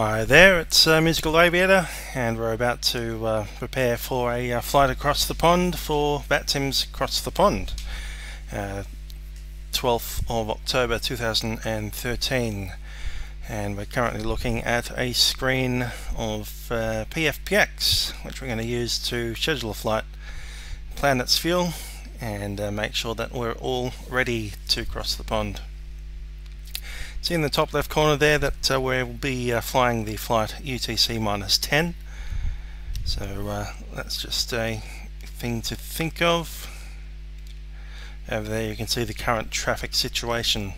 Hi there, it's Musical Aviator, and we're about to prepare for a flight across the pond for VATSIM's Across the Pond, 12th of October 2013, and we're currently looking at a screen of PFPX, which we're going to use to schedule a flight, plan its fuel, and make sure that we're all ready to cross the pond. See in the top left corner there that we'll be flying the flight UTC-10, so that's just a thing to think of. Over there you can see the current traffic situation,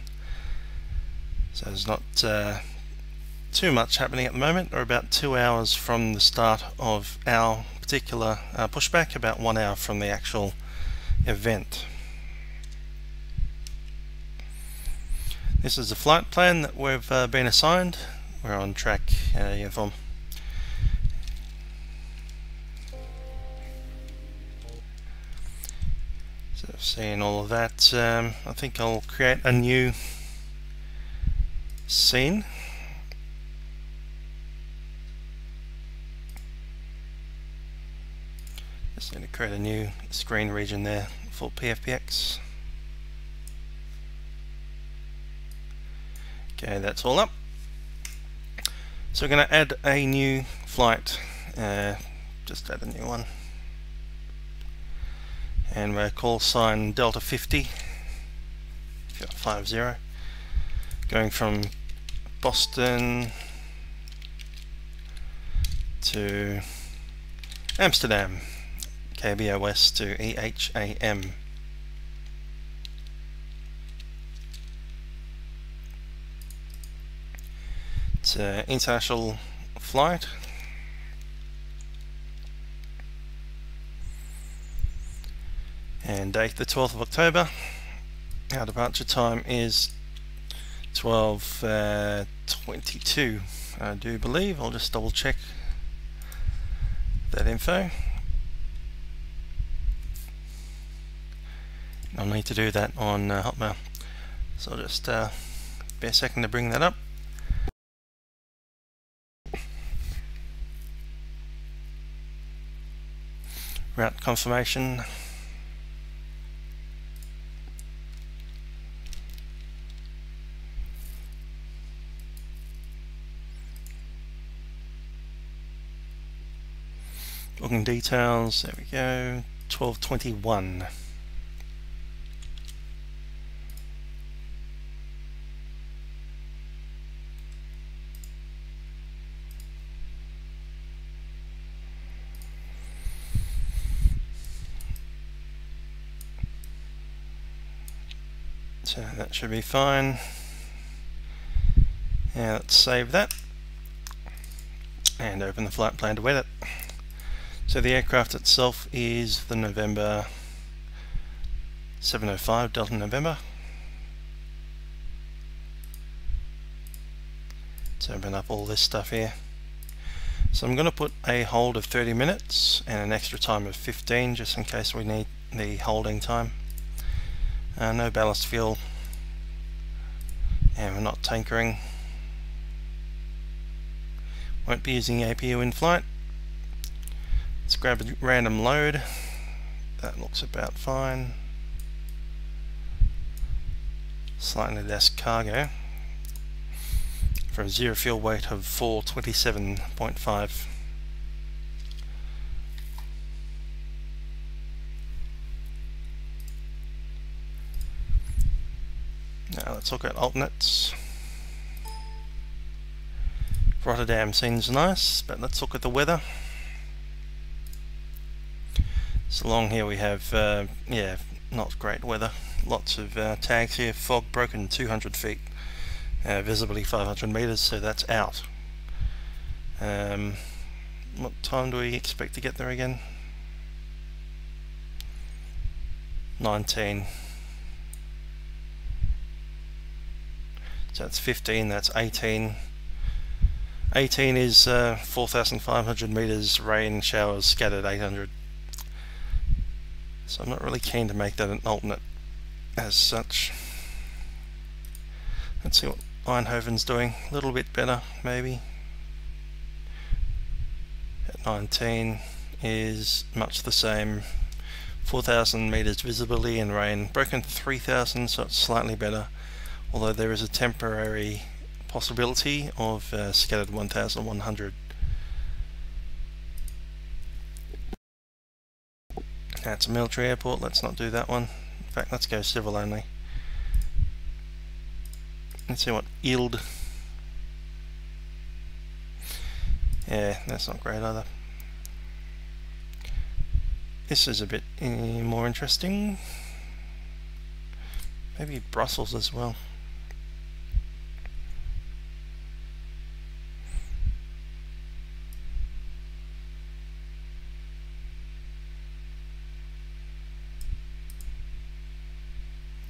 so there's not too much happening at the moment. We're about 2 hours from the start of our particular pushback, about 1 hour from the actual event. This is the flight plan that we've been assigned. We're on track uniform. So seeing all of that, I think I'll create a new scene. Just need to create a new screen region there for PFPX. Okay, that's all up. So we're going to add a new flight, just add a new one, and we're call sign Delta 50, 50, going from Boston to Amsterdam, KBOS to EHAM. It's an international flight, and date the 12th of October. Our departure time is 12:22, I do believe. I'll just double check that info. I'll need to do that on Hotmail, so I'll just be a second to bring that up. Route confirmation. Booking details, there we go, 12:21. So that should be fine. Now let's save that and open the flight plan to edit. So the aircraft itself is the November 705 Delta November. Let's open up all this stuff here. So I'm going to put a hold of 30 minutes and an extra time of 15 just in case we need the holding time. No ballast fuel, and we're not tankering. Won't be using APU in flight. Let's grab a random load. That looks about fine. Slightly less cargo for a zero fuel weight of 427.5. Now let's look at alternates. Rotterdam seems nice, but let's look at the weather. So along here we have, yeah, not great weather. Lots of tags here. Fog broken 200 feet, visibly 500 meters, so that's out. What time do we expect to get there again? 19. So that's 15, that's 18. 18 is 4,500 meters, rain, showers, scattered 800. So I'm not really keen to make that an alternate as such. Let's see what Eindhoven's doing. A little bit better, maybe. 19 is much the same. 4,000 meters visibility in rain, broken 3,000, so it's slightly better, although there is a temporary possibility of scattered 1,100. That's a military airport, let's not do that one. In fact, let's go civil only. Let's see what yield. Yeah, that's not great either. This is a bit more interesting. Maybe Brussels as well.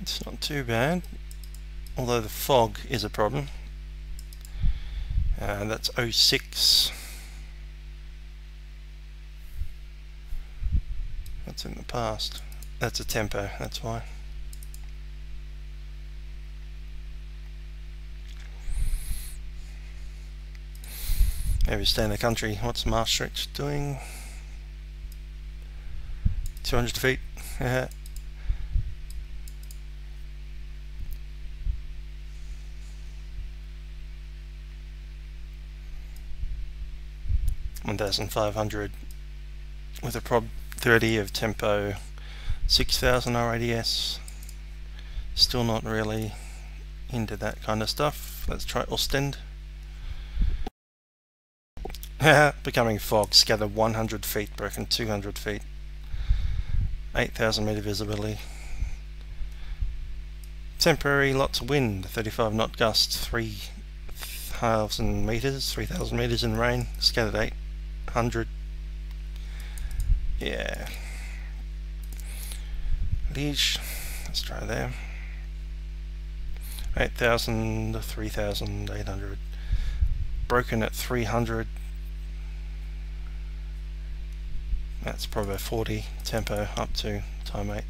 It's not too bad, although the fog is a problem. That's 06. That's in the past. That's a tempo, that's why. Maybe stay in the country. What's Maastricht doing? 200 feet. Yeah. $1,500 with a prob 30 of tempo, 6,000 RADS. Still not really into that kind of stuff. Let's try Ostend. Becoming fog, scatter 100 feet, broken 200 feet. 8,000 meter visibility. Temporary, lots of wind, 35 knot gust, 3,000 meters in rain, scattered 800. Yeah. Liege, let's try there. 8,000 to 3,800. Broken at 300. That's probably 40 tempo up to time 8.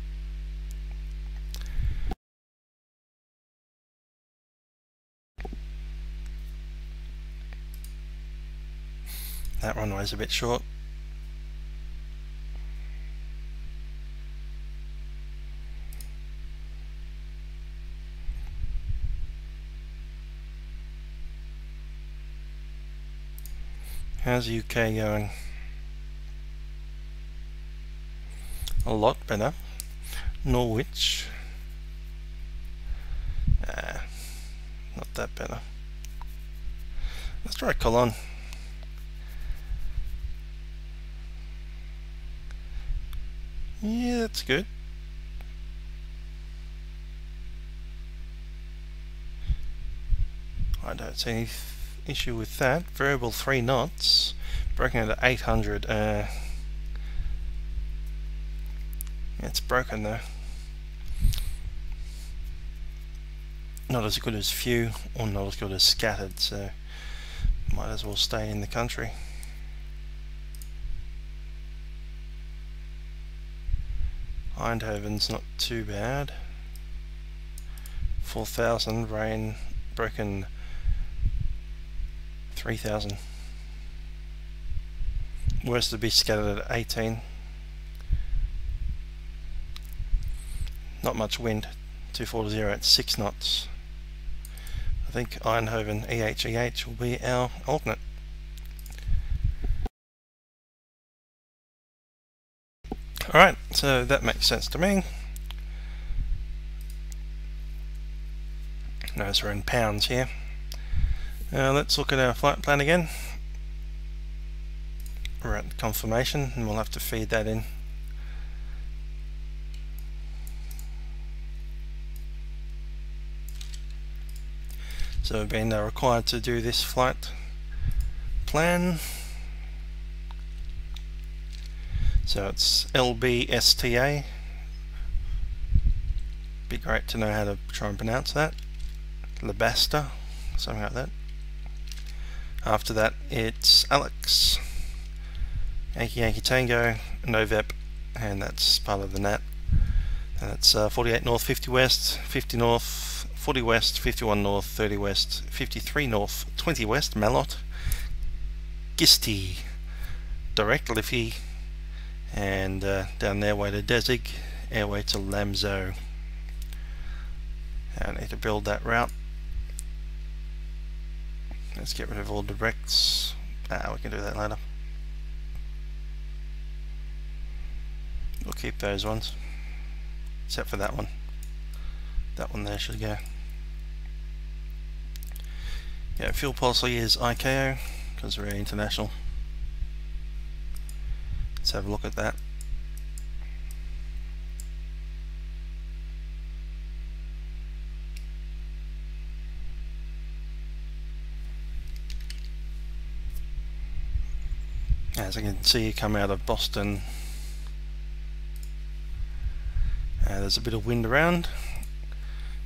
That runway's a bit short. How's UK going? A lot better. Norwich. Not that better. Let's try Cologne. Yeah, that's good. I don't see any issue with that. Variable 3 knots. Broken at 800. It's broken though. Not as good as few or not as good as scattered, so might as well stay in the country. Eindhoven's not too bad. 4,000 rain, broken 3,000. Worst to be scattered at 18. Not much wind. 240 at 6 knots. I think Eindhoven EHEH will be our alternate. Alright, so that makes sense to me. Notice we're in pounds here. Let's look at our flight plan again. We're at confirmation and we'll have to feed that in. So we've been required to do this flight plan. So it's LBSTA. Be great to know how to try and pronounce that. LBSTA, something like that. After that it's ALLEX, Yankee Yankee Tango, NOVEP, and that's part of the NAT. And it's 48 north, 50 west, 50 north, 40 west, 51 north, 30 west, 53 north, 20 west, MALOT, GISTI, direct LIFFY, and down there way to DESIG, airway to LAMSO. I need to build that route. Let's get rid of all directs. We can do that later. We'll keep those ones, except for that one. That one there should go. Yeah, fuel policy is ICAO, because we're international. Let's have a look at that. As I can see, you come out of Boston. There's a bit of wind around,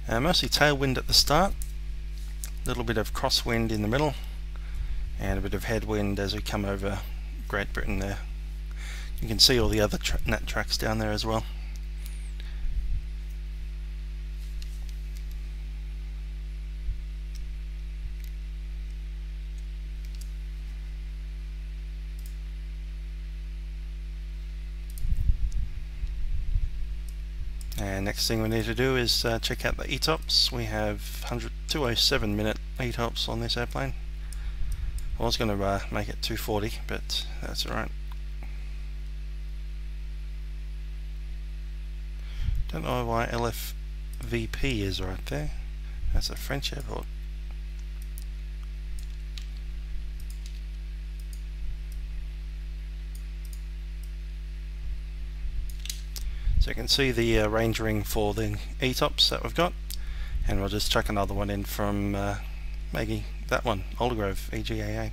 mostly tailwind at the start, a little bit of crosswind in the middle, and a bit of headwind as we come over Great Britain there. You can see all the other nat tracks down there as well. And next thing we need to do is check out the ETOPS. We have 207 minute ETOPS on this airplane. I was going to make it 240, but that's alright. Don't know why LFVP is right there. That's a French airport. So you can see the range ring for the ETOPS that we've got, and we'll just chuck another one in from maybe that one, Aldergrove EGAA.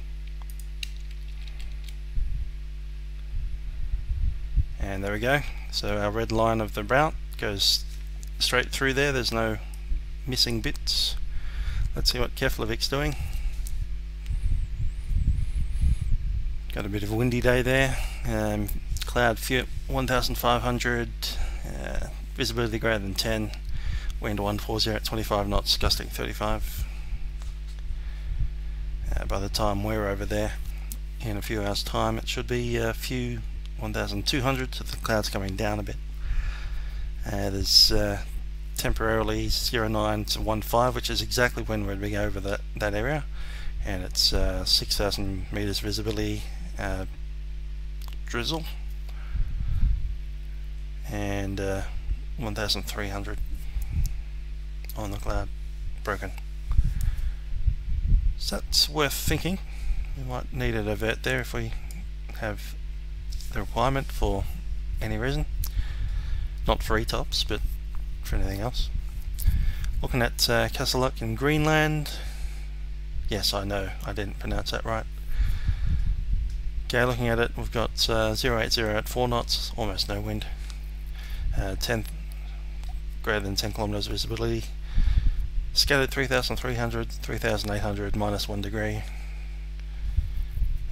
And there we go. So our red line of the route goes straight through there. There's no missing bits. Let's see what Keflavik's doing. Got a bit of a windy day there. Cloud 1500, visibility greater than 10, wind 140 at 25 knots, gusting 35. By the time we're over there in a few hours time, it should be a few 1200, so the cloud's coming down a bit. There's temporarily 09 to 15, which is exactly when we'd be over that area, and it's 6000 meters visibility, drizzle, and 1300 on the cloud, broken. So that's worth thinking. We might need a divert there if we have the requirement for any reason, not for ETOPS but for anything else. Looking at Kasseluk in Greenland. Yes, I know I didn't pronounce that right. Okay, looking at it, we've got 080 at 4 knots, almost no wind, 10 greater than 10 kilometers visibility, scattered 3300, 3800, minus 1 degree,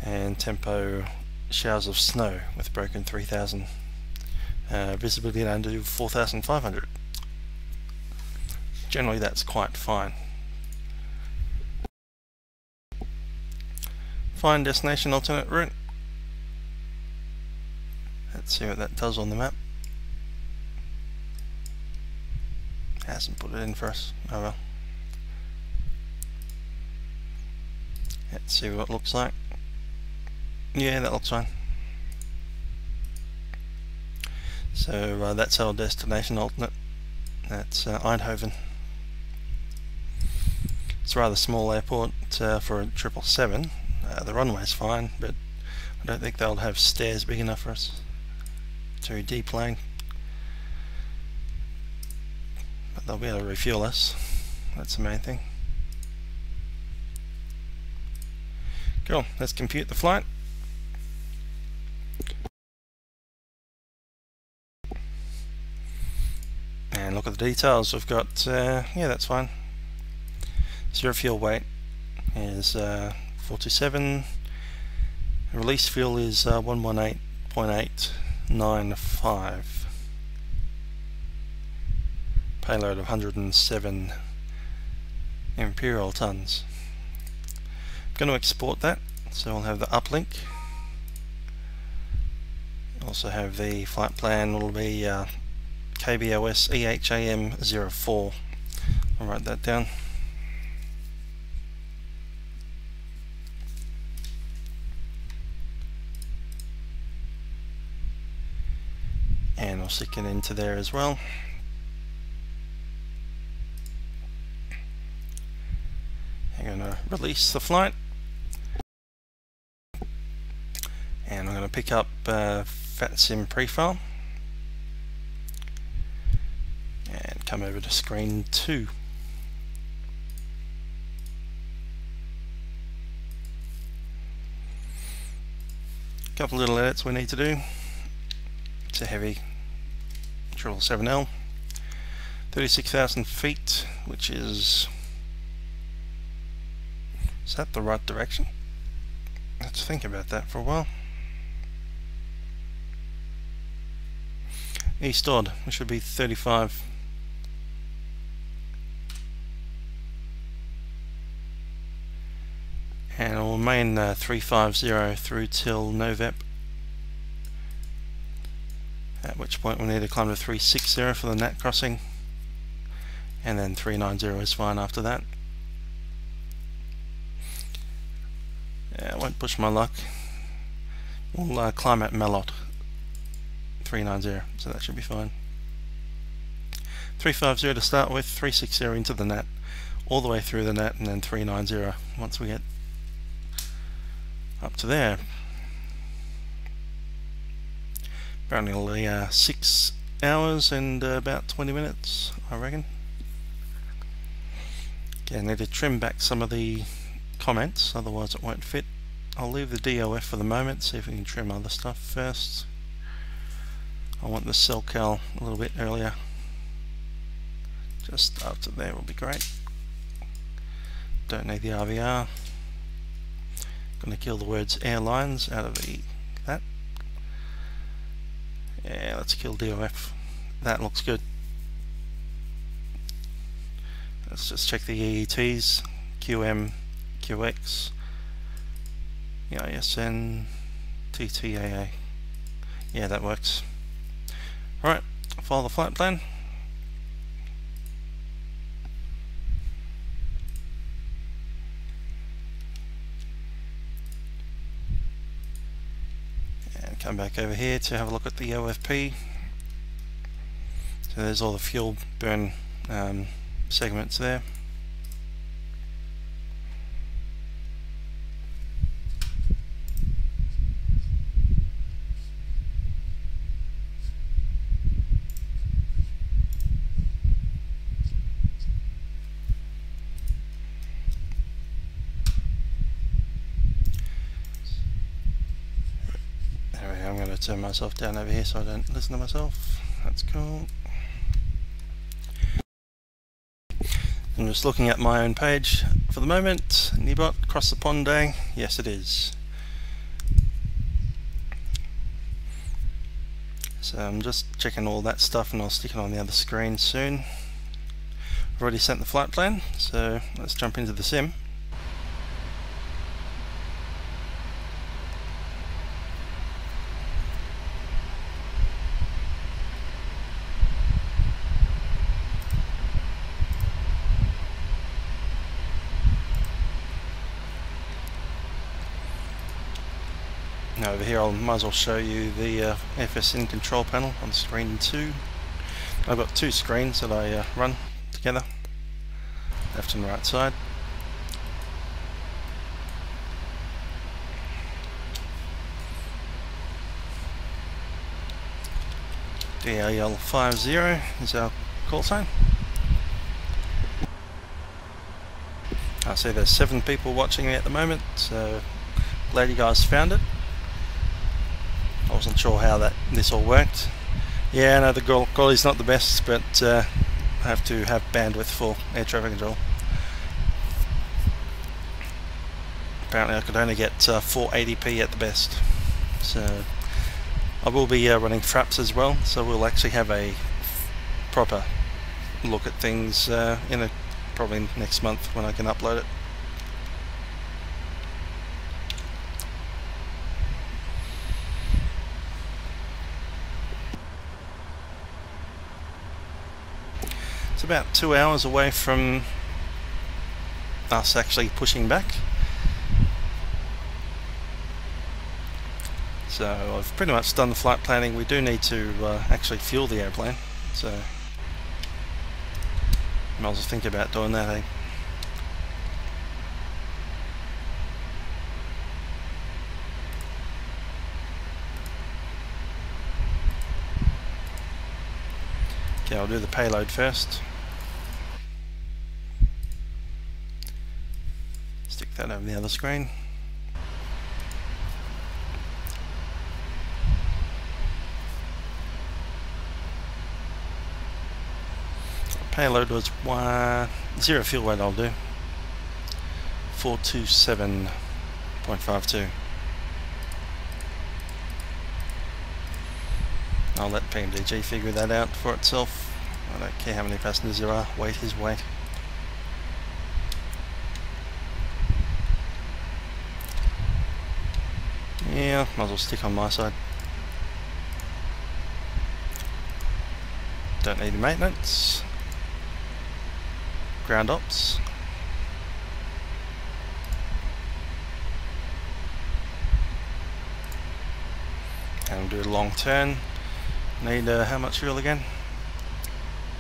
and tempo showers of snow with broken 3000, visibility down to 4500. Generally that's quite fine. Find destination alternate route. Let's see what that does on the map. Hasn't put it in for us. Oh well. Let's see what it looks like. Yeah, that looks fine. So that's our destination alternate. That's Eindhoven. It's a rather small airport for a 777. The runway's fine, but I don't think they'll have stairs big enough for us to deplane. But they'll be able to refuel us. That's the main thing. Cool, let's compute the flight. And look at the details. We've got, yeah, that's fine. Zero fuel weight is 427. Release fuel is 118.895. Payload of 107 imperial tons. I'm going to export that, so I'll have the uplink. Also have the flight plan will be KBOS-EHAM 04. I'll write that down. And I'll stick it into there as well. I'm going to release the flight, and I'm going to pick up FATSIM prefile and come over to screen 2. A couple little edits we need to do. It's a heavy 777L, 36,000 feet, which is that the right direction? Let's think about that for a while. Eastward, it should be 35. And it'll remain 350 through till NOVEP, at which point we need to climb to 360 for the NAT crossing, and then 390 is fine after that. Yeah, I won't push my luck. We'll climb at MALOT 390, so that should be fine. 350 to start with, 360 into the NAT, all the way through the NAT, and then 390 once we get up to there. Apparently only 6 hours and about 20 minutes, I reckon. Okay, I need to trim back some of the comments, otherwise it won't fit. I'll leave the DOF for the moment, see if we can trim other stuff first. I want the cell cal a little bit earlier. Just after there will be great. Don't need the RVR. Gonna kill the words airlines out of that. Yeah, let's kill DOF. That looks good. Let's just check the EETs. QM, QX, EISN, TTAA. Yeah, that works. Alright, follow the flight plan. And come back over here to have a look at the OFP. So there's all the fuel burn segments there. I'm going to turn myself down over here so I don't listen to myself. That's cool. I'm just looking at my own page for the moment. Nibot, cross the pond day. Yes, it is. So I'm just checking all that stuff and I'll stick it on the other screen soon. I've already sent the flight plan, so let's jump into the sim. Now over here I might as well show you the FSN control panel on screen 2. I've got 2 screens that I run together, left and right side. DAL50 is our call sign. I see there's 7 people watching me at the moment, so glad you guys found it. I wasn't sure how this all worked. Yeah, no, the quality's not the best, but I have to have bandwidth for air traffic control. Apparently I could only get 480p at the best. So I will be running fraps as well, so we'll actually have a proper look at things probably next month when I can upload it. It's about 2 hours away from us actually pushing back. So I've pretty much done the flight planning. We do need to actually fuel the airplane, so might as well think about doing that, eh? Okay, I'll do the payload first. Stick that over the other screen. Payload was 0 fuel weight. I'll do 427.52. I'll let PMDG figure that out for itself. I don't care how many passengers there are. Weight is weight. Yeah, might as well stick on my side. Don't need maintenance. Ground ops. And we'll do a long turn. Need how much fuel again?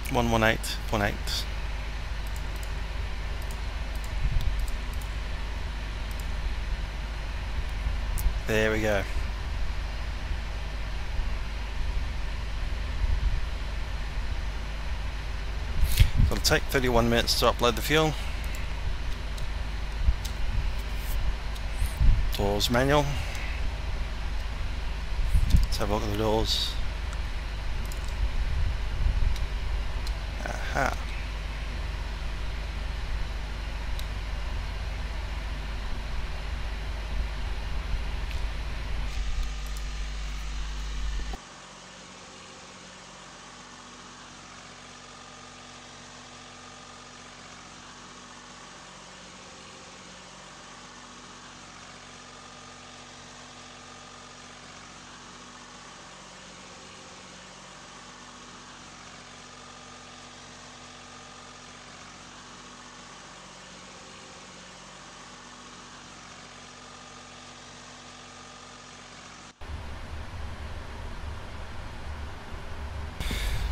118.8. There we go. It'll take 31 minutes to upload the fuel. Doors manual. Let's have a look at the doors. Aha.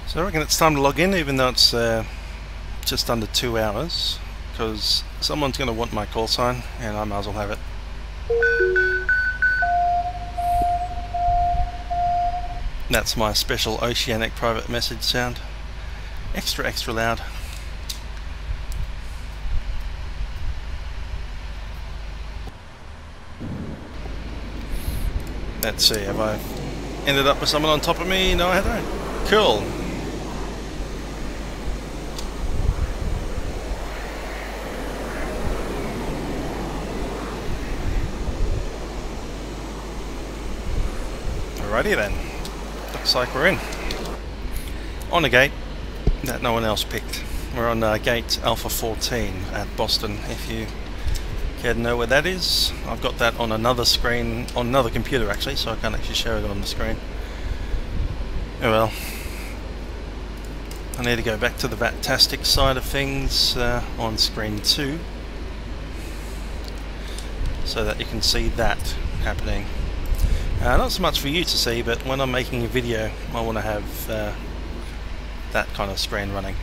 So I reckon it's time to log in, even though it's just under 2 hours, because someone's going to want my call sign and I might as well have it. That's my special Oceanic private message sound. Extra, extra loud. Let's see, have I ended up with someone on top of me? No, I haven't. Cool. Alrighty then, looks like we're in. On a gate that no one else picked. We're on gate Alpha 14 at Boston, if you care to know where that is. I've got that on another screen, on another computer actually, so I can't actually show it on the screen. Oh well. I need to go back to the VATtastic side of things on screen 2, so that you can see that happening. Not so much for you to see, but when I'm making a video I want to have that kind of screen running.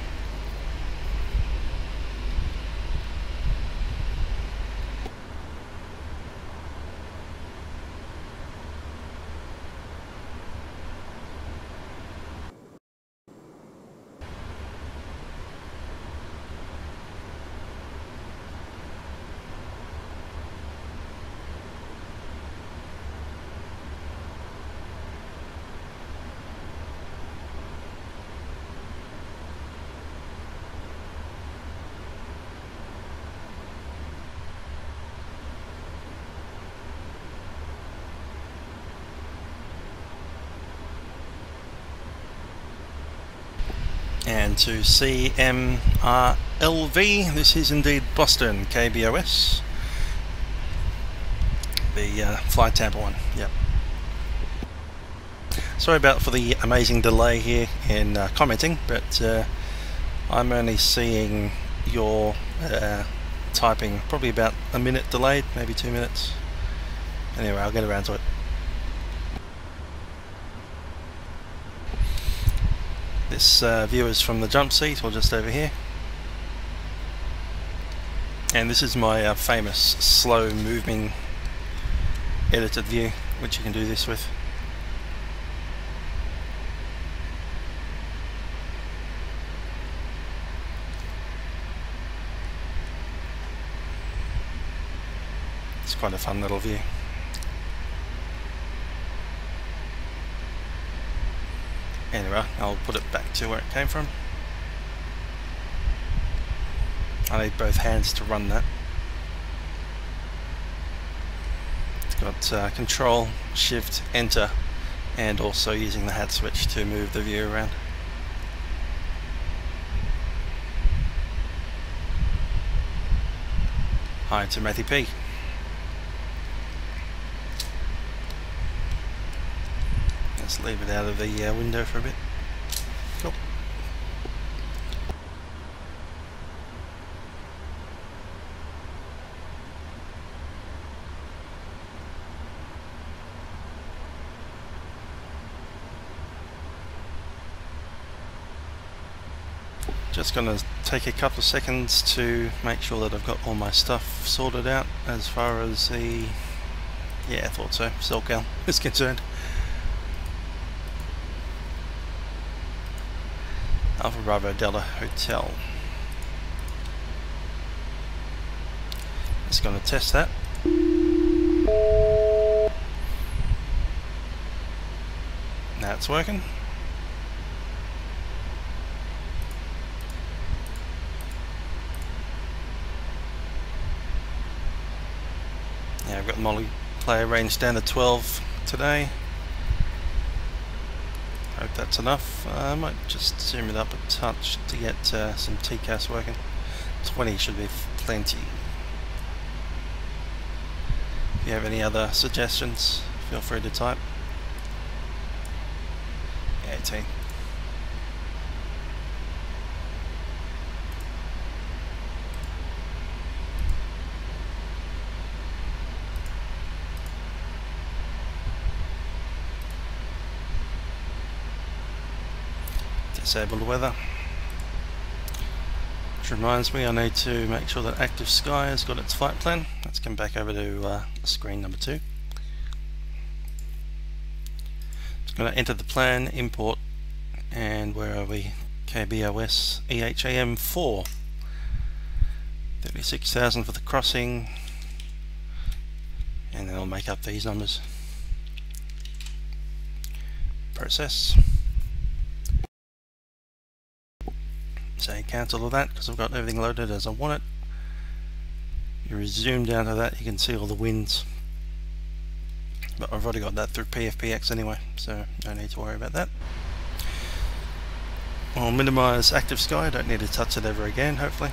And to CMRLV, this is indeed Boston, KBOS. The flight Tampa one, yep. Sorry about for the amazing delay here in commenting, but I'm only seeing your typing probably about a minute delayed, maybe 2 minutes. Anyway, I'll get around to it. This view is from the jump seat, or just over here. And this is my famous slow moving edited view, which you can do this with. It's quite a fun little view. Anyway, I'll put it back to where it came from. I need both hands to run that. It's got Control, Shift, Enter, and also using the hat switch to move the view around. Hi to Matthew P. Let's leave it out of the window for a bit. Cool. Just going to take a couple of seconds to make sure that I've got all my stuff sorted out as far as the, yeah, I thought so, SoCal is concerned. Alpha Bravo Delta Hotel. Just going to test that. Now it's working. Yeah, I've got multiplayer range down to 12 today. Hope that's enough. I might just zoom it up a touch to get some TCAS working. 20 should be plenty. If you have any other suggestions, feel free to type. 18. Disabled weather. Which reminds me, I need to make sure that Active Sky has got its flight plan. Let's come back over to screen number 2. Just going to enter the plan, import, and where are we? KBOS-EHAM 4. 36,000 for the crossing, and then I'll make up these numbers. Process. Say cancel all that because I've got everything loaded as I want it. You zoom down to that, you can see all the winds, but I've already got that through PFPX anyway, so no need to worry about that. I'll minimize Active Sky, don't need to touch it ever again, hopefully.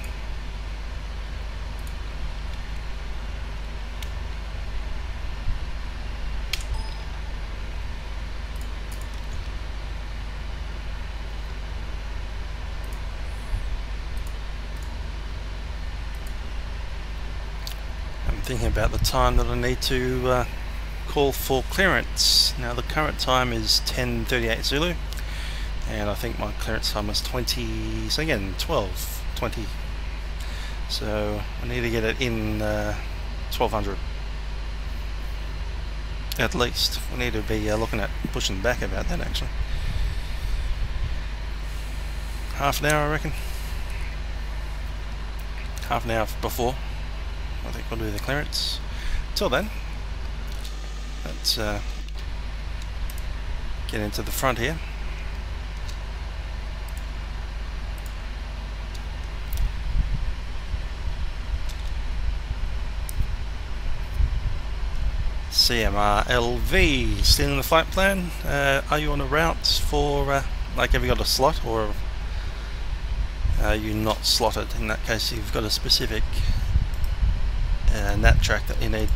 Thinking about the time that I need to call for clearance. Now the current time is 10:38 Zulu, and I think my clearance time is 20, so again 12:20. So I need to get it in 1200 at least. We need to be looking at pushing back about that actually. Half an hour I reckon. Half an hour before I think we'll do the clearance. Till then, let's get into the front here. CMR LV, still in the flight plan. Are you on a route for, like, have you got a slot, or are you not slotted? In that case, you've got a specific nat track that you need.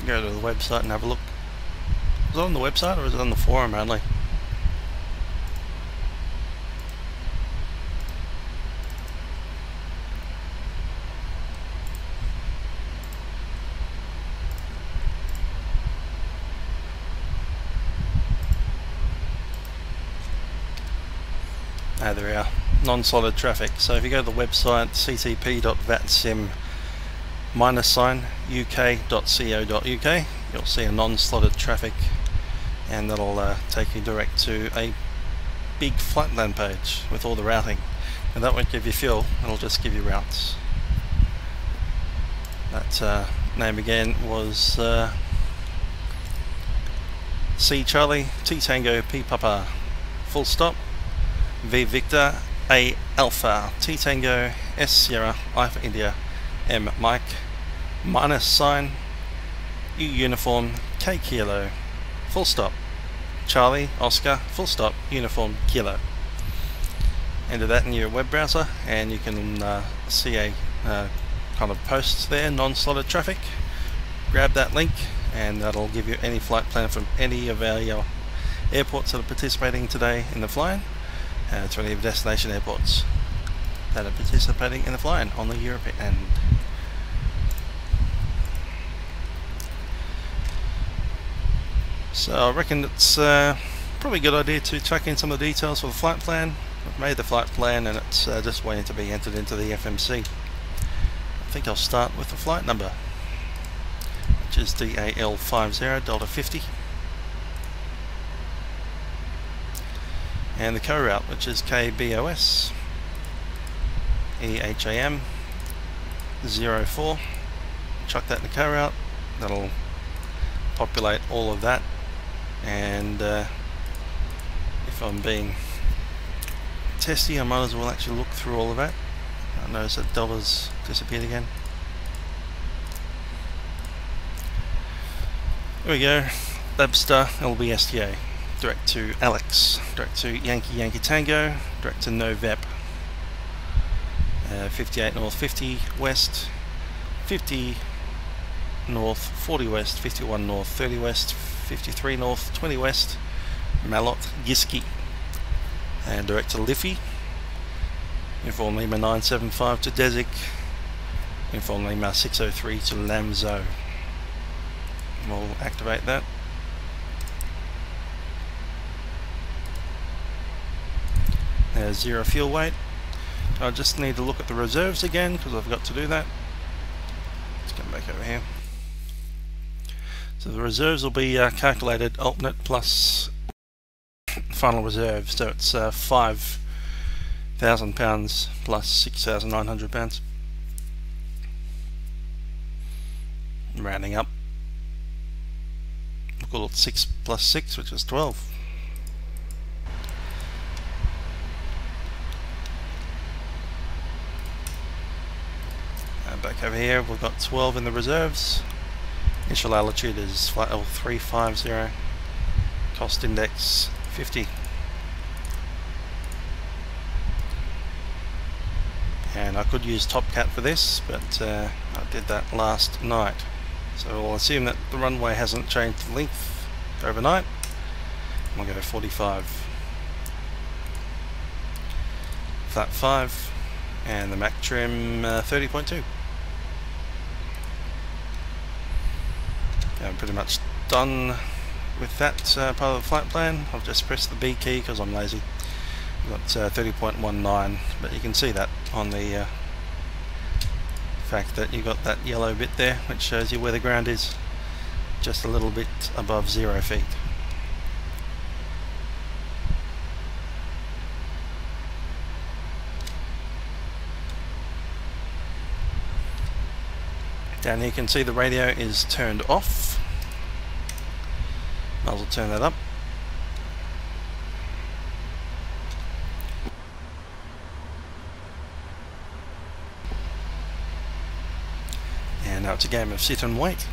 go to the website and have a look. Is it on the website or is it on the forum only? There we are, non-slotted traffic. So if you go to the website ctp.vatsim-uk.co.uk, you'll see a non-slotted traffic, and that'll take you direct to a big flatland page with all the routing. And that won't give you fuel, it'll just give you routes. That name again was C Charlie, T Tango, P Papa, full stop, V Victor, A Alpha, T Tango, S Sierra, I for India, M Mike, minus sign, U Uniform, K Kilo, full stop, Charlie, Oscar, full stop, Uniform, Kilo. Enter that in your web browser and you can see a kind of post there, non-slotted traffic. Grab that link and that'll give you any flight plan from any of our airports that are participating today in the flying. To any of the destination airports that are participating in the flying on the European end. So I reckon it's probably a good idea to chuck in some of the details for the flight plan. I've made the flight plan and it's just waiting to be entered into the FMC. I think I'll start with the flight number, which is DAL50 Delta 50. And the co-route, which is KBOS-EHAM 04. Chuck that in the co-route, that'll populate all of that, and if I'm being testy I might as well actually look through all of that. I notice that Delta's disappeared again. There we go, LBSTA, LBSTA. Direct to ALLEX, direct to Yankee Tango, direct to NOVEP, 58 north, 50 west, 50 north, 40 west, 51 north, 30 west, 53 north, 20 west, MALOT, GISTI, and direct to LIFFY, Uniform Lima 975 to DESIG, Uniform Lima 603 to LAMSO. We'll activate that. There's zero fuel weight. I just need to look at the reserves again because I've got to do that. Let's come back over here. So the reserves will be calculated alternate plus final reserve. So it's £5,000 plus £6,900. Rounding up. We'll call it 6 plus 6, which is 12. Back over here, we've got 12 in the reserves. Initial altitude is flight level 350. Cost index 50. And I could use TopCat for this, but I did that last night. So we'll assume that the runway hasn't changed the length overnight. We'll go 45. Flat 5. And the Mach trim 30.2. I'm pretty much done with that part of the flight plan. I've just pressed the B key because I'm lazy. I've got 30.19, but you can see that on the fact that you've got that yellow bit there, which shows you where the ground is, just a little bit above 0 feet. Down here you can see the radio is turned off. Might as well turn that up. And now it's a game of sit and wait.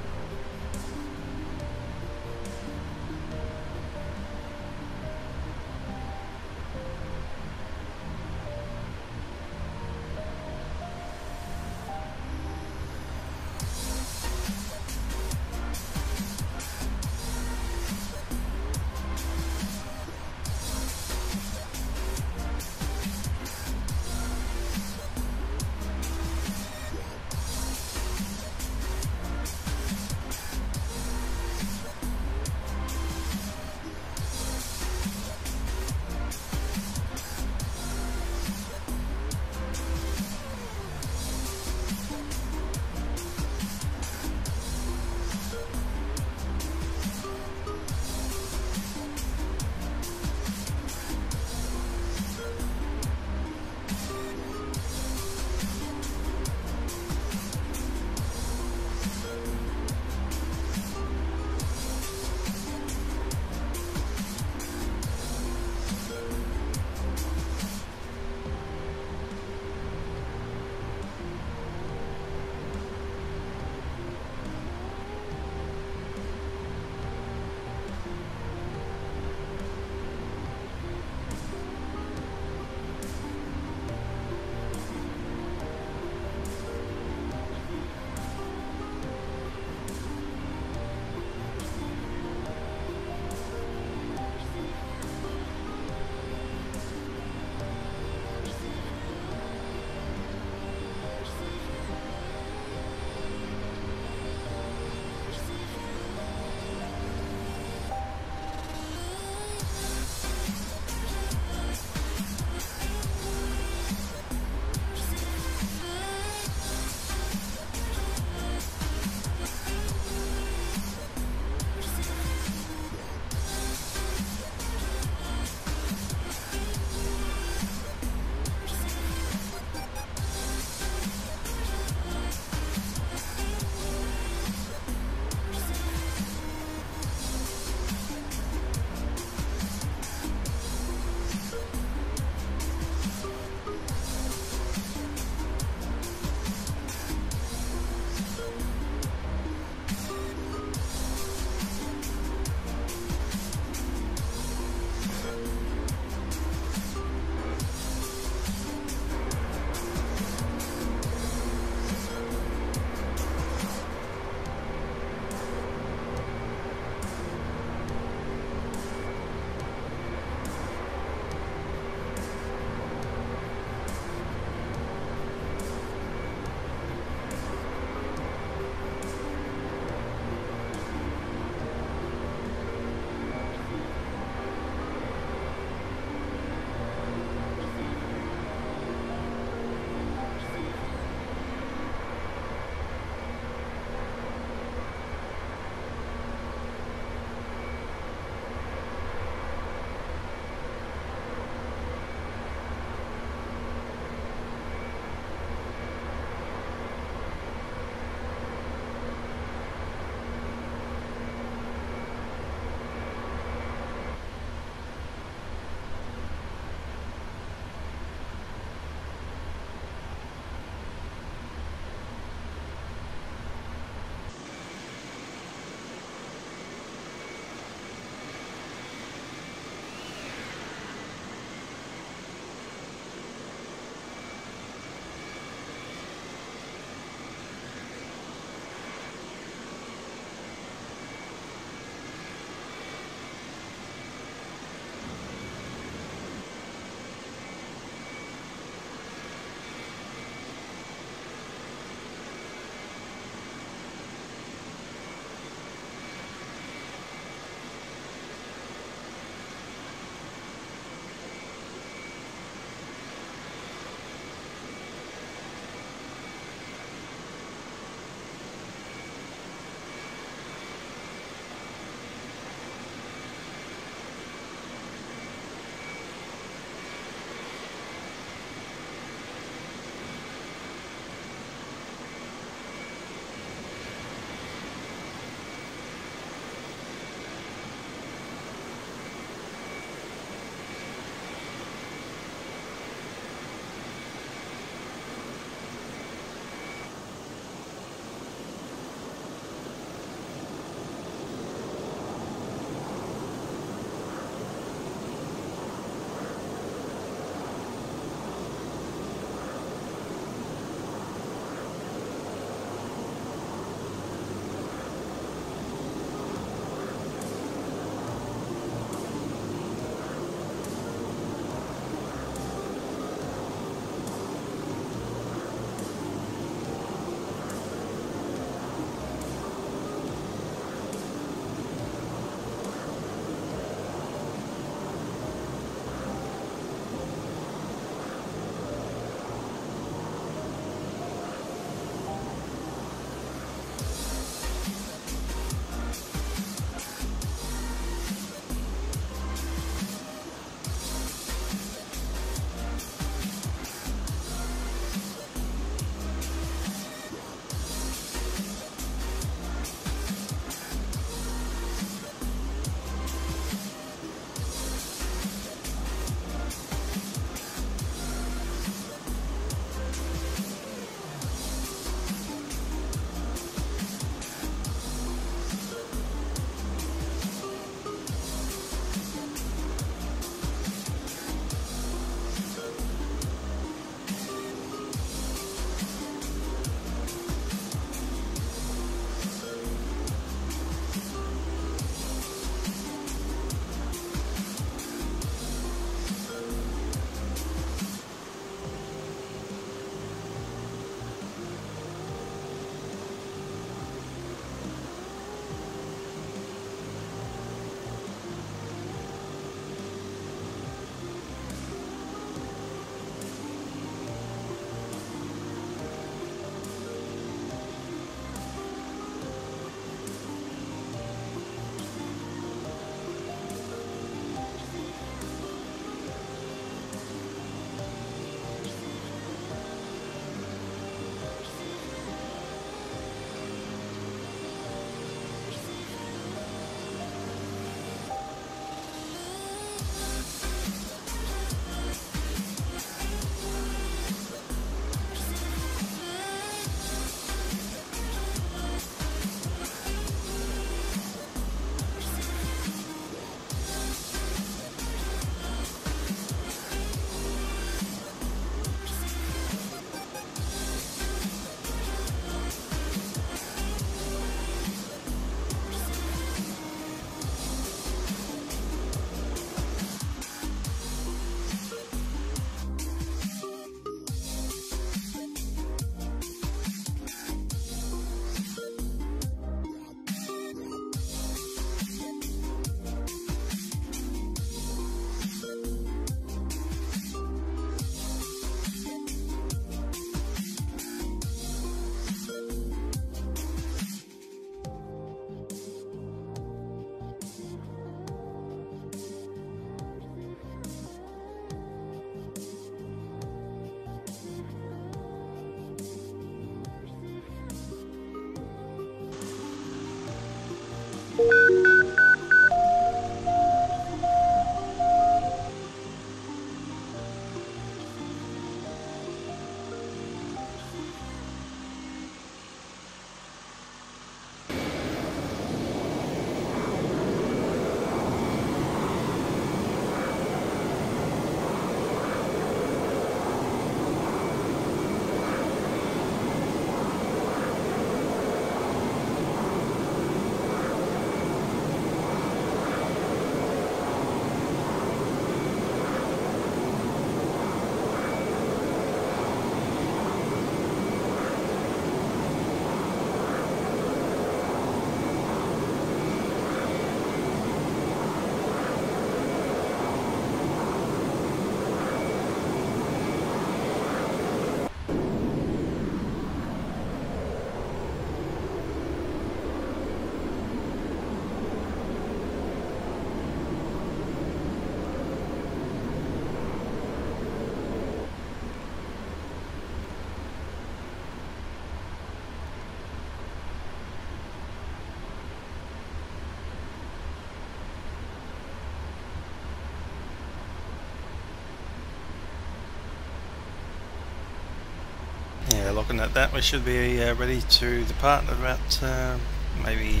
looking at that, we should be ready to depart at about maybe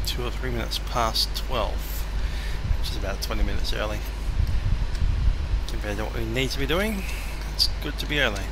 2 or 3 minutes past 12, which is about 20 minutes early compared to what we need to be doing. It's good to be early.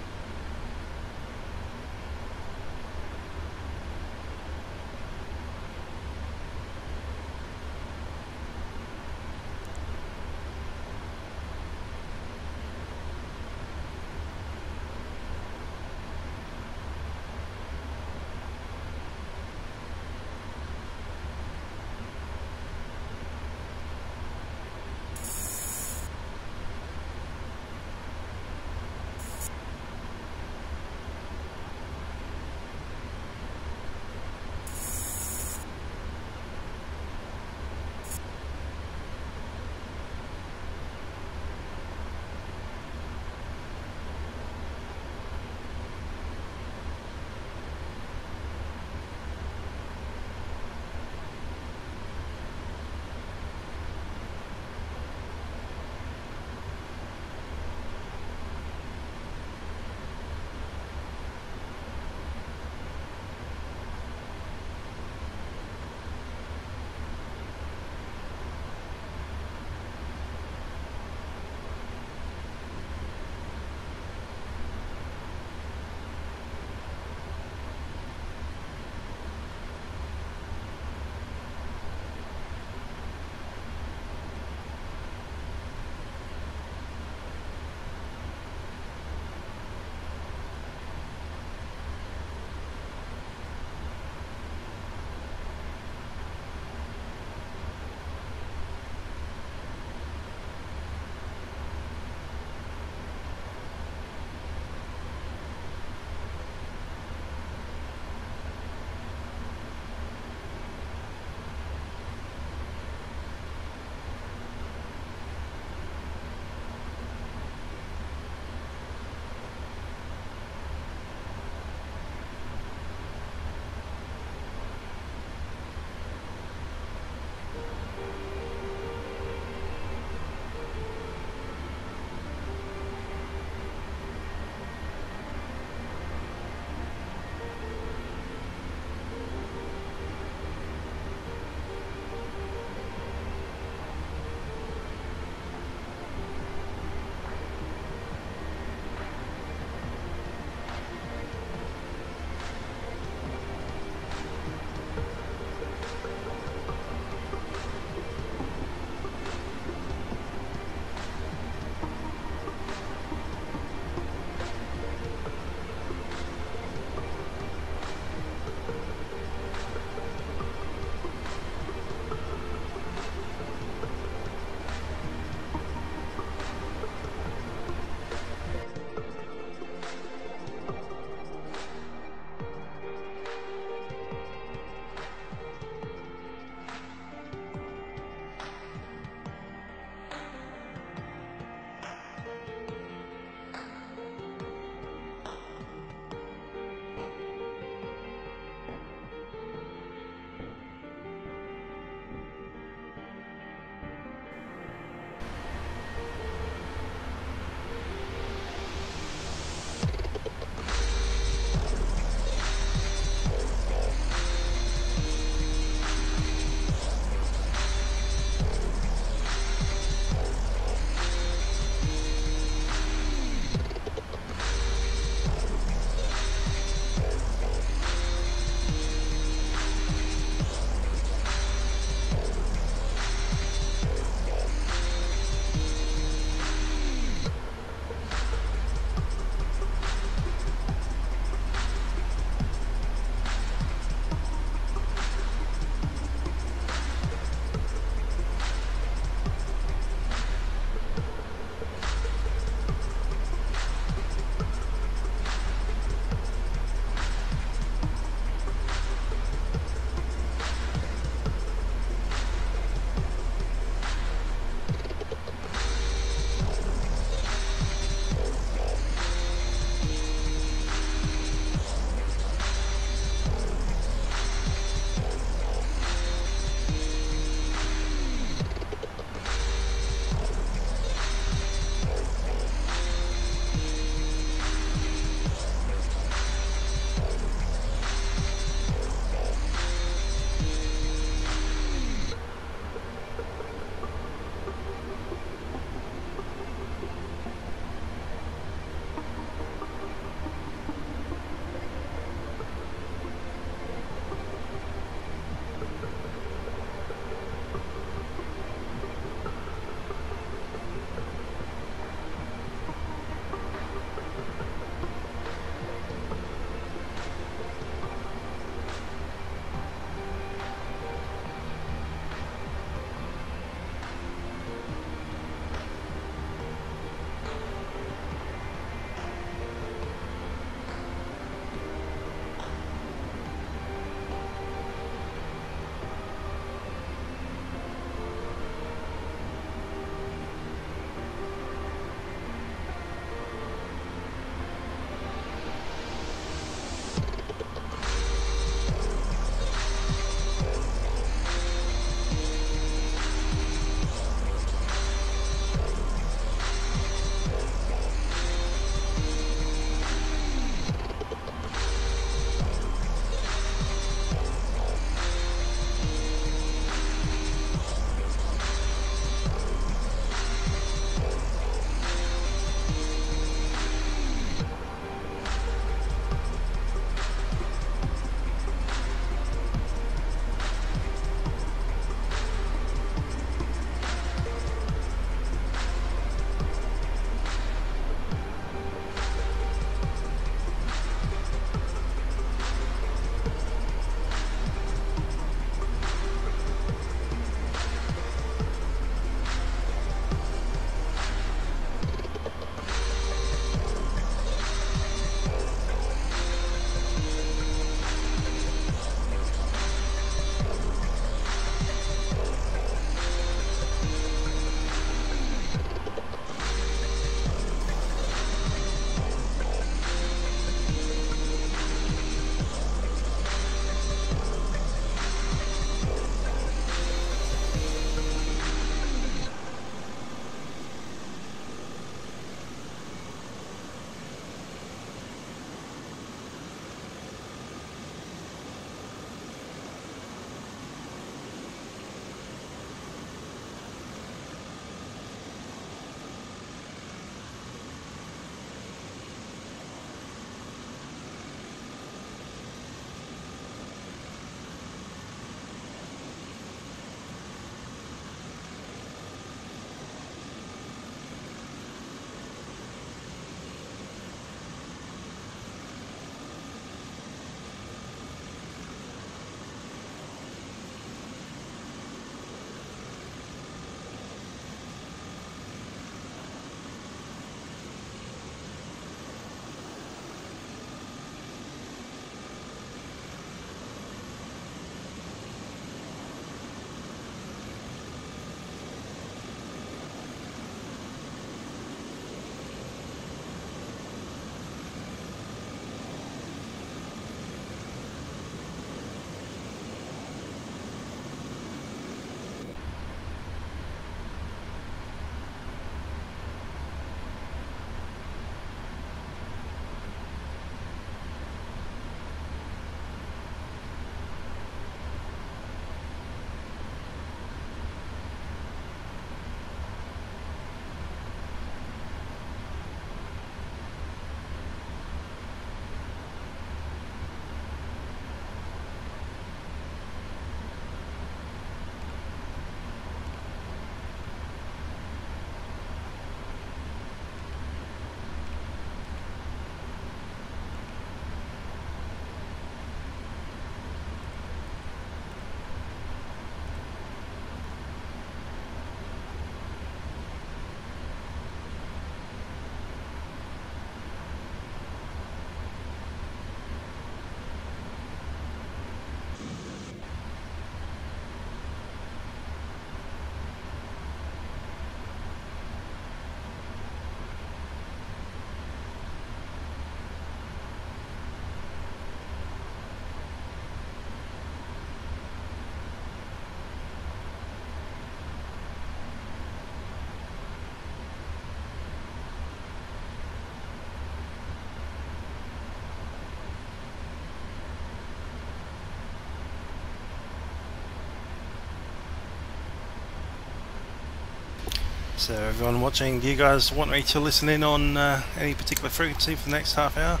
So everyone watching, do you guys want me to listen in on any particular frequency for the next half hour?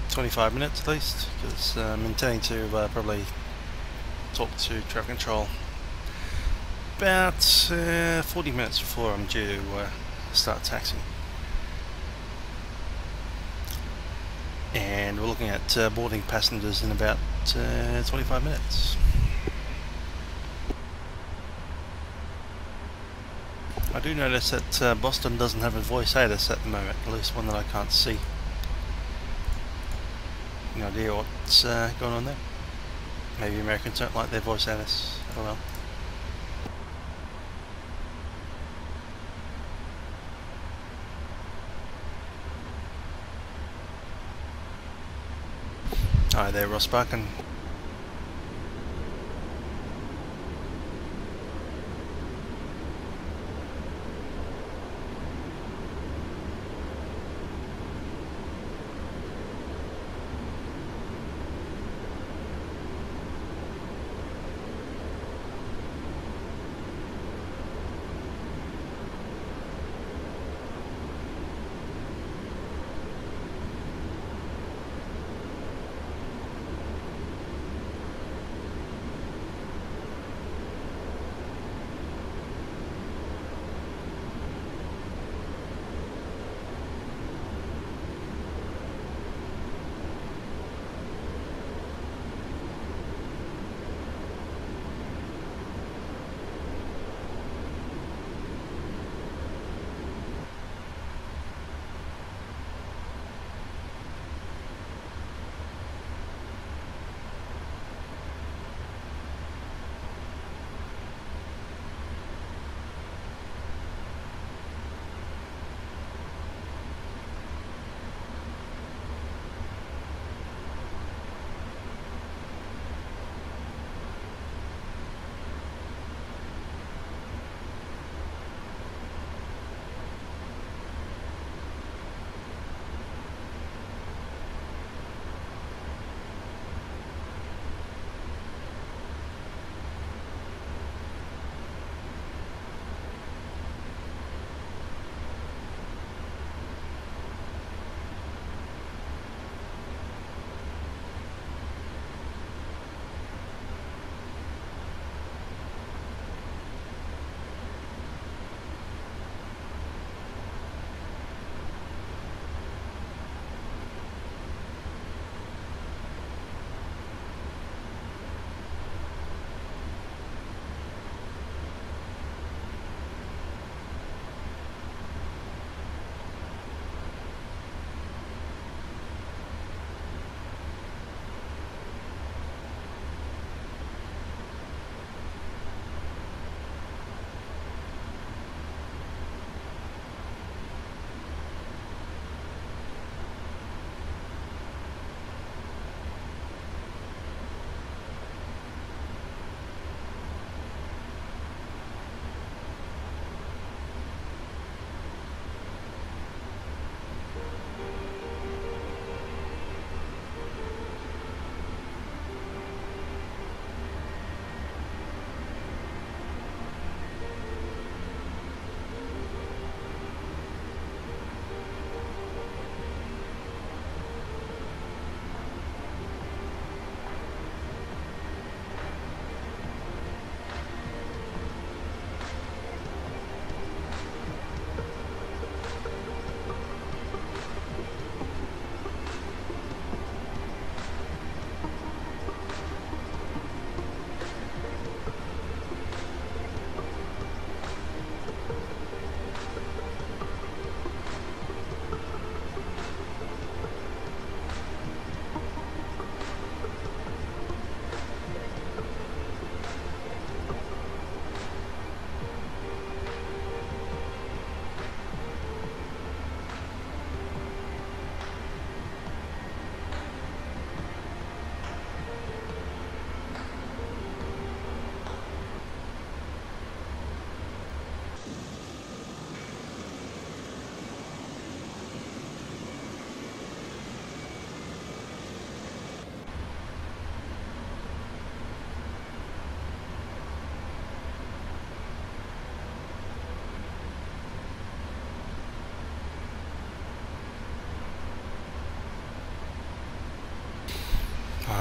25 minutes at least, because I'm intending to probably talk to traffic control about 40 minutes before I'm due to start taxiing. And we're looking at boarding passengers in about 25 minutes. I do notice that Boston doesn't have a voice ATIS at the moment, at least one that I can't see. No idea what's going on there. Maybe Americans don't like their voice ATIS. Oh well. Hi there, Ross Barkin.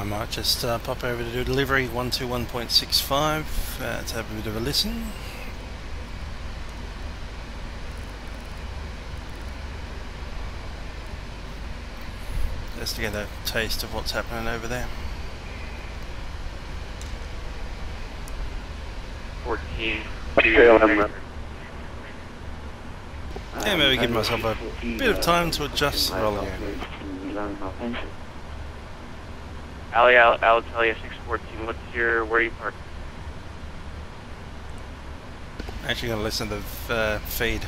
I might just pop over to do delivery 121.65 to have a bit of a listen. Just to get a taste of what's happening over there. 14. Yeah, maybe give myself a bit of time to adjust the volume. Ali, I'll tell you 614. Where are you parked? Actually going to listen to the feed.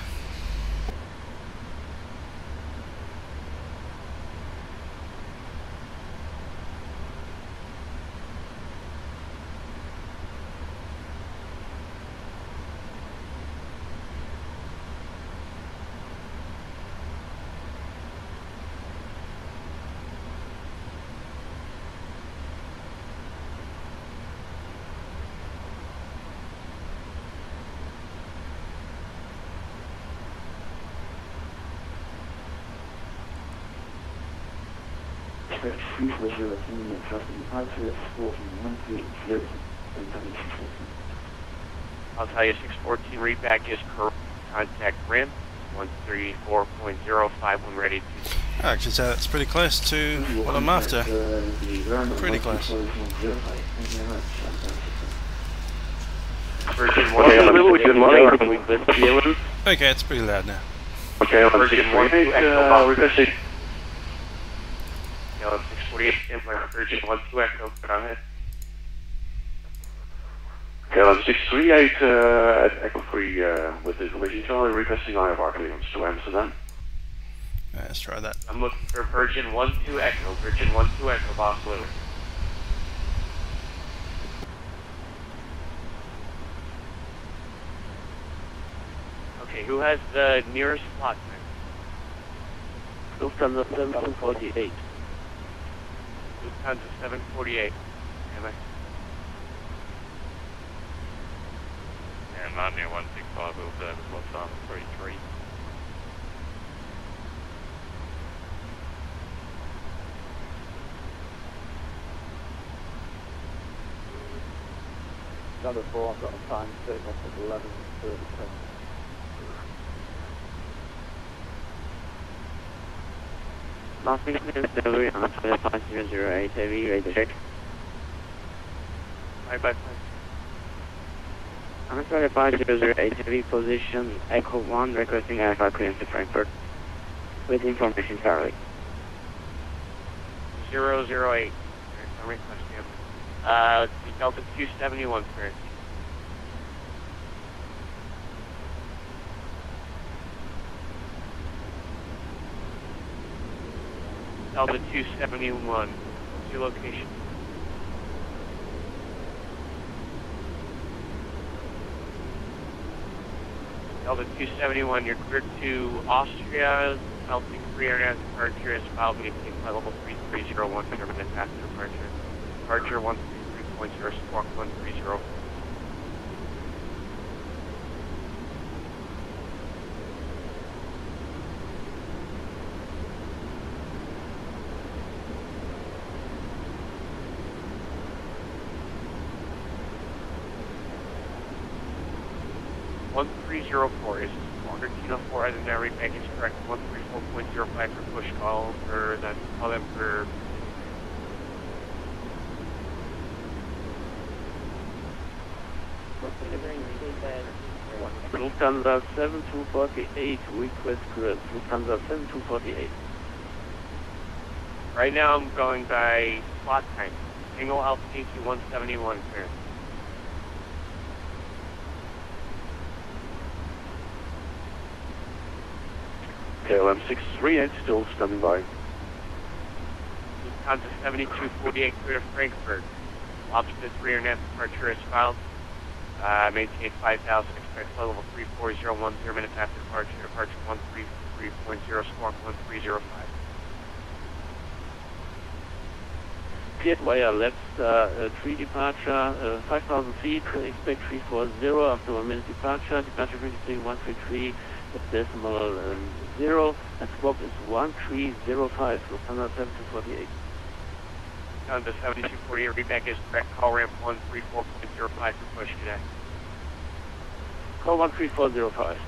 I'll tell you 614 readback is correct. Contact RIM 134.051 ready to. Actually, so that's pretty close to what I'm after. Pretty close. Version 1. Okay, it's pretty loud now. Okay, version 1. Requesting. 648, version 1 2 Echo. Go ahead. KLM 638 at Echo 3 with information Charlie requesting IFR clearance to Amsterdam. Let's try that. I'm looking for version 1 2 Echo. Version 1 2 Echo, boss Lily. Okay, who has the nearest slot time? Lufthansa 748. Lufthansa 748. Am I? And I'm near 165 will service Lufthansa 33. Number 4, I've got a time takeoff at 11:37. Last minute delivery on 5008 heavy, ready to check. Bye. On 5008 heavy, position Echo 1, requesting IFR clearance to Frankfurt. With information Charlie. 008. I'm requesting him. Let's see, Delta 271 first. Delta 271. What's your location? Delta 271, you're cleared to Austria. Delta 3 air departure is filed via flight level 3301 minutes after departure. Departure 133.0 squawk 130. is longer Kilo 4 as in every package correct 134.05 for push call for then call them for Lufthansa 7248, request correct. Lufthansa 7248. Right now I'm going by slot time. Single altitude 171 clear. KLM 638 still standing by. Lufthansa 7248 clear to Frankfurt. Lobster 3 net departure is filed. Maintain 5,000, expect flight level 34010 minutes after departure. Departure 133.0 squawk 1305. Cleared via left 3 departure, 5,000 feet, expect 340 after 1 minute departure, departure frequency 133, decimal 0, and squawk is 1305, Lufthansa 7248. Down to 7248, readback is correct. Call ramp 134.05 for push today. Call 13405.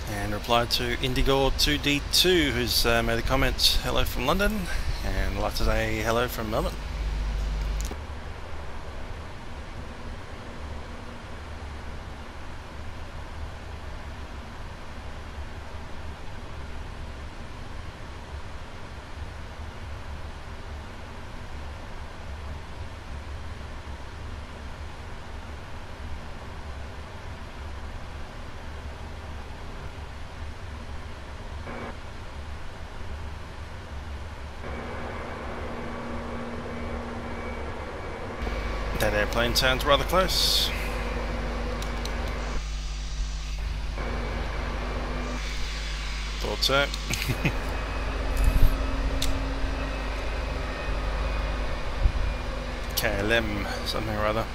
And reply to Indigo2D2, who's made a comment, hello from London, and I'd like to say hello from Melbourne. That airplane sounds rather close. Thought so. KLM something or other.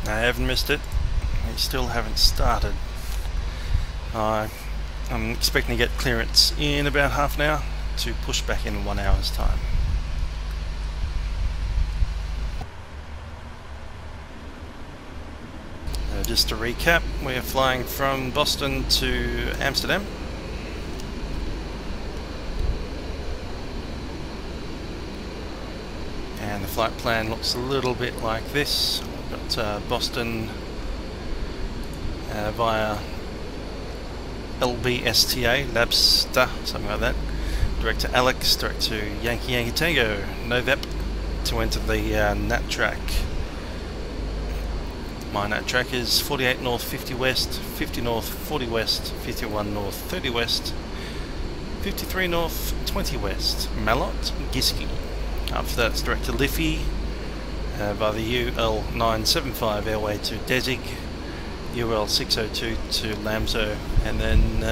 I haven't missed it. We still haven't started. I'm expecting to get clearance in about half an hour to push back in 1 hour's time. just to recap, we're flying from Boston to Amsterdam. And the flight plan looks a little bit like this. We've got Boston via LBSTA, LBSTA, something like that. Direct to ALLEX, direct to Yankee Yankee Tango, NOVEP, to enter the NAT track. My NAT track is 48 north, 50 west, 50 north, 40 west, 51 north, 30 west, 53 north, 20 west, MALOT, GISTI. After that it's direct to LIFFY by the UL975 airway to DESIG, UL602 to LAMSO, and then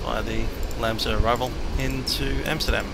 via the LAMSO arrival into Amsterdam.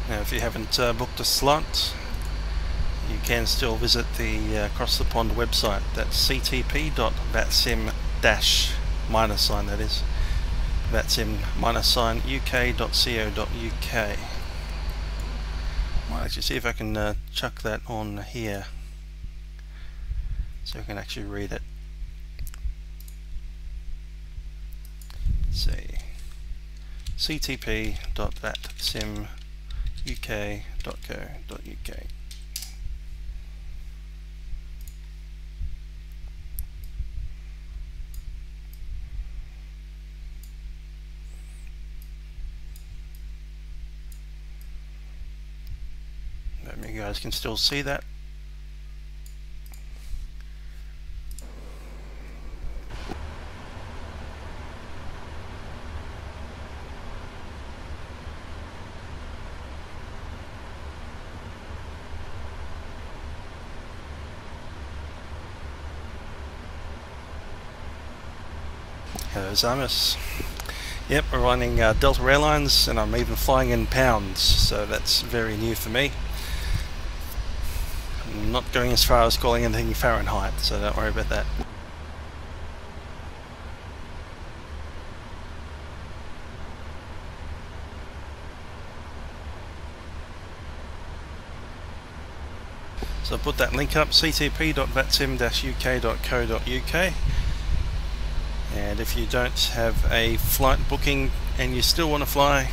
Now, if you haven't booked a slot, you can still visit the Across the Pond website. That's ctp.vatsim- that is, vatsim-uk.co.uk. Might actually see if I can chuck that on here so I can actually read it. Let's see, ctp.vatsim-uk.co.uk. You guys can still see that. Hello, Zamus. Yep, we're running Delta Airlines, and I'm even flying in pounds, so that's very new for me. I'm not going as far as calling anything Fahrenheit, so don't worry about that. So I'll put that link up, ctp.vatsim-uk.co.uk. And if you don't have a flight booking and you still want to fly,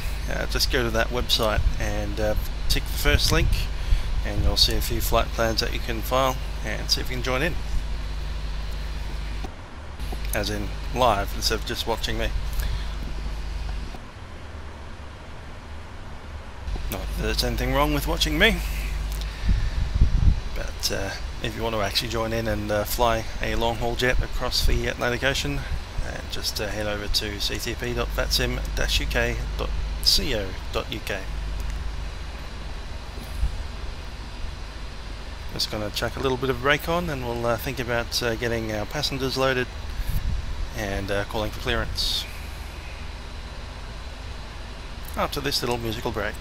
just go to that website and tick the first link, and you'll see a few flight plans that you can file and see if you can join in. As in live, instead of just watching me. Not that there's anything wrong with watching me, but if you want to actually join in and fly a long haul jet across the Atlantic Ocean, just head over to ctp.vatsim-uk.co.uk. Just going to chuck a little bit of brake on, and we'll think about getting our passengers loaded and calling for clearance after this little musical break.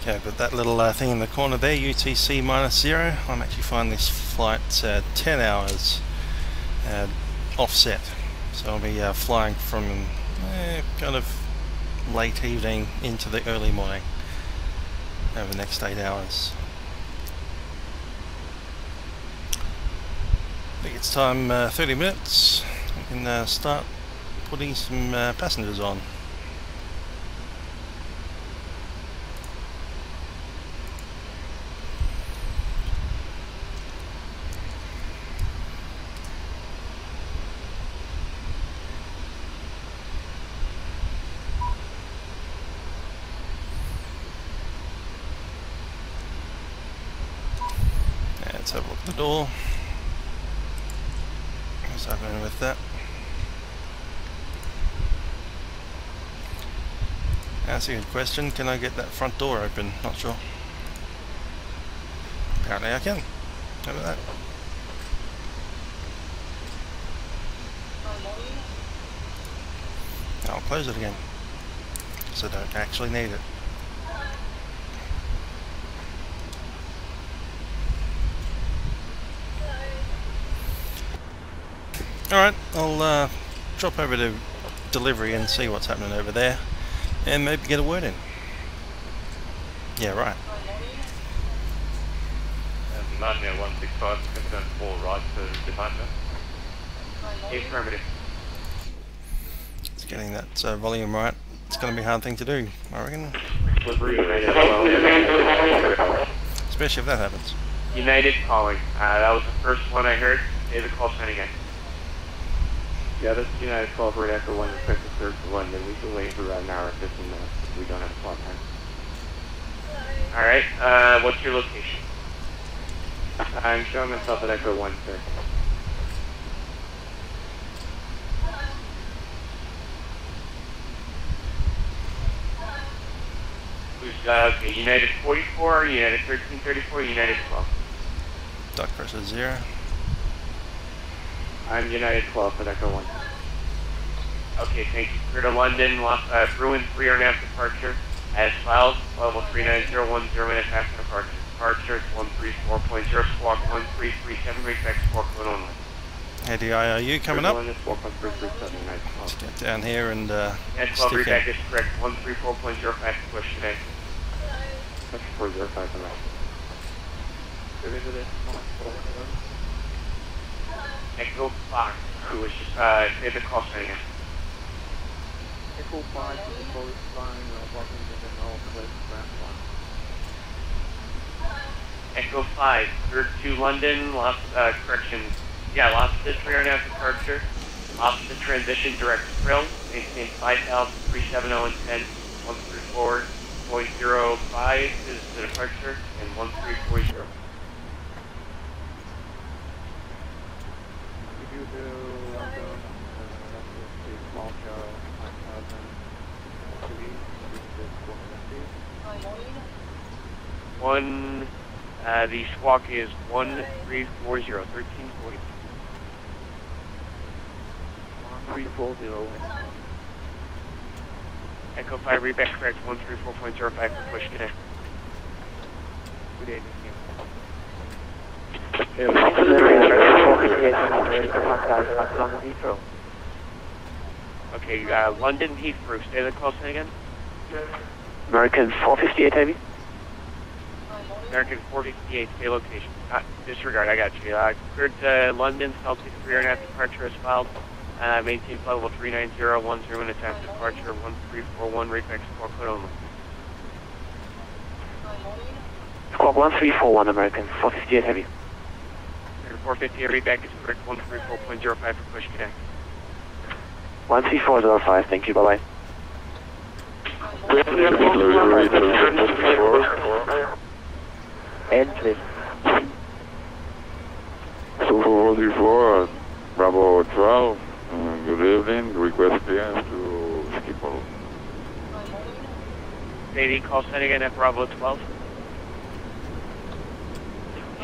Okay, but that little thing in the corner there, UTC -0, I'm actually flying this flight 10 hours offset. So I'll be flying from kind of late evening into the early morning over the next 8 hours. I think it's time 30 minutes. We can start putting some passengers on. Let's have a look at the door. What's happening with that? That's a good question. Can I get that front door open? Not sure. Apparently I can. How about that? I'll close it again, so I don't actually need it. Alright, I'll drop over to delivery and see what's happening over there, and maybe get a word in. Yeah, right. 165, confirm 4 right to departure. Affirmative. It's getting that volume right. It's going to be a hard thing to do, I reckon. Especially if that happens. United calling. That was the first one I heard. Say the call sign again. Yeah, this is United 12 Red Echo 1, request to serve to London. We can wait for about an hour and 15 minutes if we don't have a slot time. Alright, what's your location? I'm showing myself at Echo 1, sir. Okay, United 44, United 1334, United 12. Duck pressure 0. I'm United 12 at Echo 1. Okay, thank you. Clear to London, Bruin 3 or after departure. As filed, level 39010 minutes after departure. Departure 134.0, squawk 1337, respect squawk code only. ADIRU coming up. Let's get down here and N12 stick reback in. is correct, 134.0 fast push today. That's 405 on that. Echo 5, who was just, say the call sign again. Echo 5 to the forest line, walking to the northwest ground line. Echo 5, cleared to London, lost, corrections. Yeah, lost the 3.5 departure, lost the transition direct frill, maintain 5,370 and 10, 134.05 is the departure, and 1340. If you do London, small show, 5,003, the squawk is 1340, 1340. 1340. Echo 5, reback correct, 134.05 for push connect. Good evening. Okay, London Heathrow, say the call sign again. American 458 heavy. American 458, stay location. Disregard, I got you. Cleared to London, Celtic 3.5 departure as filed. Maintain flight level 39010 minutes after departure, 1341, repex squawk code only. Squawk 1341, American 458 heavy. American 458, reback is correct, 134.05 for push connect. 13405, thank you, bye-bye. And please. 244, Bravo 12, good evening, request clearance to Schiphol. Say the call sign again at Bravo 12.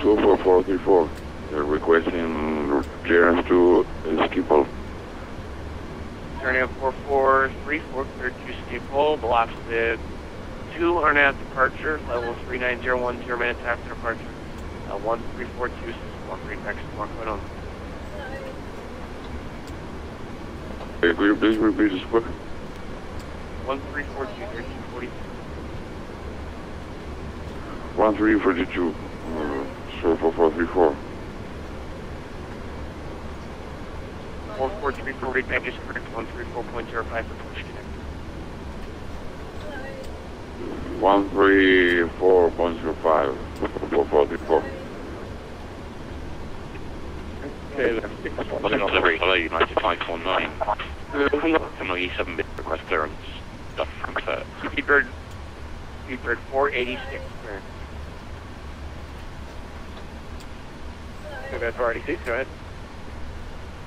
244, they're requesting clearance to Schiphol. Turning up 4434, cleared to Schiphol, blocks the 2 are now departure, level 39010 minutes after departure. 1342 squawk, repeat squawk, going on. Hey, could you please repeat the squawk? 1342, 1342. 1342, 04434. 1434, repeat is correct, 134.05 for push connect. 134.05, 444. Okay, left 6. Delivery, hello, United 549. Terminal E7 bit request clearance. Duff Frankfurt. Speedbird 486, clear. That's already 6, go ahead.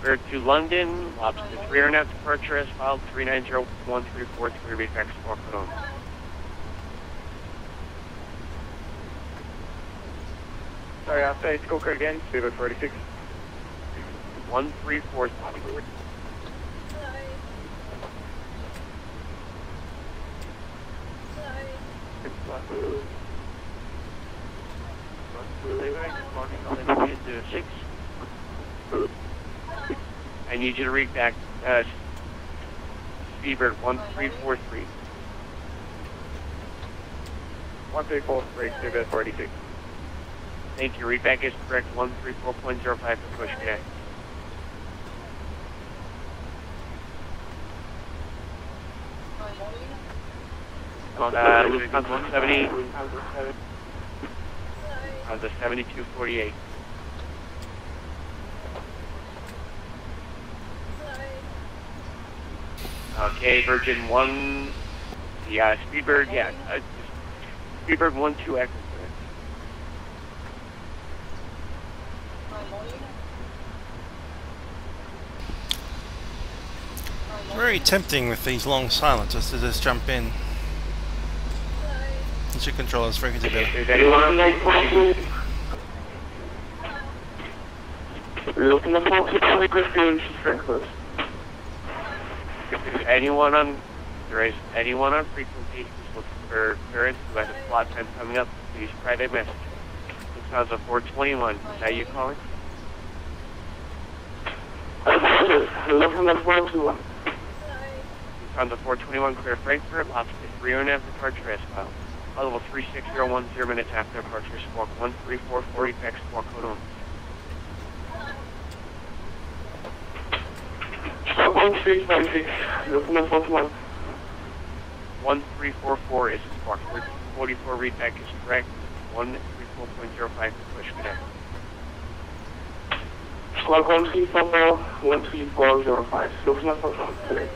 Cleared to London, lobster 3 are now departure as filed, 3901343, repeat squawk, going on. Sorry, I'll say Skoker again, Speedbird 486. 1343. I need you to read back, Speedbird 1343. 1343, Speedbird 486. Thank you. Read back is correct. 134.05 for push connect. Lufthansa 70. Lufthansa 7248. Okay, Virgin 1. Yeah, Speedbird, yeah. Speedbird 12 Echo. Very tempting with these long silences to just jump in. You should control his frequency better. There is anyone on frequency who's looking for clearance who has a slot time coming up, please private message. Lufthansa 421, is that you calling? Lufthansa 421, clear Frankfurt, lobster 3 on F, departure as filed. Level 36010 minutes after departure, squawk 13440, back squawk code on. 1344 is squawk 1344, read back is correct, 134.05 push connect. Squawk 13405, Lufthansa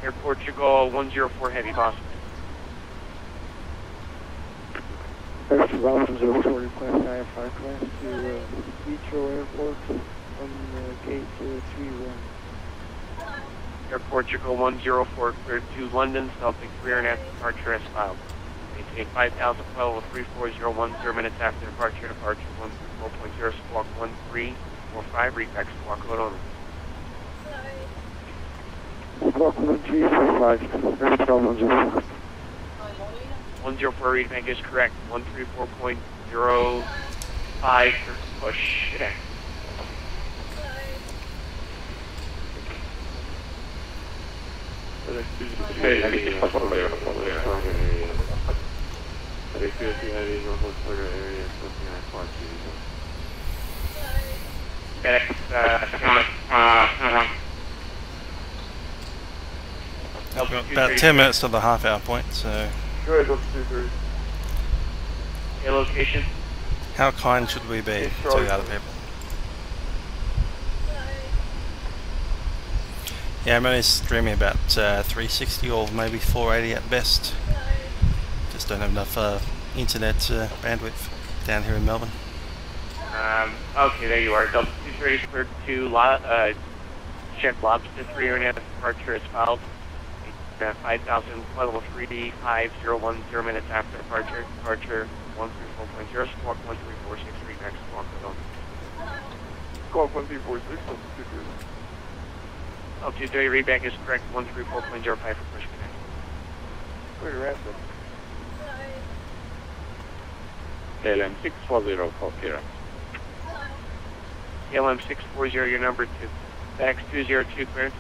Air Portugal 104 heavy boss. Route 04 request IFR class to Heathrow Airport from gate 31. Air Portugal 104 cleared to London, Celtic 3 and after departure as filed. Maintain 5012 with 34010 minutes after departure, 134.0 squawk 1345, repeat squawk code on. Squawk 1345, very problem 04. 104 read bank is correct, 134.05 push connect. About 10 minutes to the half-hour point, so... Good, let's do 3. Okay, location? How kind should we be to other people? Yeah, I'm only streaming about 360 or maybe 480 at best. Just don't have enough internet bandwidth down here in Melbourne. Okay, there you are. Delta 230 cleared to check lobster 3 or net departure is filed. 5,000 level 35010 minutes after departure. Departure 134.0, squawk 13463, next squawk is on. Squawk 1346, Altitude 30, readback is correct, 134.05 for push connect. Clear rapid. KLM 640 for clearance. KLM 640, your number 2. Bax 202, clearance.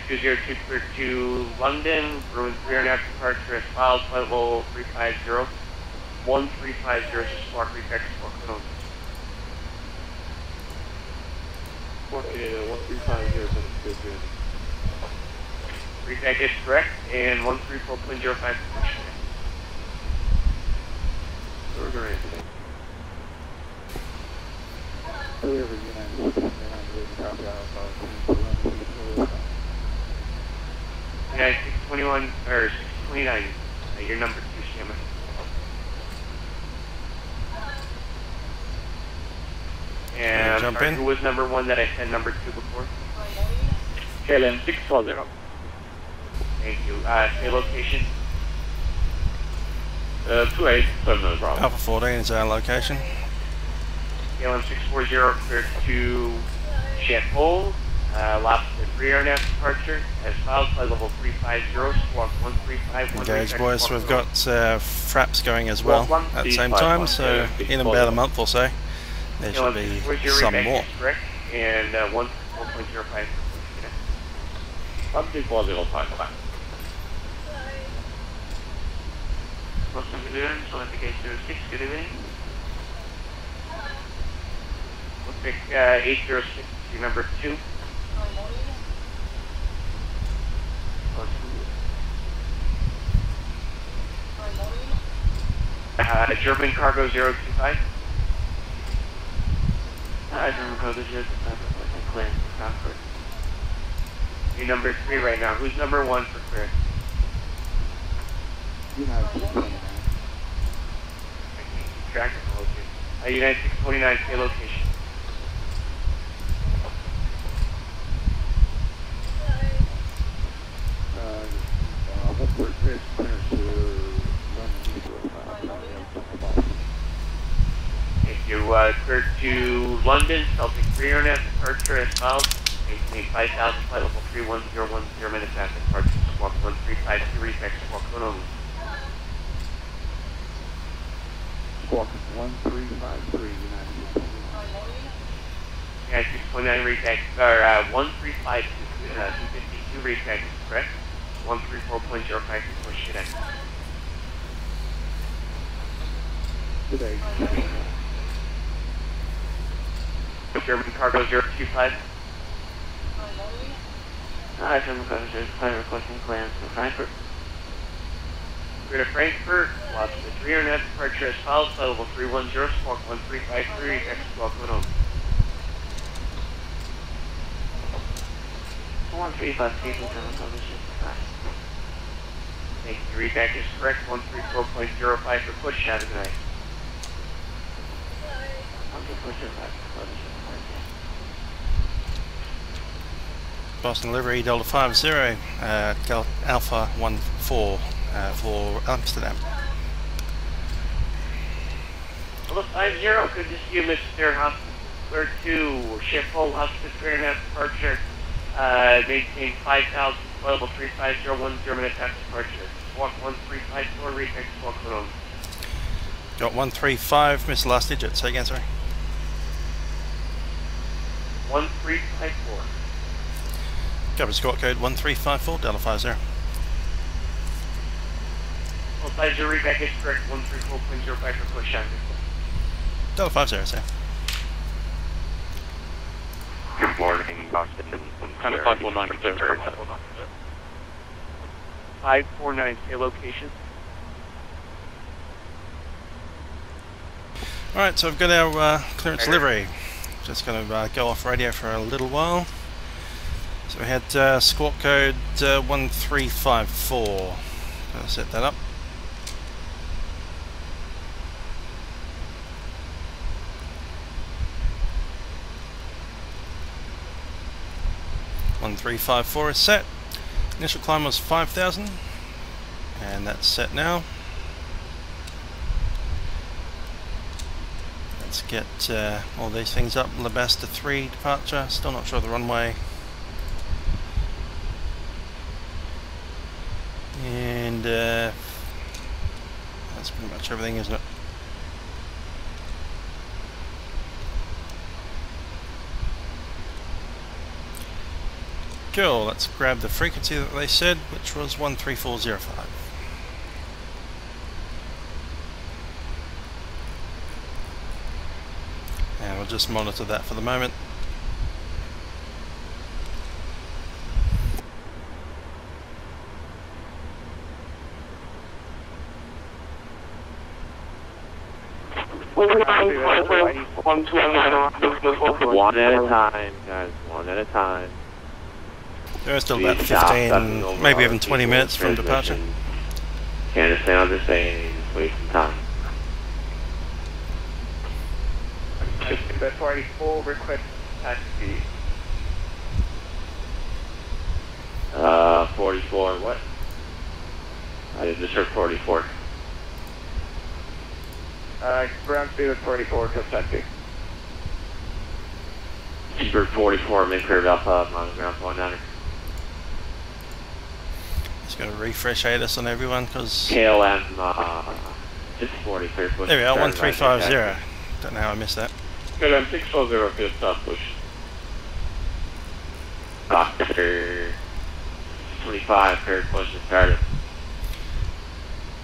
202 clear to London, Bruin 3.5 departure as filed, flight level 350, 1350 is squawk, repeat squawk, code. 1350. Repeat is correct, and 134.05. Delivery United 621 or 629, your number 2, Shamma. And jump sorry, in. who was number 1 that I said number 2 before? KLM 640. Thank you. Say location. 28 terminal Bravo. Alpha 14 is our location. KLM 640 clear to Schiphol. Lobster 3.5 departure as filed, flight level 350, squawk 135. Engage, boys. We've got fraps going as well at the same time, so in about a month or so there should be some more. Correct, and 1.05. 13405. Welcome to Luton, Solentification 06, good evening. We'll pick 806, your number 2. German Cargo 025. German Cargo 025, clear, Frankfurt. You're number 3 right now. Who's number 1 for clear? United 629. Track and locate. United 629, stay location. Hopefully clearance to If you clear to London, Celtic 3.5 departure as filed. Maintain 5,000, flight level 31010 minutes after departure. Squawk 1352, repeat squawk 1 Squawk 1353, United 629. United 629, repeat, or 1352, 252, repeat, correct? 134.05 push it in. Today. German Cargo 025. German Cargo 025, requesting clearance to Frankfurt. Clear to Frankfurt, Lobster 3.5 departure as filed, flight level 310, squawk 1353, X squawk 10. 135 people, German Cargo 025. Thank you. Readback is correct. 134.05 for push. Have a good night. Boston Livery Delta 50, Alpha 14 for Amsterdam. Hello 50, good to see you, Mr. Hospital. Clear to Schiphol, Hospital 3.5 departure. Maintain 5,000, flight level 3501, minutes after departure. Walk 1354, repeat squawk 1. Got 135, missed the last digit, say again, sorry. 1354. Cover squawk code 1354, Delta 50. Well, 50, readback is correct. 134.05 for push. Delta 50, sir. Good morning, Boston. Kind of 519. 549, stay location. Alright, so I've got our clearance livery. Just going to go off radio for a little while. So we had squawk code 1354. Gonna set that up. (1354) is set. Initial climb was 5,000, and that's set now. Let's get all these things up. LBSTA 3 departure, still not sure of the runway. And that's pretty much everything, isn't it? Cool, let's grab the frequency that they said, which was 13405. And we'll just monitor that for the moment. One at a time, guys. One at a time. There are still about 15, maybe even 20 minutes from departure. Can't understand what they're saying. Waste some time. That 44 request taxi. 44. What? I just heard 44. Ground speed at 44, just taxi. Keeper 44, make clear Alpha, on ground 19. Just going to refresh ATIS on everyone because. KLM, just 43. There we are, 1350. Don't know how I missed that. KLM 640 for start push. Doctor 25, third push is started.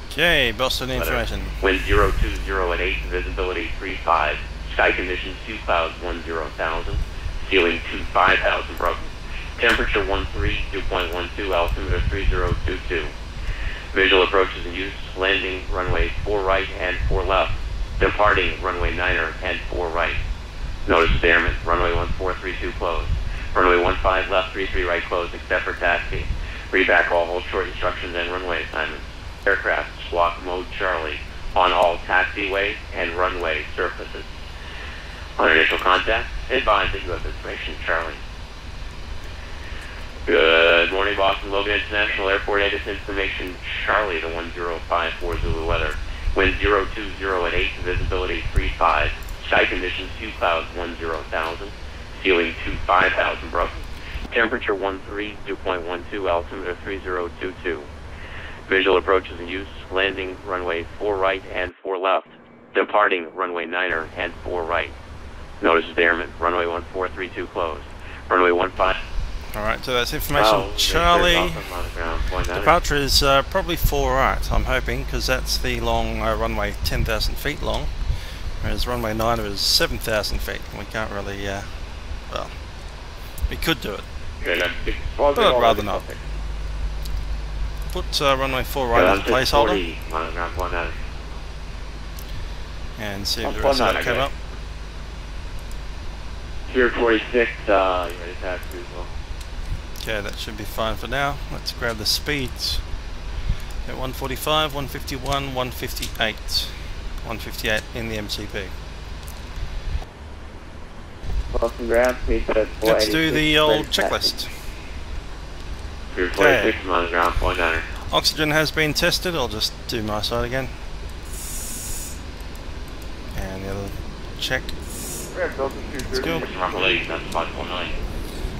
Okay, Boston information. Wind 020 at 8, visibility 35. Sky conditions 2 clouds 10,000. Ceiling 25,000 broken. Temperature 2.12, altimeter 3022. Visual approaches in use, landing runway 4 right and 4 left. Departing runway 9er and 4 right. Notice the airman, runway 1432 closed. Runway 15 left, 33 right closed except for taxi. Read back all hold short instructions and runway assignments. Aircraft squawk mode Charlie on all taxiway and runway surfaces. On initial contact, advise that you have information Charlie. Good morning, Boston Logan International Airport. ATIS information Charlie, the 1054 Zulu weather. Wind 020 at 8, visibility 35. Sky conditions 2 clouds 10,000. Ceiling 25,000 broken. Temperature 2.12, altimeter 3022. Visual approaches in use, landing runway 4 right and 4 left. Departing runway 9er and 4 right. Notice the airman, runway 1432 closed. Runway 15. Alright, so that's information Charlie. Departure is probably 4 right, I'm hoping, because that's the long runway 10,000 feet long, whereas runway 9er is 7,000 feet, and we can't really, well, we could do it, but I'd rather not. Put runway 4 right as a placeholder, and see if the rest of it came up. Pier 46, you ready to taxi as well. Okay, that should be fine for now. Let's grab the speeds. At 145, 151, 158. 158 in the MCP. Boston ground speed at 486. Let's do the old checklist. Pier 46, on the ground, 49er. Oxygen has been tested. I'll just do my side again. And the other check. Let's go.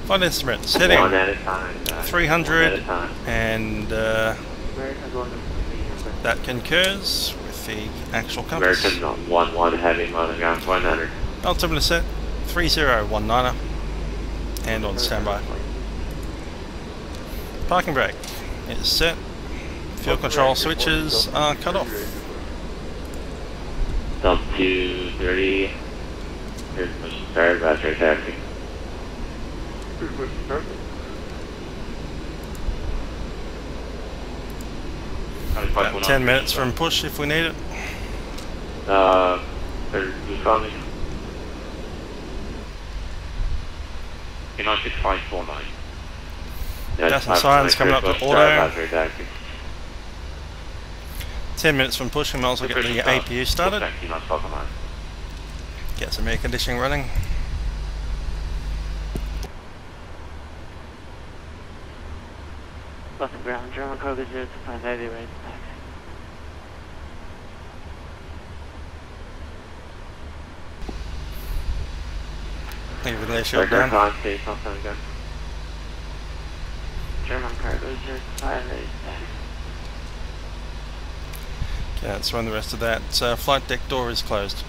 Flight instruments, heading 300, and that concurs with the actual compass. American 11 heavy, on the ground, 100. Altimeter set, 3019er, and on standby. Parking brake is set. Fuel control switches are cut off. Dump 230. Here's push start, battery taxi. About 10 minutes from push if we need it. They're responding. 96549. Gas and sirens coming up to auto. 10 minutes from push, we might as well get the APU started. Get some air conditioning running. Boston ground, German Cargo 025 heavy, ready to taxi. Leaving their shield Regular down. con, stay sometime again. German cargo 05 is Okay, let's run the rest of that. Flight deck door is closed.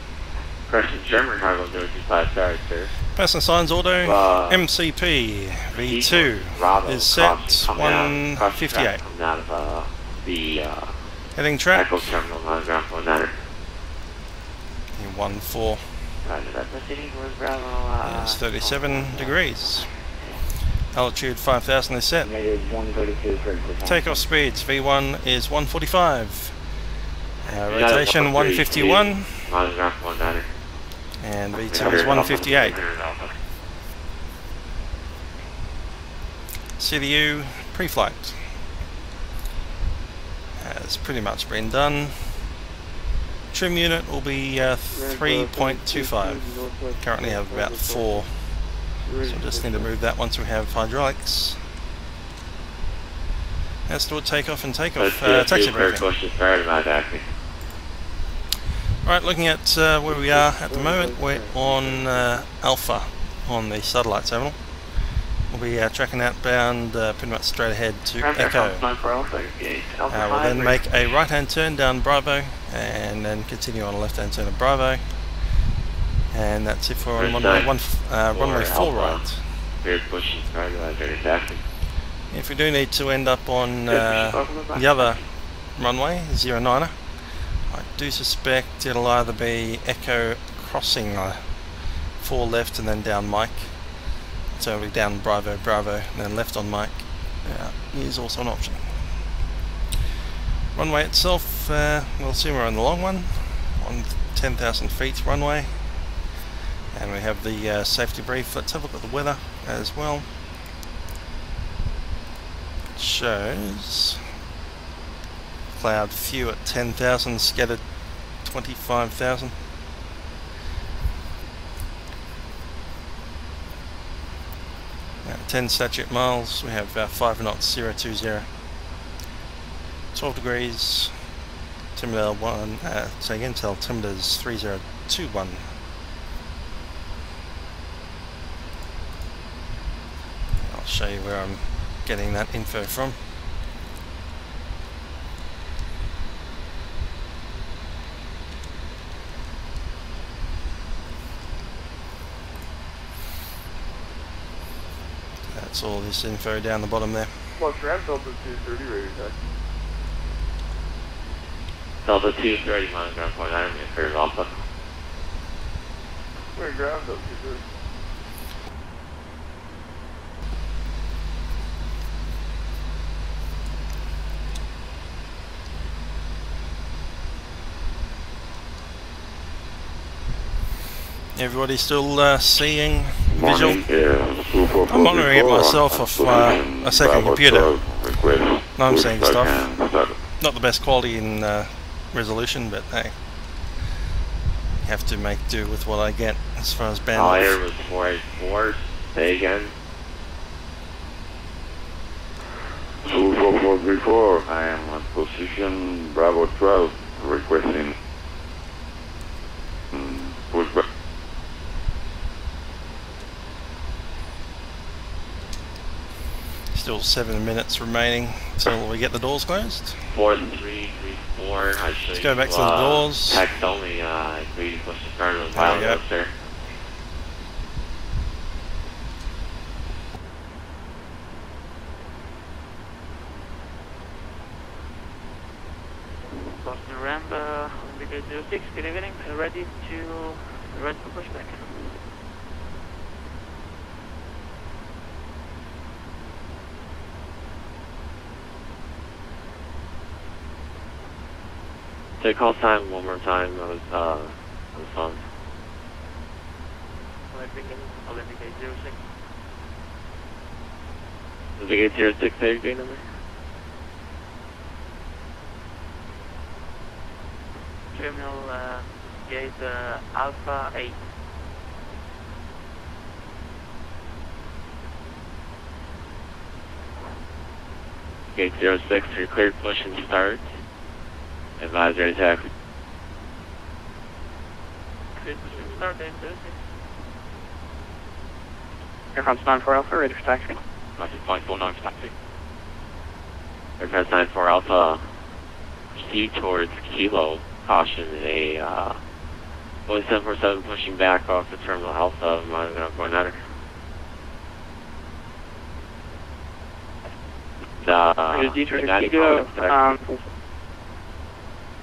Correction, German cargo 025, sorry, sir. Passenger signs auto. MCP V2 Bravo, is set coming out of 158. coming out of the Heading track Echo terminal on ground floor 9. 14 Roger that. Proceeding towards Bravo. is 37 degrees. Altitude 5,000 is set. Negative 132 is ready for Takeoff speeds V1 is 145. Rotation 151. On ground floor 9. And V2 is 158. CDU pre-flight has pretty much been done. Trim unit will be 3.25. Currently have about 4, so just need to move that once we have hydraulics. Let's do a takeoff and takeoff. Taxi briefing. Right, looking at where we are at the moment, we're on Alpha on the satellite terminal. We'll be tracking outbound pretty much straight ahead to Echo. We'll then make a right hand turn down Bravo and then continue on a left hand turn of Bravo. And that's it for runway 4 right. If we do need to end up on the other runway, 09er, I do suspect it'll either be Echo crossing 4 left and then down Mike. So it'll be down Bravo, Bravo, and then left on Mike is also an option. Runway itself, we'll assume we're on the long one, on 10,000 feet runway. And we have the safety brief. Let's have a look at the weather as well. It shows cloud few at 10,000, scattered 25,000. 10 statute miles, we have 5 knots, 020. 12 degrees, altimeter 1, so again tell altimeter's 3021. I'll show you where I'm getting that info from. That's all this info down the bottom there. Well, ground Delta 230 ready to taxi. Delta 230, minus ground point 9, for Alpha. We're ground Delta 230. Everybody still seeing visual? I'm monitoring it myself off a second computer. I'm seeing stuff. Not the best quality in resolution, but hey, you have to make do with what I get as far as bandwidth. All air was 484. Say again. 24434. I am on position Bravo 12, requesting pushback. Still 7 minutes remaining until we get the doors closed. 4334. Let's go back to the doors. Text only. Agree to push the start of the pilot up there. Boston Rambo, indicator 06, good evening, ready for pushback. Take call time one more time. That was fun. I'll indicate 06. Indicate 06, say your gate number. Terminal gate Alpha 8. Gate 06, you're cleared, push and start. Advise ready taxi. Cleared push and start, gate 06. Aircraft 94 Alpha, ready for taxi. 96.49 for taxi. Aircraft 94 Alpha, proceed towards Kilo. Caution, a Boeing 747 pushing back off the terminal Alpha, going under.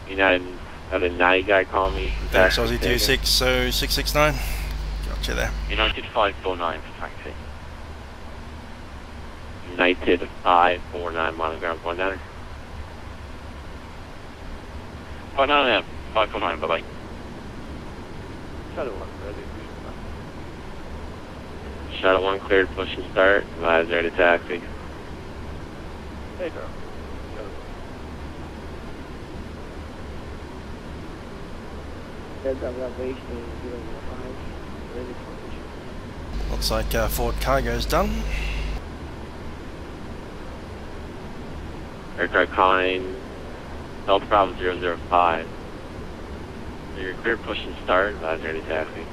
United 90 guy called me. Thanks, Aussie 26, so 669. Gotcha there. United 549 for taxi. United 549 monogram going down. 549, 549, bye bye. Shuttle 1, ready. Shuttle 1 cleared, push and start. Advise ready to taxi. Hey, girl. Looks like Ford Cargo's done. Aircraft calling Delta Bravo 005. So you're clear, push and start. Advise ready to taxi.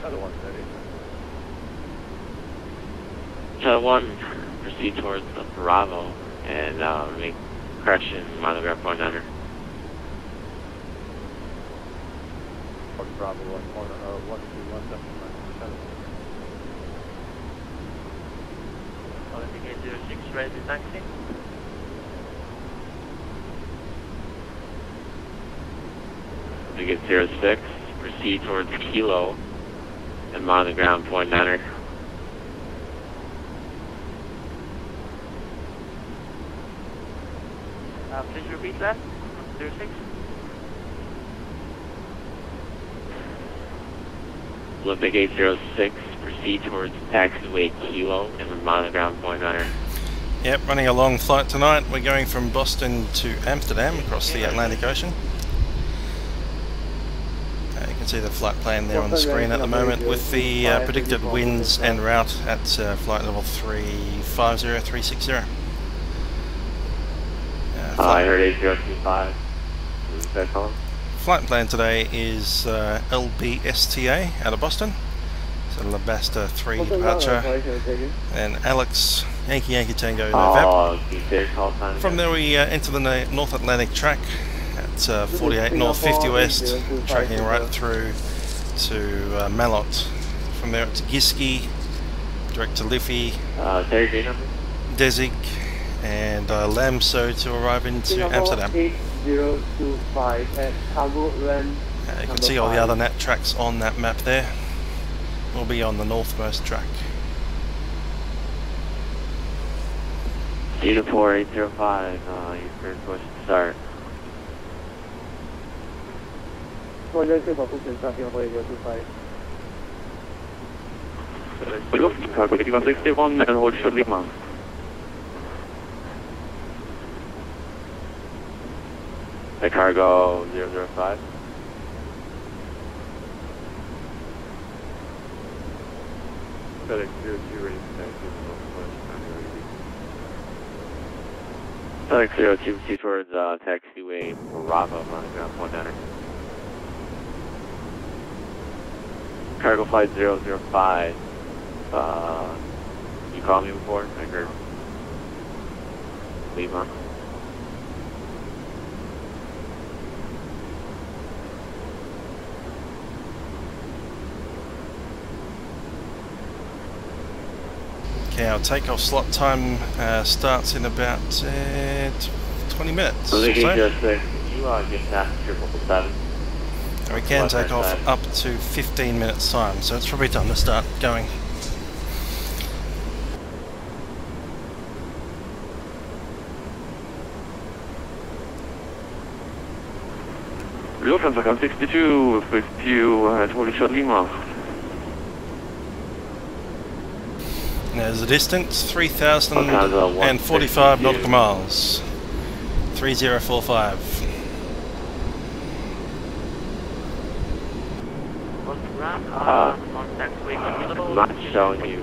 Shuttle 1, ready. Shuttle 1, proceed towards the Bravo and make correction, monogram point under. Bravo 121, Indicate 06, ready to taxi. Indicate 06, proceed towards Kilo and monogram point under. Please repeat that. 06. Olympic 806, proceed towards taxiway Kilo and the monogram point under. Yep, running a long flight tonight. We're going from Boston to Amsterdam across the Atlantic Ocean. You can see the flight plan there on the screen at the moment with the predicted winds and route at flight level 350, 360. I heard 8025. Is that called? Flight plan today is LBSTA out of Boston. So LBSTA 3 departure. And ALLEX, Yankee Tango NOVEP. From there we enter the North Atlantic track at 48 North 50 West, tracking right through to MALOT. From there to GISTI, direct to LIFFY, DESIG, and LAMSO to arrive into Amsterdam. 8025 at Cabo Land. You can see all the other NAT tracks on that map there. We'll be on the northmost track. Uniform 4805, Eastern push to start. Cargo 61 and hold short Lima. The cargo 005. FedEx 02 ready to taxi. FedEx 02 proceed towards taxiway Bravo, monogram point under. Cargo flight 005. You called me before? I heard Lima. Okay, our takeoff slot time starts in about 20 minutes or so. You get past 777. We can take off up to 15 minutes time, so it's probably time to start going. Lufthansa 62 with you at Holy Shot Lima. There's the distance, 3,045 nautical miles. 3045. Not showing you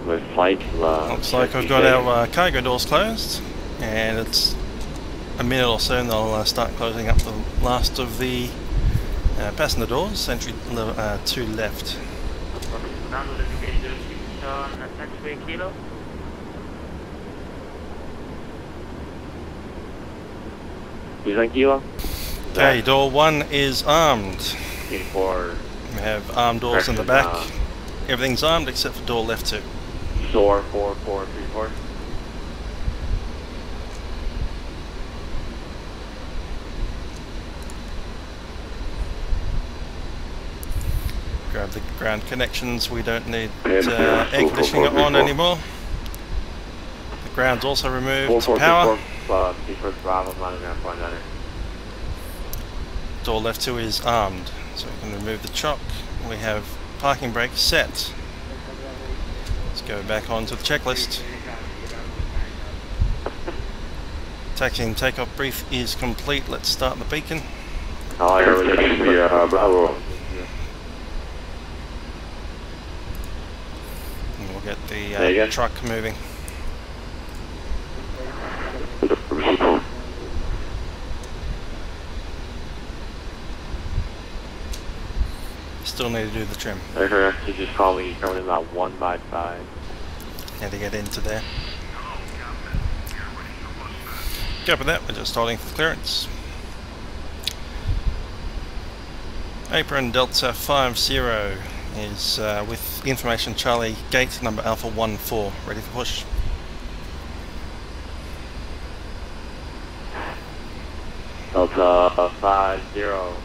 with flight. Looks like we've got our cargo doors closed, and it's a minute or so and they'll start closing up the last of the passenger doors, entry 2 left. Okay, door 1 is armed. We have armed doors in the back. Everything's armed except for door left 2. Door 4434. Grab the ground connections, we don't need air conditioning on anymore. The ground's also removed. Power. Door left 2 is armed, so we can remove the chock. We have parking brake set. Let's go back onto the checklist. Taxi and takeoff brief is complete. Let's start the beacon. Bravo. And we'll get the truck moving. Still need to do the trim. You just call me coming in about 1 by 5. Had to get into there. Copy that, we're just holding for clearance. Apron Delta 50 is with information Charlie, gate number Alpha 14, ready for push. Delta 50.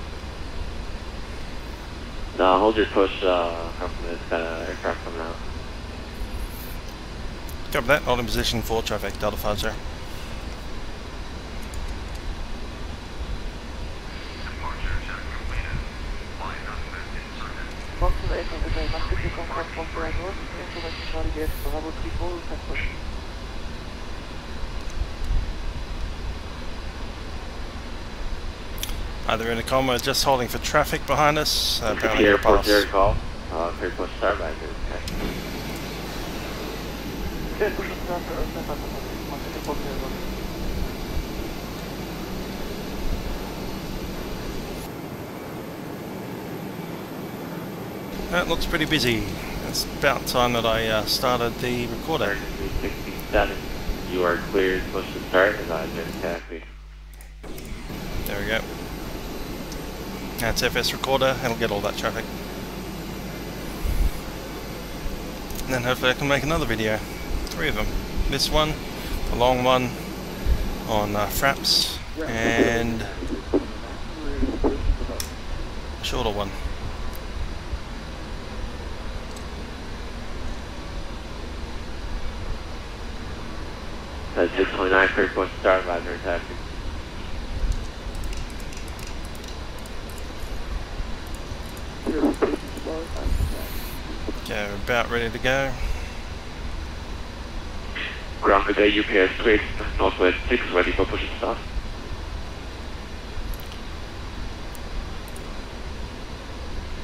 No, hold your push from this aircraft coming out. Copy that, hold in position for traffic, Delta 50. Either intercom or just holding for traffic behind us. Apparently we're pass. Call. Clear push start by That looks pretty busy. It's about time that I started the recorder. 367. You are cleared. Push to start and I just taxi. There we go. That's FS recorder, it'll get all that traffic. And then hopefully I can make another video. 3 of them. This one, the long one on Fraps, and a shorter one. That's 629, clear push to start by taxi. Okay, we're about ready to go. Ground for the UPS cleared, Northwest 6 ready for push and start.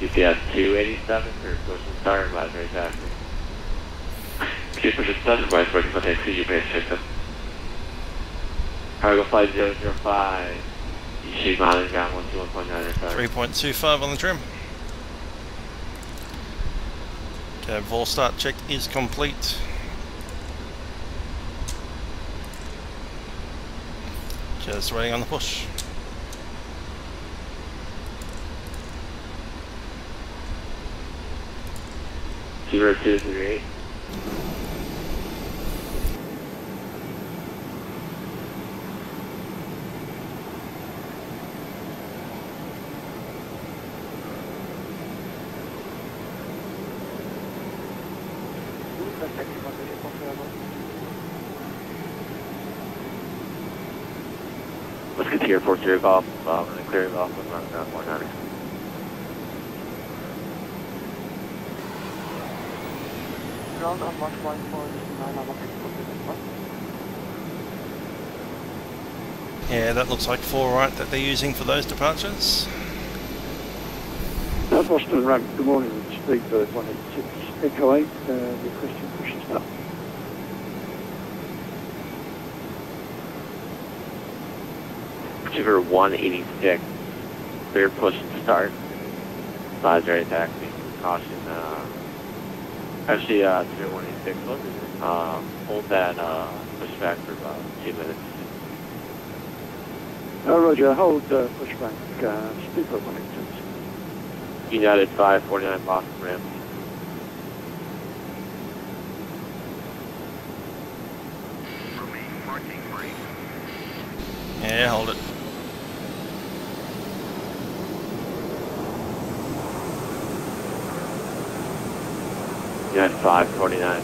UPS 287, clear push and start by taxi. Clear push and start, request ready for taxi, UPS check. Cargo 5005, East mileage ground 121.9. 3.25 on the trim. Okay, vol start check is complete. Just waiting on the push. Zero 238. Let's get to airport, clear off. I'm going to clear it off with running down 190. Ground on Mark 1 for Yeah, that looks like 4 right that they're using for those departures. That's Boston Ramp, good morning, Speedbird 186, Echo 8, requesting push and start. Sugar 186, clear push and start. Size ready taxi. Caution. Actually, 0186. Hold that pushback for about 2 minutes. Roger, hold pushback. Speaker connected. United 549 Boston ramp. Yeah, hold it. United 549.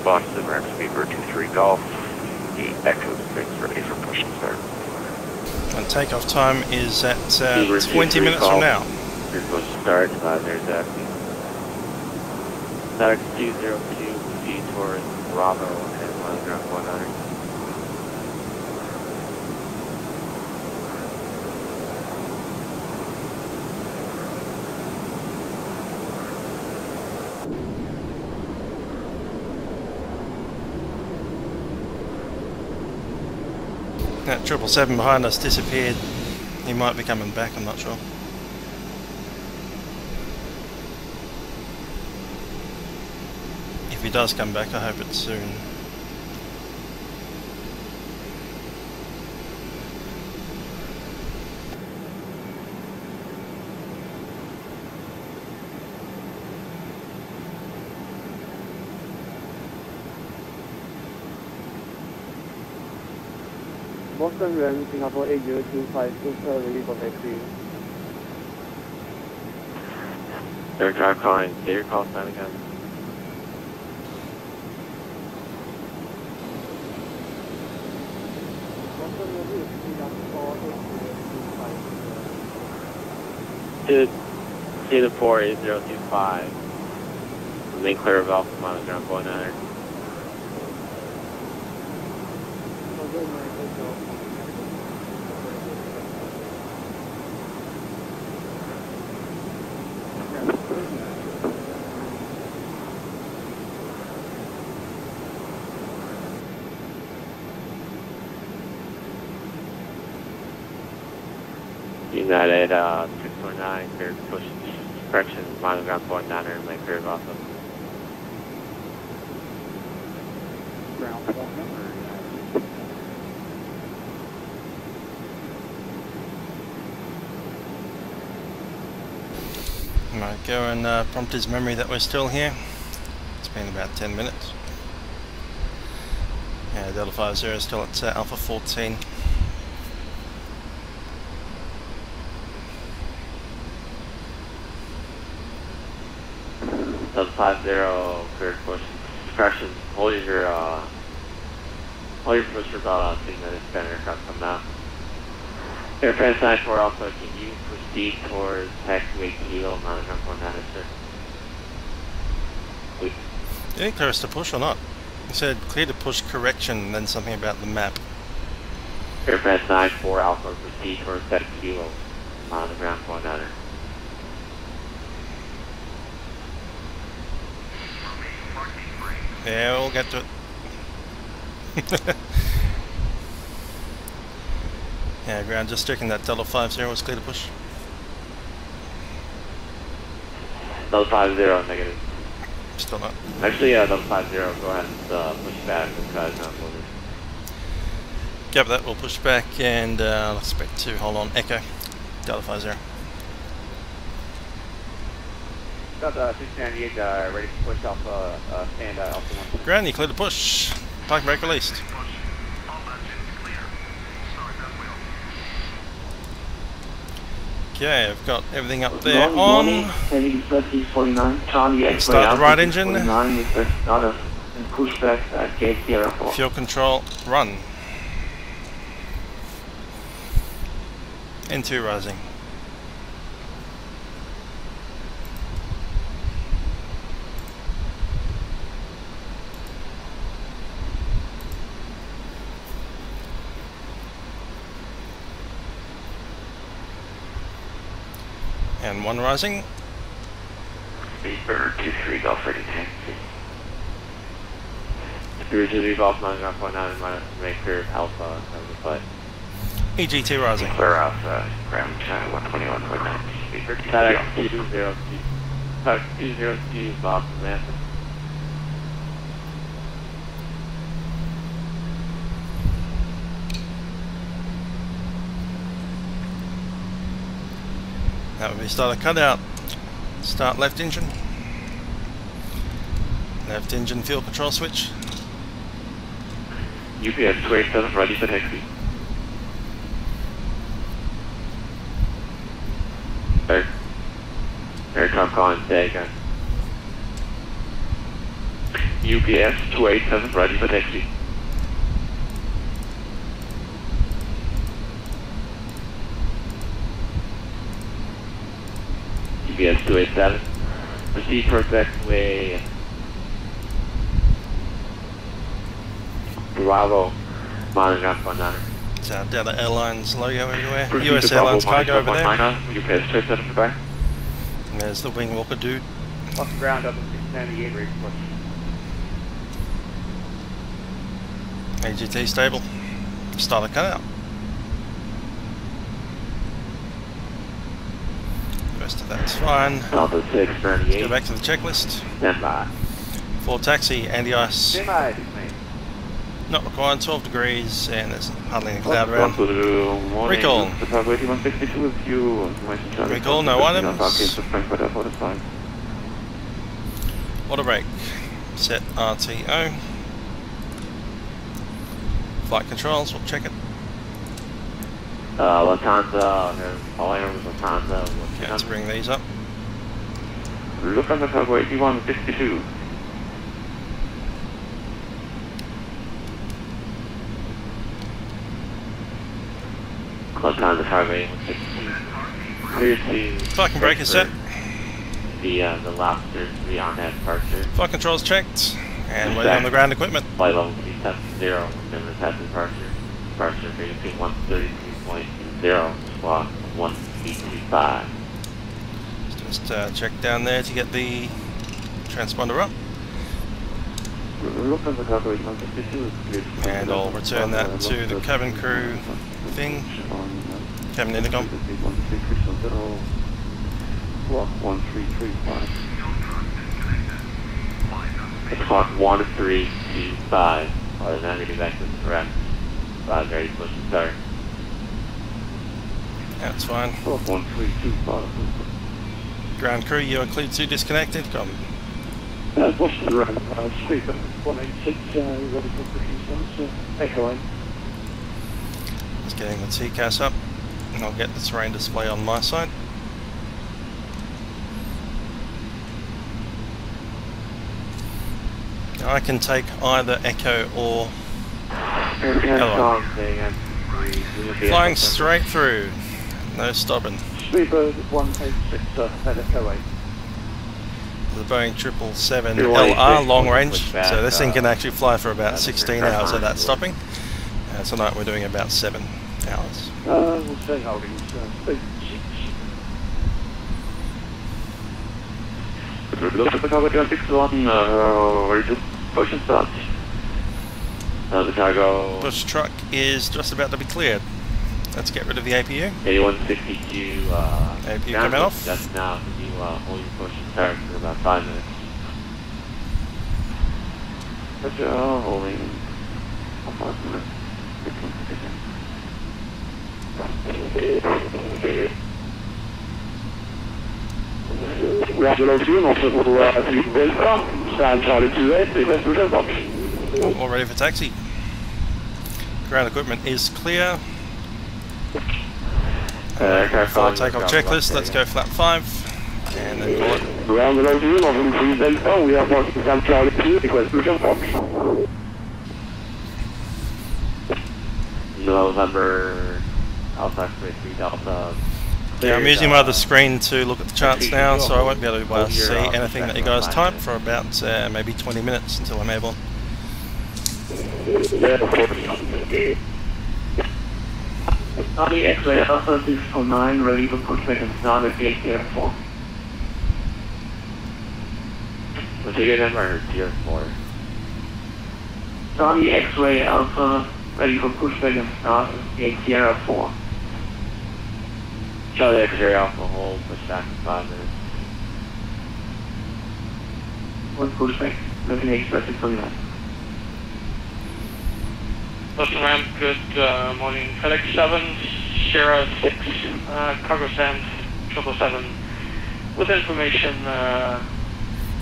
Boston ramp speed for 23 Golf. The Echo 6 ready for push and start. And takeoff time is at 20 minutes from now. Clear push and start. There's that. Narix 202, proceed towards Bravo and ground 100. That 777 behind us disappeared. He might be coming back, I'm not sure. If he does come back, I hope it's soon. Boston Ram, Singapore 8025, ready for taxi. Air drive calling, get your call sign again. To the 48025. Remain clear of Alpha Mile ground 100. United 649, clear push correction, mile ground 900, and make clear of Alpha. Ground 100. Might go and prompt his memory that we're still here. It's been about 10 minutes. Yeah, Delta 50 is still at Alpha 14. Delta 50, clear push correction. Hold your push for about 2 minutes. Span aircraft coming out. Air France 94 Alpha, can you proceed towards taxiway Kilo, mile ground 100, sir? Did he clear us to push or not? He said clear to push correction and then something about the map. Air France 94 Alpha, proceed towards taxi Kilo, mile ground 100. Yeah, we'll get to it. Yeah, ground, just checking that Delta 50 was clear to push. Delta 50, negative. Still not. Actually, Delta 50, go ahead and push back and try to not move it. Yep, that will push back and I'll expect to hold on. Echo, Delta 50. Delta 698, ready to push off stand Alpha 1. Ground, you clear to push. Parking brake released. Okay, I've got everything up there on. Start the right engine. Fuel control, run. N2 rising. and one rising. Speed Bird 23 Golf ready taxi. Spirit 2 Golf 9.9 minus make clear Alpha 75. EGT rising. Clear Alpha, ground 121.9. FedEx 20 20 Boston Manson. That would be start a cutout. Start left engine. Left engine fuel control switch. UPS 287 ready for taxi. Aircraft calling takeoff. UPS 287 ready for taxi. UPS 287. Proceed for taxiway. Bravo. Mileage 1.9. It's our Delta Airlines logo everywhere. Proceed US to Airlines Bravo, cargo over there. UPS 287 goodbye. And there's the wing walker dude. Off the ground up at 698 rate push. AGT stable. Start a cutout. The rest of that's fine. Alpha 698. Go back to the checklist. Stand by. For taxi, anti-ice. Semi, mate. Not required, 12 degrees, and there's hardly any cloud around. Recall. Recall. Recall, no items. Auto brake. Set RTO. Flight controls, we'll check it. Lufthansa, all I know is Lufthansa. Okay, let's bring these up. Lufthansa cargo 8162. Lufthansa cargo 8162. Here's the... Parking brake is set. The lobster to be on that departure. Flight controls checked. And waiting on the ground equipment. Flight level 370, within the test departure. Departure between 133.0, squawk 1825. Just check down there to get the transponder up. And I'll return that to the cabin crew thing. Cabin intercom. Squawk 1335. Squawk 1325. Other than that, back to the correct. Ready to push and start. That's fine. Squawk 1325. Ground crew, you are cleared to disconnected. Come. What's the run? Sleeper 186, ready for pushing, echo in. Just getting the TCAS up, and I'll get the terrain display on my side. Now I can take either echo or hello. Flying straight through, no stopping. Sleeper 186, echo in. The Boeing 777 LR long range, so this thing can actually fly for about 16 hours without stopping. Tonight we're doing about 7 hours. We'll say holding, Look at the cargo 261, ready to push and start. The cargo... Push truck is just about to be cleared. Let's get rid of the APU. 8162, APU coming off. Just now, you hold your push and start for about 5 minutes. Holding. 5 minutes. All ready for taxi. Ground equipment is clear. For takeoff checklist, let's go flap 5 and then call it. Ground we have November Alpha 3 Delta. Yeah, I'm using my other screen to look at the charts now, so I won't be able to see anything that you guys type for about maybe 20 minutes until I'm able. Army X-ray Alpha 609, ready for pushback and start at gate airport. What's your number? Tier 4. Charlie X-ray Alpha, ready for pushback and start, gate Sierra 4. Charlie X-ray Alpha, hold, pushback in 5 minutes. One pushback, looking expected for you. Boston Ramp, good morning. FedEx 7, Sierra 6, cargo send 777. With information,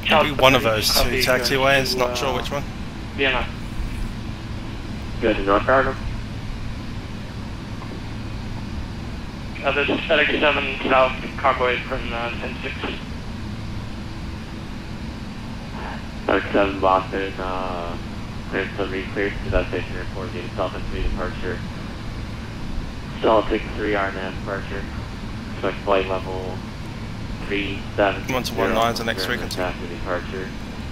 maybe one of those two taxiways, not sure which one. Vienna. Good to North Cargo. This is FedEx 7 South, cargo apron 10-6. FedEx 7 Boston, cleared delivery, cleared to that station report, getting South and 3 departure. Solid 6-3 RNAV departure. Expect flight level 370. 1-19 is the next frequency. Departure.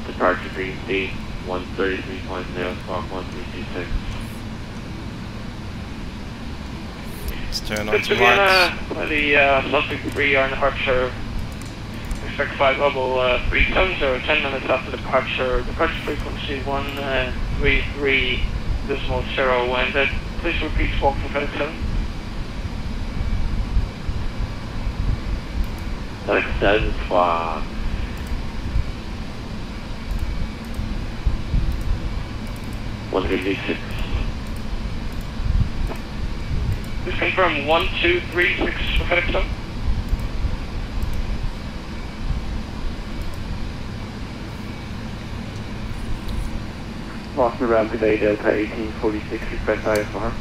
Departure frequency 133.0, squawk 1326. Let's turn on Good to some Vienna, lights. the Celtic 3 are in departure. Expect flight level 370, 10 minutes after departure. Departure frequency 133.0, and please repeat squawk for FedEx 7. FedEx 7 squawk. One 136. Please confirm 1236 for FedEx 7. Boston Ramp today, Delta 1846, request IFR.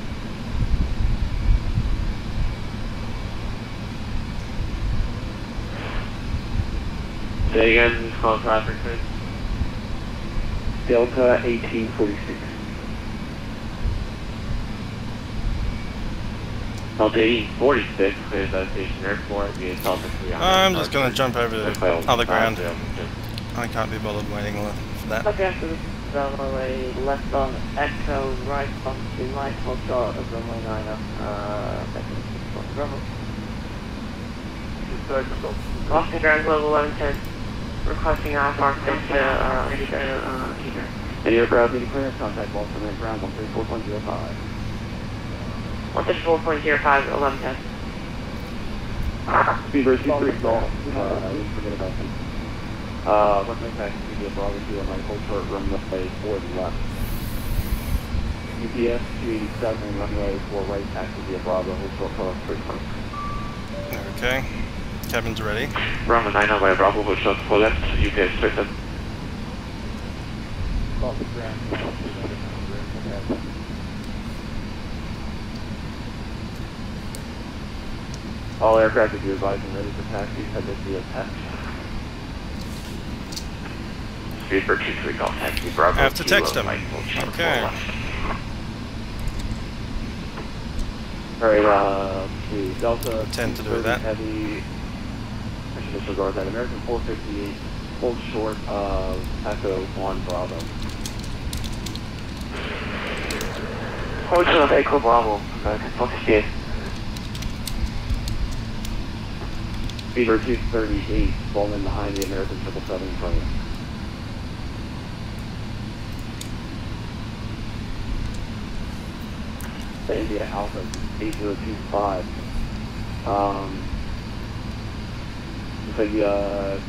Say again, this call traffic, please. Delta 1846. Delta 1846, clears that station airport via Delta 3. I'm just going to jump over the other ground. Yeah. I can't be bothered waiting for that. Okay, after this runway left on Echo, right on to light, hold short of runway 9 up, Boston Ground Global 1110, requesting IFR to Any aircraft need clearance, contact Boston Ground 134.05. 134.05, 1110. Speedbird 23 golf, forget about them. Let's make that to be a Bravo 2 on my hold short runway 4 to the left. UPS 287 runway 4 right, taxi via Bravo, hold short for 320. Okay, cabin's ready. Runway 9 on by Bravo, hold short 4 left, UPS 37. All aircraft if you're advising ready for taxi, head this via taxi. Speedbird 23 golf taxi, Bravo. I have to text him. Okay. Alright, to Delta. Tend to do that. Heavy. I should disregard that. American 458, hold short of Echo 1 Bravo. Hold short of Echo Bravo, American 458. Speedbird 238, falling behind the American 777 in front of you. India Alpha 8025. Looks like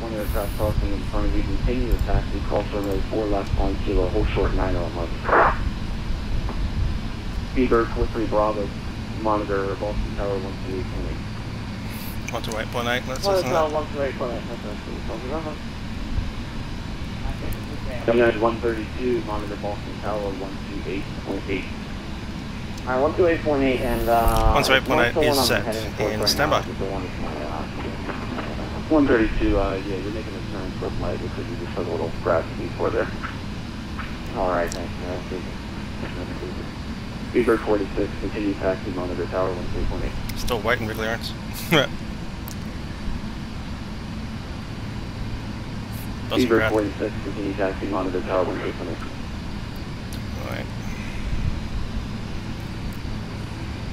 one aircraft crossing in front of you. Continue to taxi, cross runway 4 left on kilo, hold short 911. Speedbird 43 Bravo, monitor Boston Tower 128.8. 128.8, let's Well, listen to that. 128.8. Coming 132, monitor Boston Tower 128.8. Alright, 128.8 and 128.8 is set in standby. 132, yeah, you're making a turn towards light. Looks like you just took a little grass before there. Alright, thanks, man. Speedbird 46, continue taxi, monitor Tower 128.8. Still waiting for clearance. Speedbird 46, continue taxi, monitor Tower 128.8. Right.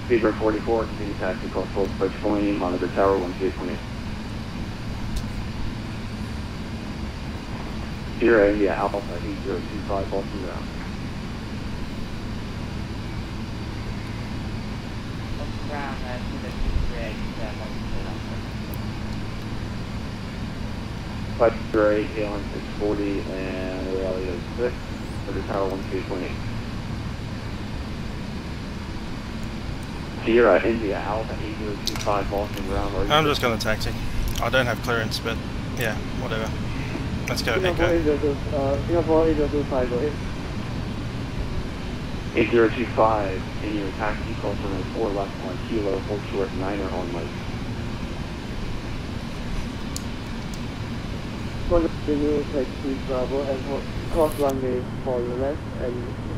Speedbird 44, continue taxi, cross full approach point, monitor Tower 128.8. Sierra India Alpha 8025 Boston ground. Ground, 238, 508, KLM 640, and reality is 6, for the tower 1228. Sierra India Alpha 8025 Boston ground. I'm just going to taxi. I don't have clearance, but yeah, whatever. Let's go Singapore 8025. 8025, in your taxi, call from 4 left 1 kilo, hold short 9er on light. Continue taxi Bravo and cross runway 4 left and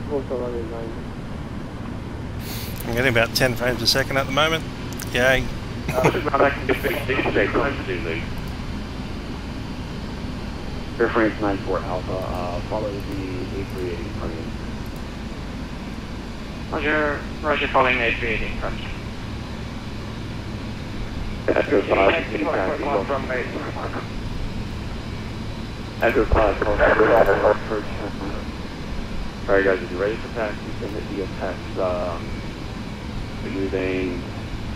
close runway 9. I'm getting about 10 frames a second at the moment. Yay. Airframes 94 Alpha, follow the A380 in front of you. Roger, following the A380 in front. Echo 5, continue taxi. Echo 5, call for Alright guys, if you're ready for taxi, send it via text, using,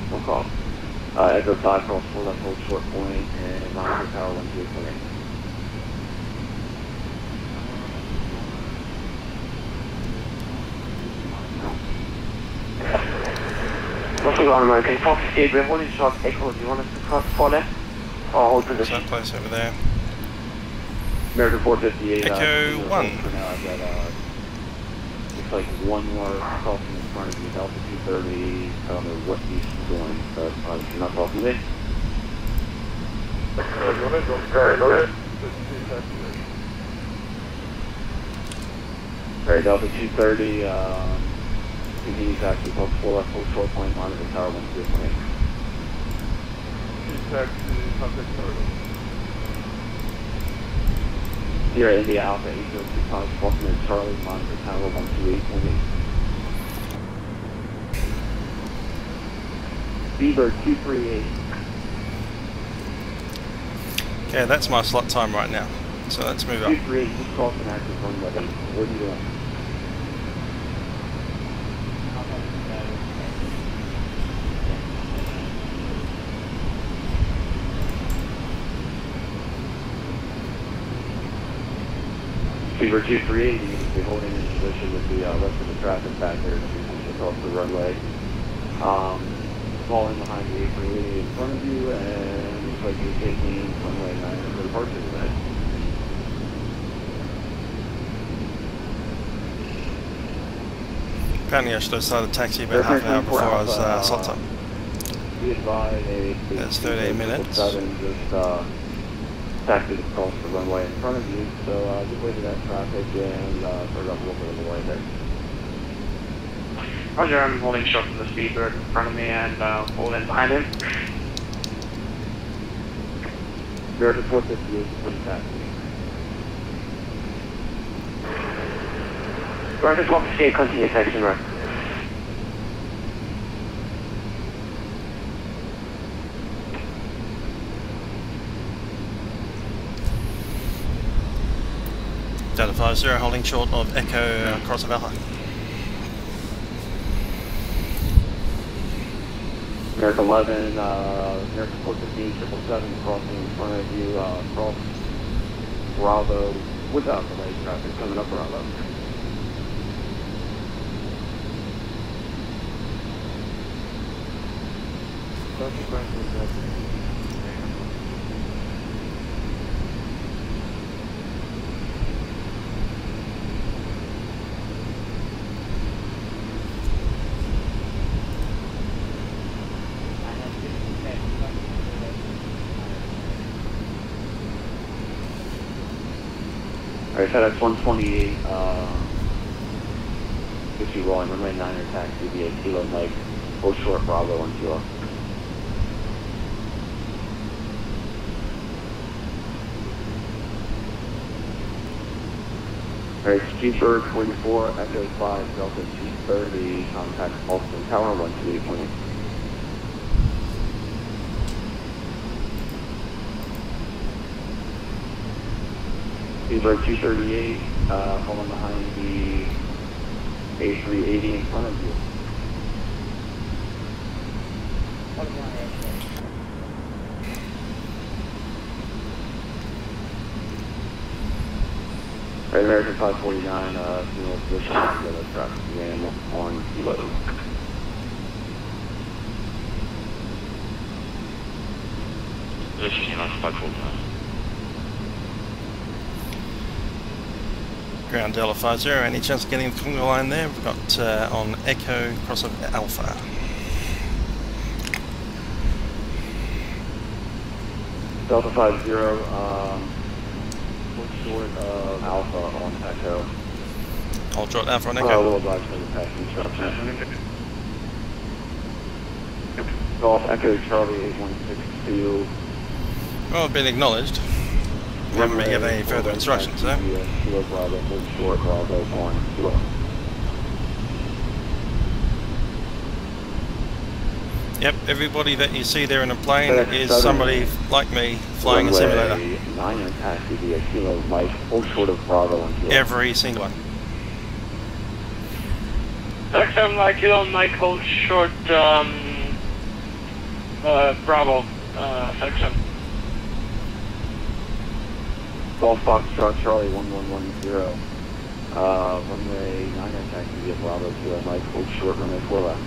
we'll call. Echo 5, cross 4 left, hold short point, and monitor tower 1228. Nothing on American Fox, we're holding short Echo. Do you want us to cross 4 left? Or hold position? That place over there. American 458. Echo 1. For now, I've got, looks like one more crossing in front of you, Delta 230. I don't know what he's doing, but you're not talking to me. Alright, Delta 230, continues actually called 4 left, hold short point, monitor tower 1228. Sierra India Alpha 8025, Baltimore Charlie, monitor tower 128.8. Beaver 238. Okay, that's my slot time right now. So let's move up. 238, just cross an active runway. What are you doing? Beaver 238, you need to be holding in position with the rest of the traffic back there to cross the runway. Falling behind the A380 in front of you, and looks like you're taking runway 9 for departure today. Apparently I should have started taxi about half an hour before I was slot time. Be advised, That's 13 minutes. Just taxi across the runway in front of you, so just wait for that traffic and start up a little bit of the way there. Roger, I'm holding short from the speedbird in front of me and hold in behind him. American 458, please taxi. American 458, continue taxi right. Delta 50 holding short of Echo cross of Alpha. American 11, American 415, 777 crossing in front of you, cross Bravo without delay traffic coming up Bravo. Alright, FedEx 128, if you rolling runway 9er taxi via Kilo Mike, hold short Bravo 1 Kilo. Alright, Speedbird 44, Echo 5, Delta 230, contact Austin Tower 128.8. Speedbird 238, falling behind the A380 in front of you. Right, American 549, fuel position, together, traffic jam on kilo. Position on 549. Ground Delta 50, any chance of getting the conga line there? We've got on Echo, crossover Alpha. Delta 50, short of Alpha on Echo. I'll drop Alpha on A Echo. little obliged for the passing instruction. Golf Echo Charlie 816 field. Well, I've been acknowledged. We haven't been given any further instructions, though. Kilo Bravo, hold short, Bravo, on kilo. Yep, everybody that you see there in a plane is somebody like me flying a simulator. 9 taxi via Kilo Mike, hold short of Bravo on kilo. Every single one. XM like Kilo Mike, hold short, Bravo, XM. Golf Foxtrot Charlie 1110. Runway 9 taxi via Bravo, Kilo Mike, hold short, runway 4 left.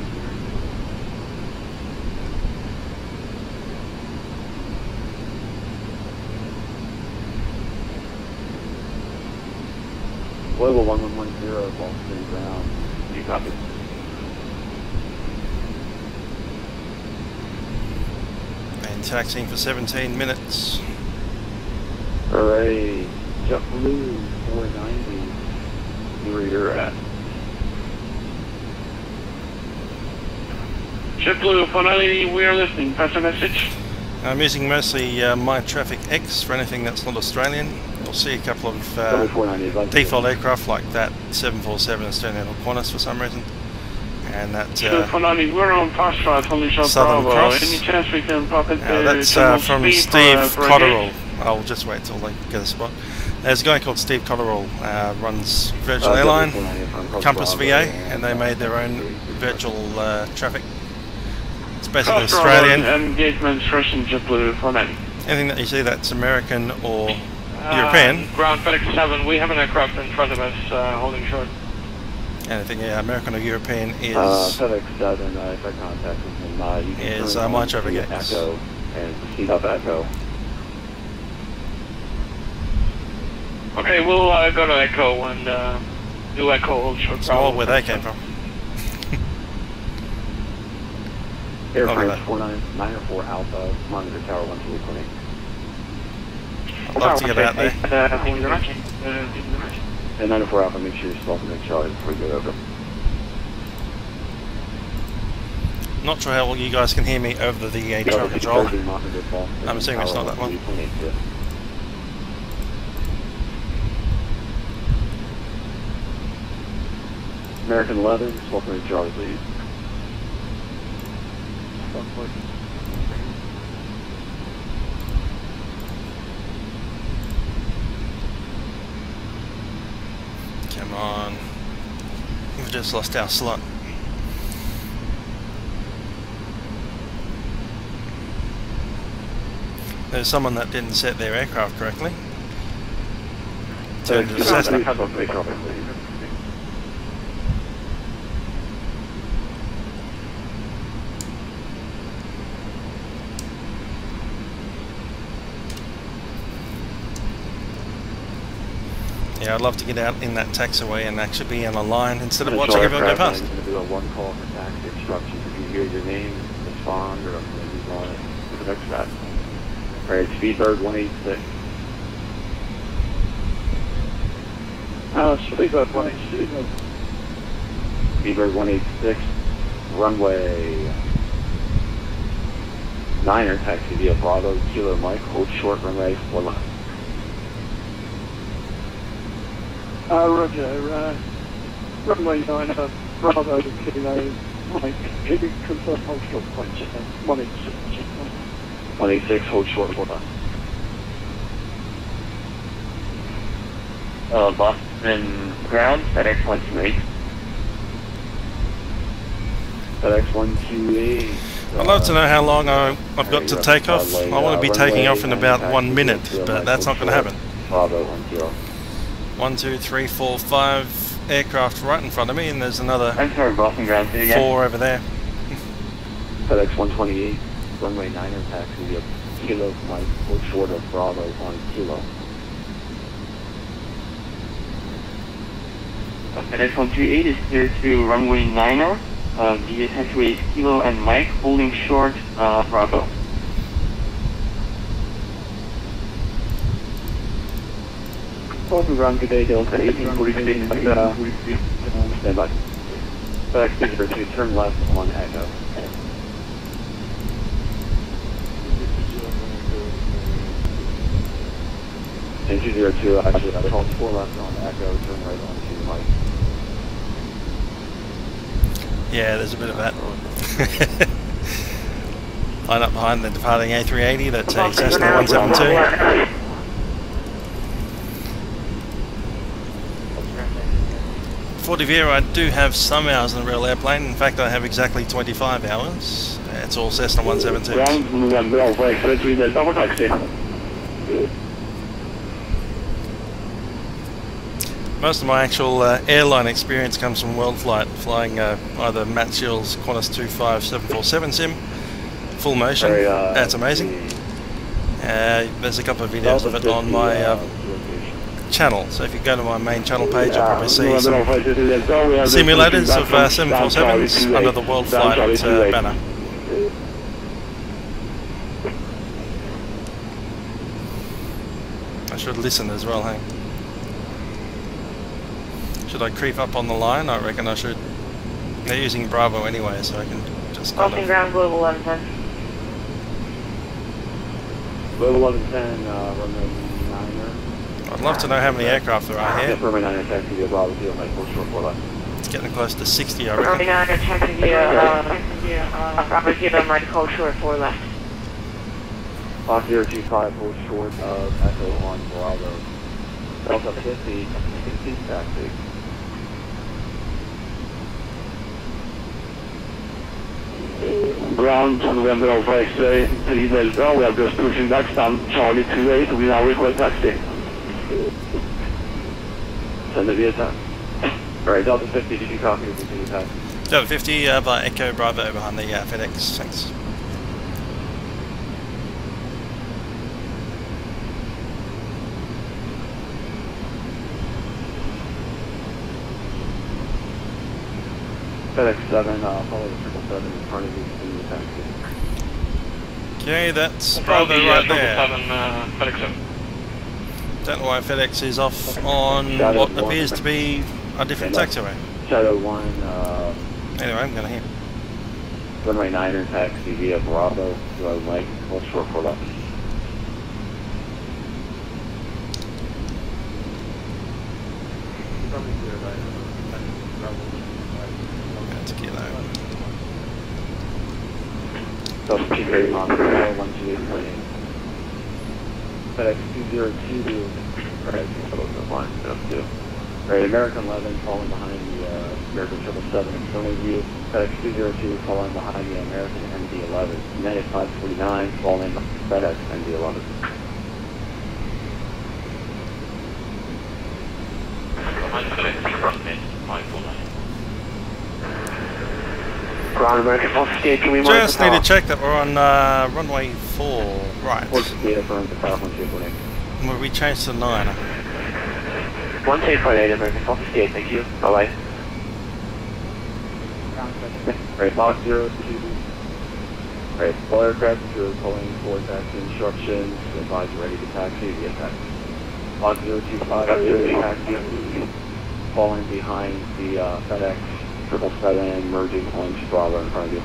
Global 1110, Boston ground. You copy. And taxiing for 17 minutes. Alright, JetBlue 490. Where you're at. JetBlue 490, we are listening. Pass a message. I'm using mostly My Traffic X for anything that's not Australian. You'll see a couple of default aircraft like that 747 is turning into Qantas for some reason. And that 490, we're on Foxtrot, only short Southern Bravo. Cross. Any chance we can pop it? That's from Steve Cotterill. I'll just wait till they get a spot. There's a guy called Steve Cotterill, runs Virtual Airline, Compass VA, and they made their own virtual traffic. It's basically Australian. Engagement Russian JetBlue 490. Anything that you see that's American or European. Ground FedEx 7, we have an aircraft in front of us holding short. Anything American or European is FedEx 7, if I contact with him, you can is turn My on Traffic the X. Echo and proceed up Echo. Okay, we'll go to Echo and do Echo hold short. It's all where they came from. Airframe 494 Alpha, monitor tower 1220. I'd love to get out there. And 94 Alpha, make sure you're still make Charlie before you get over. Not sure how well you guys can hear me over the air traffic controller. I'm assuming it's not that one. American 11, welcome to Charlie, please. Come on. We've just lost our slot. There's someone that didn't set their aircraft correctly. Turned to the Cessna. Yeah, I'd love to get out in that taxiway and actually be on a line instead of watching everyone go past. I'm going to do a one call for taxi instructions. If you hear your name, respond, or I'm going to move on it to the next step. Alright, Speedbird 186. Speedbird 186. Speedbird 186. Runway 9er, taxi via Bravo, Kilo Mike, hold short, runway 4 left. Roger, runway 9, Bravo, Kilo Mike, can you confirm hold short points? 186. 186, hold short, 4 left. Boston ground, FedEx 128. FedEx 128. I'd love to know how long I've got to take off. I want to be taking off in about 1 minute, but that's not going to happen. Bravo 10. 1, 2, 3, 4, 5 aircraft right in front of me, and there's another I'm sorry, Boston ground, say again. 4 over there. FedEx 128, runway 9er taxi, a kilo Mike, hold short of Bravo 1 kilo. FedEx 128 is clear to runway 9er. The taxiway is Kilo and Mike, holding short, Bravo. Boston ground today, Delta 1846, stand by. FedEx 202, turn left on Echo. And 202, actually, I called 4 left on Echo, turn right on to Mike. Yeah, there's a bit of that. Line up behind the departing A380 that takes Cessna 172. For Devere, I do have some hours in the real airplane. In fact, I have exactly 25 hours. It's all Cessna 172s. Most of my actual airline experience comes from World Flight, flying either Matt Shield's Qantas 25747 sim, full motion. That's amazing. There's a couple of videos of it on my channel, so if you go to my main channel page, you'll probably see some simulators of 747s under the World Flight banner. I should listen as well, hey? Should I creep up on the line? I reckon I should. They're using Bravo anyway, so I can just kind Boston of... ground, Global 1110. Global 1110, runway 9er. I'd love to know how many aircraft there are here. Runway 9er, taxi via Bravo, Kilo, Mike, hold short 4 left. It's getting close to 60, I Runway reckon. 9er, taxi via Bravo, Kilo, Mike, hold short 4 left. Box 025, hold short of Echo on Bravo. Delta 50, 16 taxi. Ground November Alpha X-ray 3 Delta, we are just pushing back, stand Charlie 28, we now request taxi. Send it via time. Alright, Delta 50, did you copy or continue taxi? Delta 50 by Echo Bravo behind the FedEx, thanks. FedEx 7, follow the 777 in front of you, continue taxi. Okay, that's Bravo right there. FedEx 7. Don't know why FedEx is off on what appears to be a different taxiway. Shadow 1, Anyway, I'm going to hear. runway 9er taxi via Bravo, Kilo, Mike, hold short 4 left. That's Kilo. Delta 28, Montreal, 128. FedEx 202, alright, close the line, Delta 2. Alright, American 11 falling behind the American 777 in front of you. FedEx 202 falling behind the American MD-11. United 549 falling behind FedEx MD-11. Ground American 458, can we Just need to check that we're on runway 4, right. Will we change to 9? 1848 American 458, thank you. Bye-bye. Alright, box 02. Alright, all aircraft, you're pulling for taxi instructions. Advise you're ready to taxi via taxi. Box 025, taxi. Falling behind the FedEx 777, merging onto Bravo in front of you.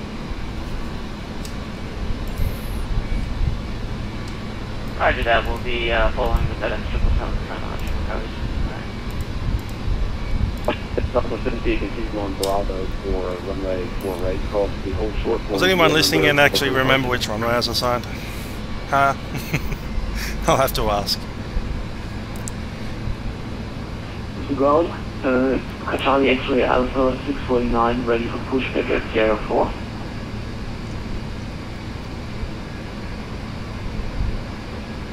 Roger that, we'll be following the FedEx 777 in front of Delta 50 continues on Bravo for runway 4 right, cross the whole short. Does anyone listening in actually remember which runway I was assigned? Huh? I'll have to ask. to ground. Charlie X-ray Alpha 649 ready for pushback at Sierra 4.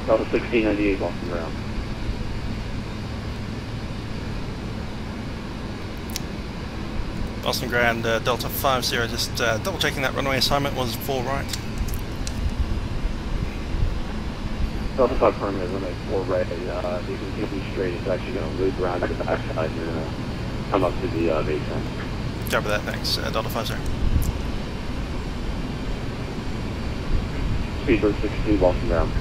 Delta 1698 off the ground. Boston Ground, Delta 50, just double checking that runway assignment was 4 right. Delta 5 permanent, runway 4 right. You can continue straight, it's actually going to loop around to the backside and you're going to come up to the base end. Cover that, thanks. Delta 50. Speedbird 62, Boston Ground.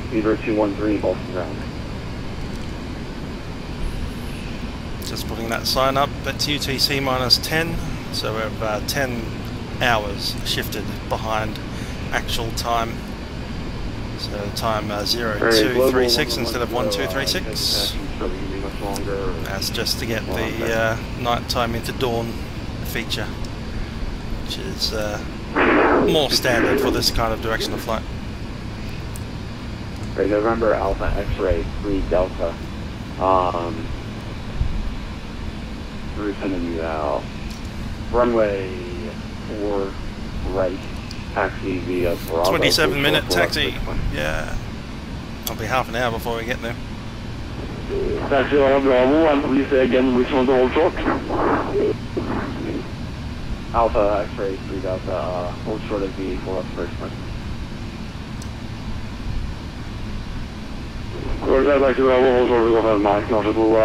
Speedbird 213, Boston Ground. Just putting that sign up, that's UTC minus 10, so we're about 10 hours shifted behind actual time. So time 0236 instead of 1236. That's just to get the night time into dawn feature, which is more standard for this kind of direction of flight. Right, November Alpha X-ray 3 Delta. We're sending you out. Runway 4 right. Taxi via Bravo. 27-minute taxi. Yeah. I'll be half an hour before we get there. Taxi via Bravo, and please say again which one to hold short. Alpha X-ray 3 Delta, hold short of V4 up first one. Taxi Bravo, hold short, we go have 9, nautical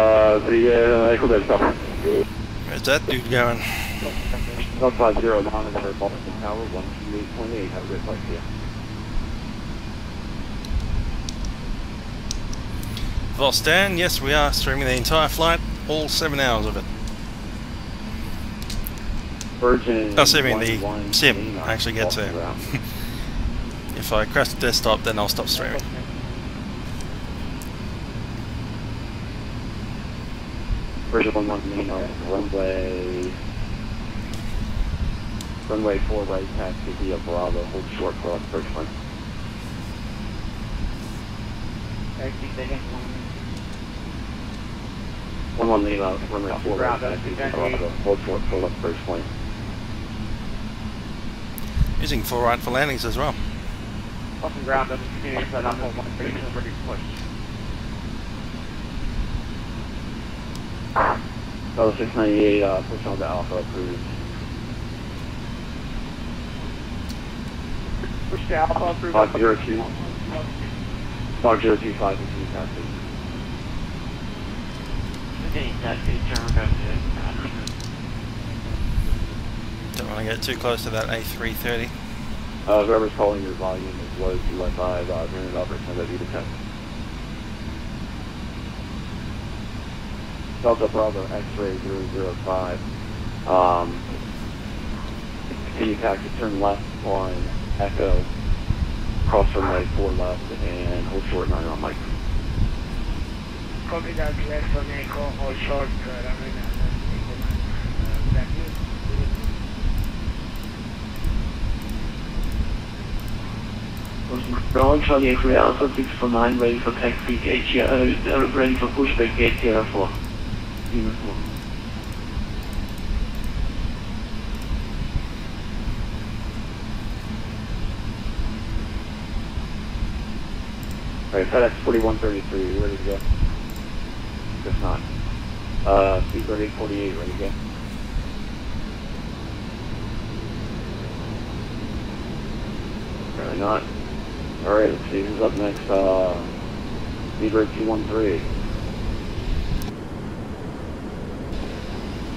3 Echo Delta. Where's that dude going? Delta 50, monitor Boston Tower, 128.8, have a great flight to you. Vostan, yes we are streaming the entire flight, all 7 hours of it. Virgin Assuming the sim actually gets there. If I crash the desktop, then I'll stop streaming. Virgin 119, runway 4 right, taxi via Bravo, hold short for us, first one. One leave out, runway 4 right, taxi via Bravo, hold short for us, first point. Using 4 right for landings as well. Off and ground, doesn't continue, so I'm on 130, ready to push. Delta 698, push on to Alpha, approved. Push to Alpha, approved. Fox 02. Fox 025, continue taxi. Continue taxi, turn around to Don't want to get too close to that A330. Whoever's calling your volume is low to left 5, turn it up or send it to 10. Delta Bravo X-ray 005. Continue taxi, turn left on Echo, cross runway 4 left, and hold short 9 on Mike. Copy that, left on Echo, hold short, runway 9 Ground Charlie X-ray Alpha 649 ready for taxi gate here, ready for pushback gate here 4. Alright, FedEx 4133, ready to go? If not. Speedbird 848, ready to go? Apparently not. Alright, let's see who's up next. Speedbird 213.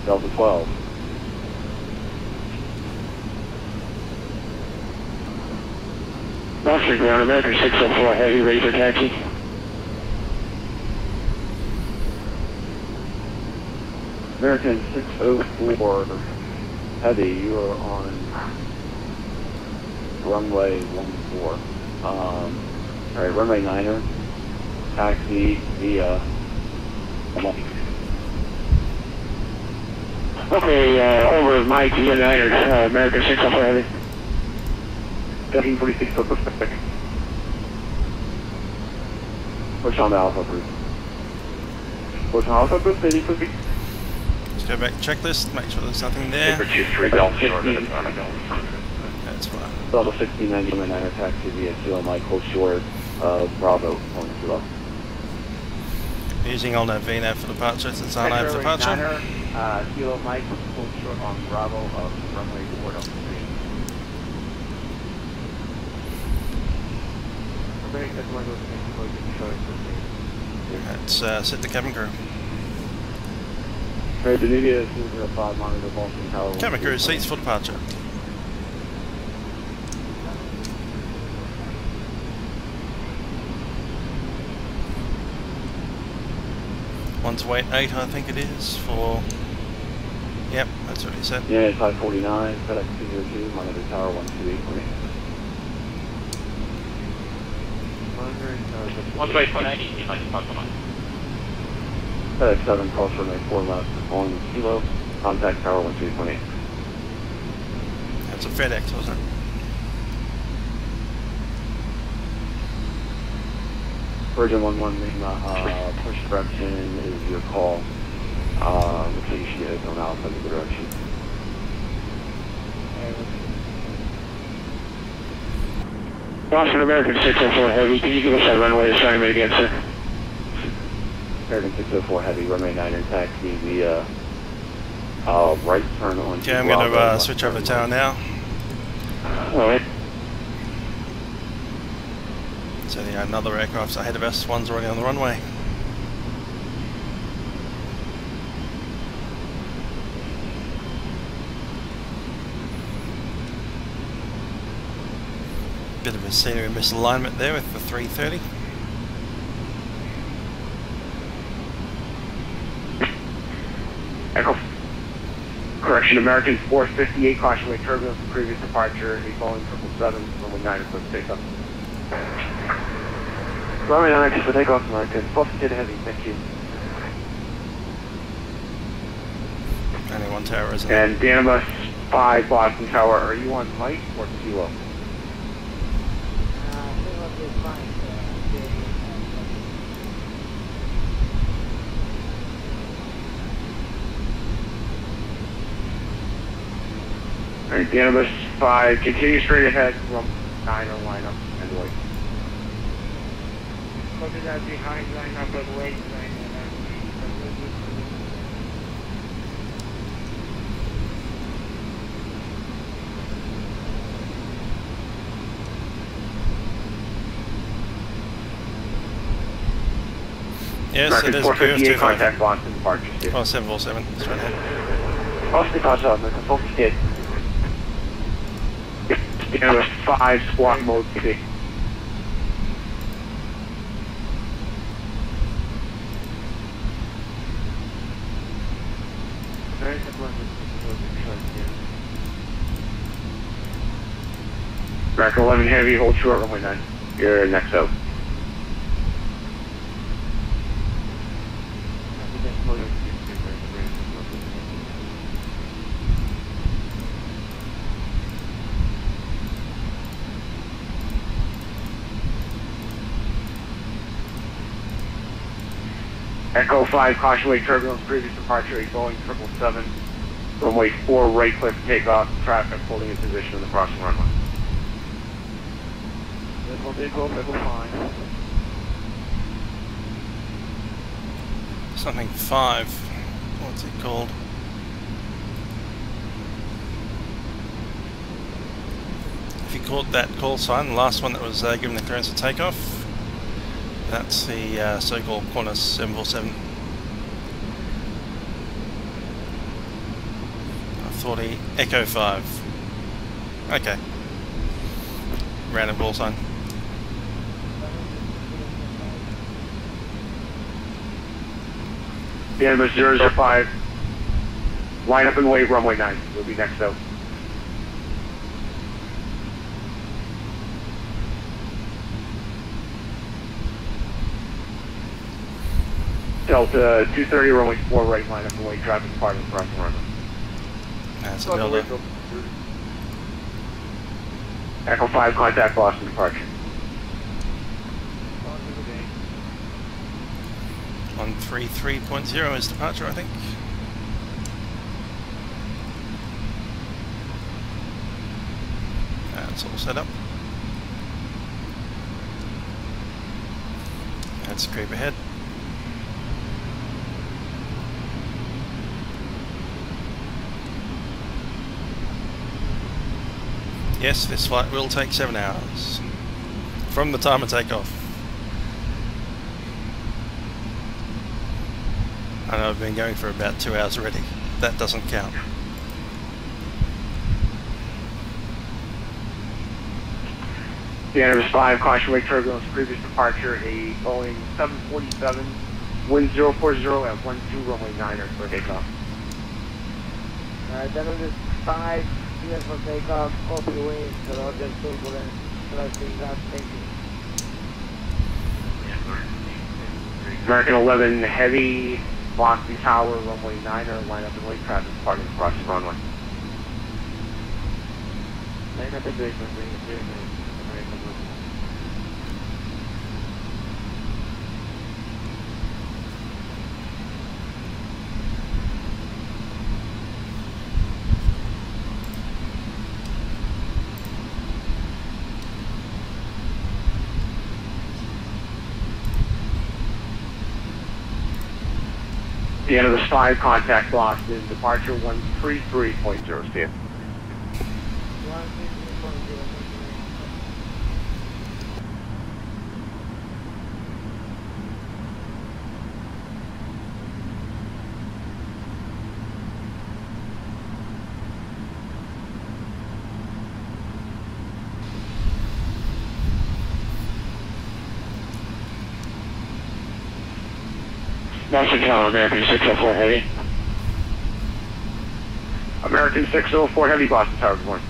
Delta 12. Boston Ground, American 604 Heavy, ready for taxi. American 604 Heavy, you are on runway 14. Alright, runway 9er, taxi via Mike. Okay, over Mike, via 9er, American 604 Heavy. 1346 for Pushback. Push on the Alpha Group. Push on Alpha Group, 80 quickly. Let's go back to checklist, make sure there's nothing there. Paper 2-3 Golf short of the front of Golf. That's fine. Level 1699 taxi via Kilo Mike, hold short of Bravo, on Kilo. Using all VNAV for departure since I have departure. Kilo Mike, hold short on Bravo of runway 403. Let's set the cabin crew. Right, the media is 205 monitor Boston Tower. Cabin crew, seats for departure. One to wait 8, I think it is, for... Yep, that's what he said. Yeah, 549, FedEx 202, monitor Tower 128. One way 190, if I can talk about. FedEx 7, cross runway 4 left, on Kilo, contact Tower 13.8. That's a FedEx, wasn't it? Virgin 11 Lima, push direction is your call. Looks like you should get it on Alpha in the direction. Boston American 604 Heavy, can you give us that runway assignment again, sir? American 604 Heavy, runway 9 taxi via right turn on. Okay, I'm going to switch over the tower now. Alright. So yeah, another aircraft's ahead of us, one's already on the runway. Bit of a scenery misalignment there with the 330. Echo. Correction, American 458, caution wait turbulence from previous departure, a Boeing 777, runway 9 is supposed to take off. Runway 9 for takeoff, American. Boston Heavy, thank you. Only one tower, isn't it? And Danibus 5, Boston Tower, are you on Mike or Kilo? Alright, Danibus 5, continue straight ahead, from 9 on lineup, and wait. Copy that behind lineup and wait line. Yes, American it is 458, QS25. contact Boston departure. Oh, 747, that's right ahead. Boston departure, American 458. Danibus 5, squawk mode C. American 11 Heavy, hold short, runway 9. You're next out. Echo 5, caution wait turbulence, previous departure, a Boeing 777, runway 4, right cliff takeoff, traffic holding in position on the crossing runway. Level 5. Something 5. What's it called? If you caught that call sign, the last one that was given the clearance to takeoff, that's the so-called Qantas 747. I thought he Echo 5. Okay. Random call sign. Danibus 005, line up and wait, runway 9. We'll be next out. Delta 230, runway 4, right, line up and wait, traffic departing crossing runway. That's a Delta. Echo 5, contact Boston departure. 133.0 is departure, I think. That's all set up. That's creep ahead. Yes, this flight will take 7 hours from the time of takeoff. I know I've been going for about 2 hours already. That doesn't count. The Anderson 5, caution wake turbulence, previous departure, a Boeing 747, wind 040 at 12 runway 9er for takeoff. Anderson 5, clear for takeoff, copy wind, roger turbulence, trusting that, thank you. American 11, heavy, Boston Tower, runway 9er, line up and wait, traffic departing across the runway. Line up and wait, The end of the 5, contact lost in departure 133.0, Steve. Boston Tower, American 604 Heavy. American 604 Heavy, Boston Tower, good morning.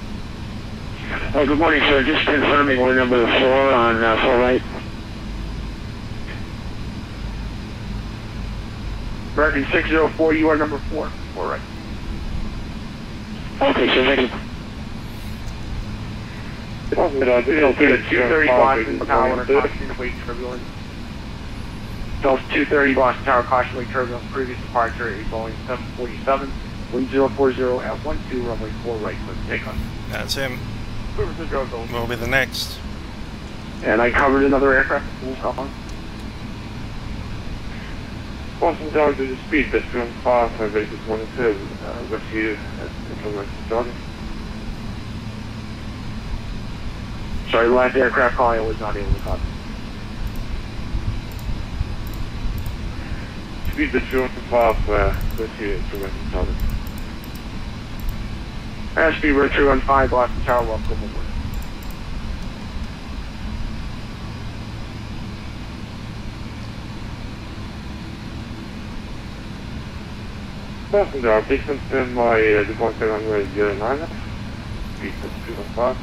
Good morning, sir. Just confirming we're number 4 on 4 right. American 604, you are number 4. 4 right. Okay, sir, thank you. Delta 230 Boston Tower, caution wake turbulence. Delta 230 Boston Tower, caution wake turbulence, previous departure, a Boeing 747, wind 040 at 12 runway 4 right, for takeoff. That's him. We'll be the next. And I covered another aircraft. Boston Tower to the speed, that's going fast, I basis 1 and 2, with you at information starting. Sorry, the last aircraft call I was not able to copy. Speed that's going fast, with you at information starting. Speed we're 315 Boston Tower, welcome aboard. Boston Tower, please confirm my departure runway 09. Speed that's 315.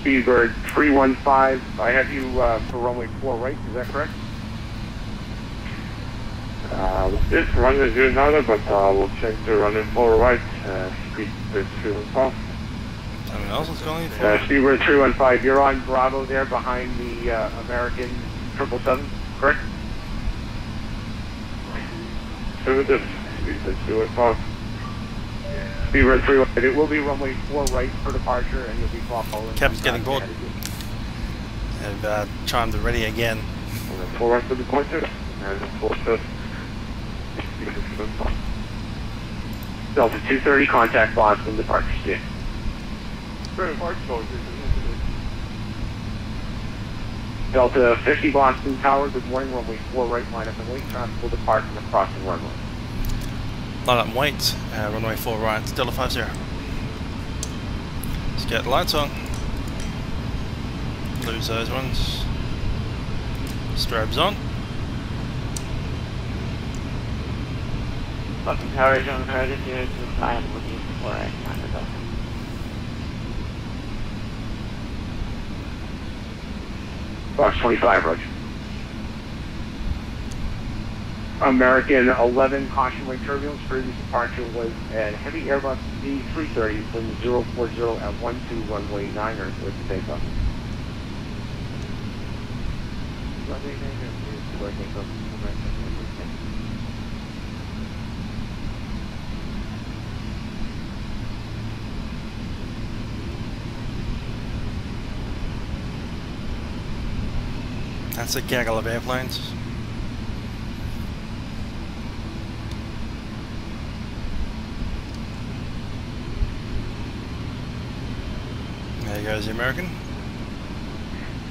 Speedbird 315, I have you for runway 4 right, is that correct? It's runway 09, but we'll check the runway 4 right, speed is 315. Someone else is calling for Speedbird 315, you're on Bravo there behind the American 777, correct? Affirmative, speed is 315. Speedbird 315, it will be runway 4 right for departure and you'll be following. Captain's getting bored. Have chimed the ready again. 4 right for departure, and 4 left. Delta 230, contact Boston, departure state. Delta 50 Boston Tower, good morning, runway 4 right, line up and wait, traffic will depart from the crossing runway. Line up and wait, runway 4 right, Delta 50. Let's get the lights on. Lose those ones. Strobes on. Boston Tower is on target 025, looking for a minor Delta. Box 25, roger. American 11, caution wake turbulence, previous departure was at heavy Airbus D330, wind 040 at 12 runway 9er with takeoff. That's a gaggle of airplanes. There goes the American.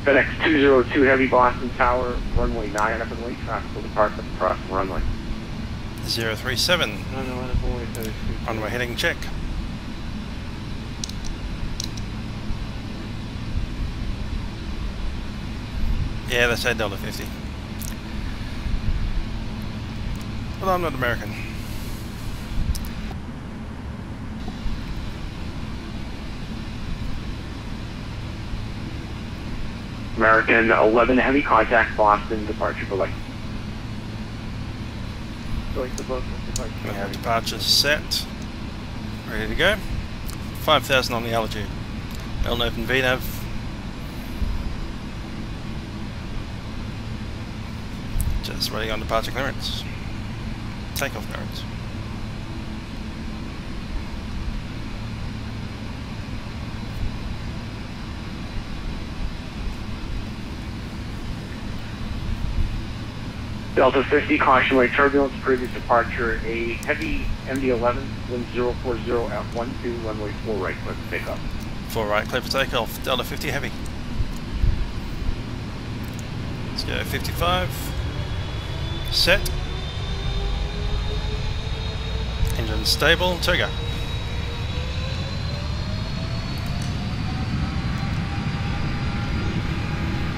FedEx 202 Heavy Boston Tower, runway 9 up and wait, traffic will depart across the runway. 037. Runway heading check. Yeah, they say $1.50. But I'm not American. American 11 Heavy contact Boston, departure delay. We have departure set. Ready to go. 5,000 on the altitude. LNOVEP and VNAV. Just waiting on departure clearance. Takeoff clearance. Delta 50, caution wave turbulence, previous departure, a heavy MD-11, wind 040 at 12, runway 4 right, clear for takeoff. 4 right, clear for takeoff. Delta 50 heavy. Let's go 55. Set. Engine stable, to go.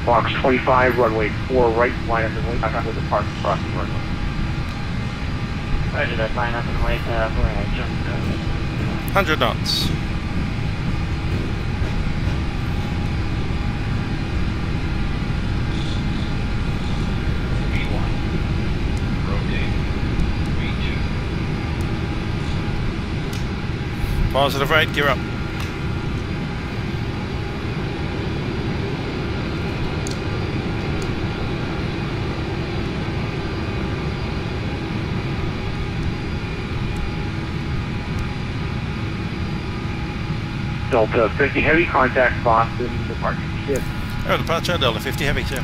Box 25, runway 4 right, line up and wait, back with depart across the runway. Roger that, line up and wait, 4 right, jump. 100 knots. Positive rate, gear up. Delta 50 Heavy, contact Boston, departure shift. Oh, departure, Delta 50 Heavy, too.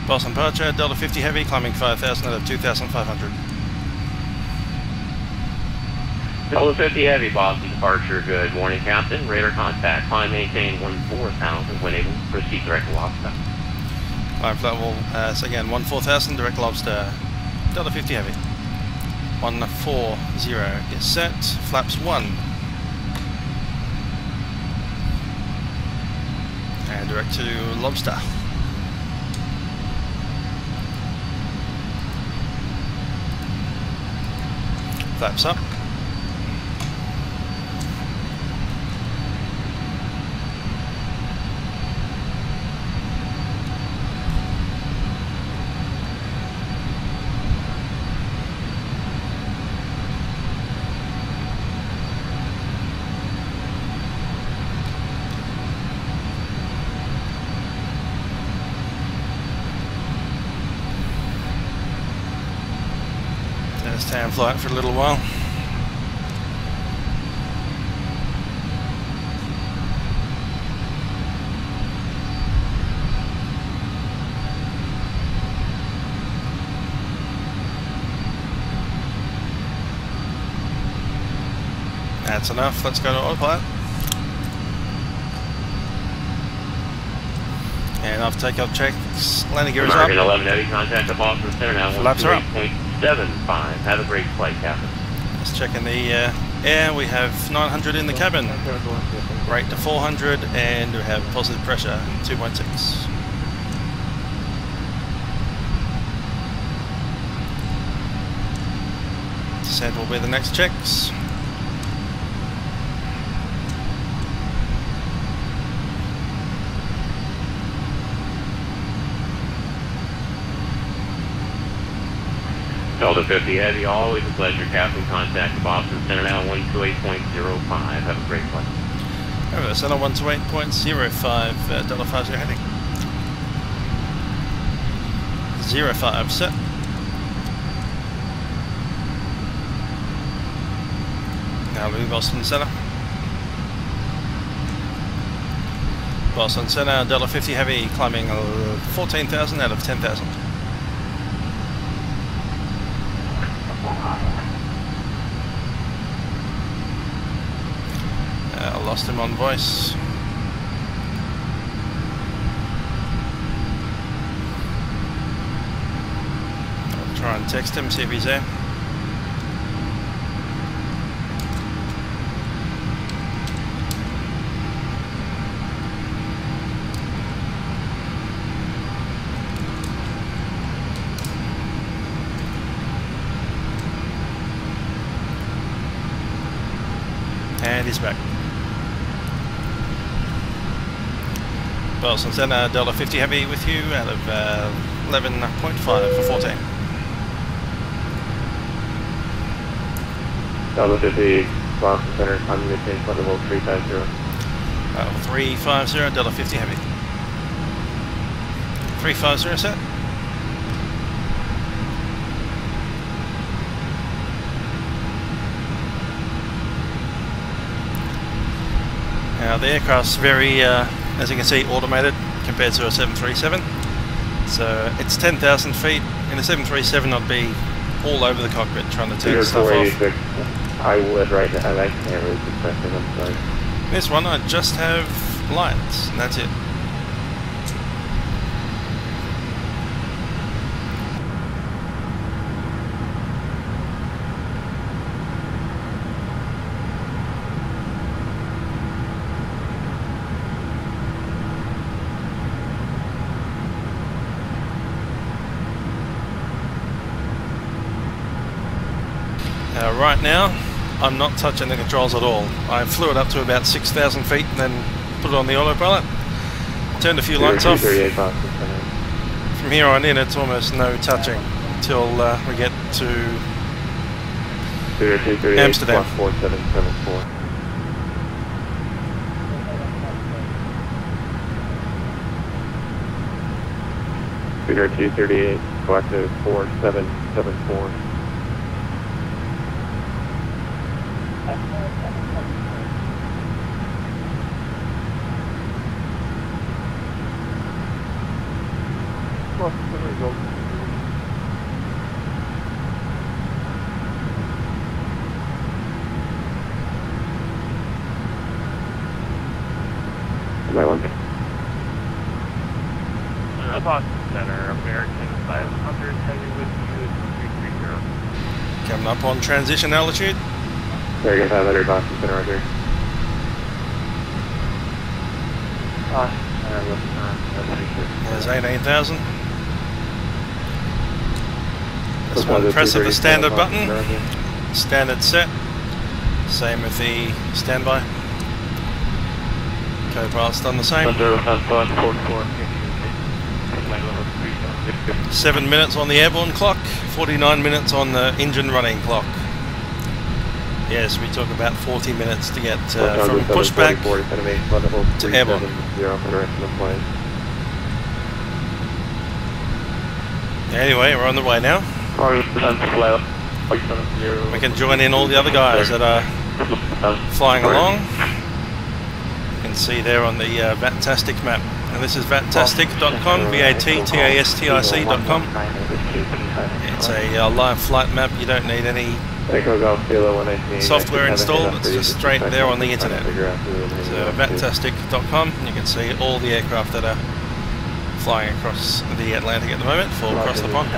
Boston departure, Delta 50 Heavy, climbing 5,000 out of 2,500. Delta 50 Heavy, Boston departure, good morning, Captain. Radar contact, climb maintain 14,000, when able, proceed direct lobster. Climb flat wall, so again, 14,000, direct lobster, Delta 50 Heavy. 140, get set, flaps 1. And direct to lobster. Flaps up. Stay on flight for a little while. That's enough, let's go to autopilot. And after takeoff checks, landing gear is up. American 11 Heavy, contact the Boston Center now. Flaps are up. 128.75. Have a great flight, Captain. Let's check in the air. We have 900 in the cabin. Rate to 400, and we have positive pressure 2.6. Descent will be the next checks. Delta 50 Heavy, always a pleasure. Captain, contact Boston Center now 128.05. Have a great flight. Over Center 128.05, Delta 50 Heavy. 05 set. Now leave Boston Center. Boston Center, Delta 50 Heavy, climbing 14,000 out of 10,000. Lost him on voice. I'll try and text him, see if he's there. And he's back. Boston Center, Delta 50 Heavy with you out of 11.5 for 14. Delta 50, Boston Center, climbing maintain flight level 350. 350, Delta 50 Heavy. 350 set. Now the aircraft's very, as you can see, automated compared to a 737. So it's 10,000 feet. In a 737 I'd be all over the cockpit trying to turn stuff off. I would right now, I can't really compress it, I'm sorry. This one I just have lights and that's it. Right now, I'm not touching the controls at all. I flew it up to about 6,000 feet and then put it on the autopilot. Turned a few lights off. From here on in, it's almost no touching until we get to Amsterdam. 4774. Speeder 238, collective 4774. Boston Center, American 500, heavy with you, 330. Coming up on transition altitude. American 500, Boston Center, right here. There's 18,000. This one, press of the standard button. Standard set. Same with the standby. Co-pilot's done the same. 7 minutes on the airborne clock, 49 minutes on the engine running clock. Yes, we took about 40 minutes to get from pushback to airborne. Anyway, we're on the way now. We can join in all the other guys that are flying along. You can see there on the VATtastic map. And this is VATtastic.com, VATTASTIC.com. It's a live flight map. You don't need any software installed. It's just straight there on the internet. So VATtastic.com, and you can see all the aircraft that are flying across the Atlantic at the moment for across the pond.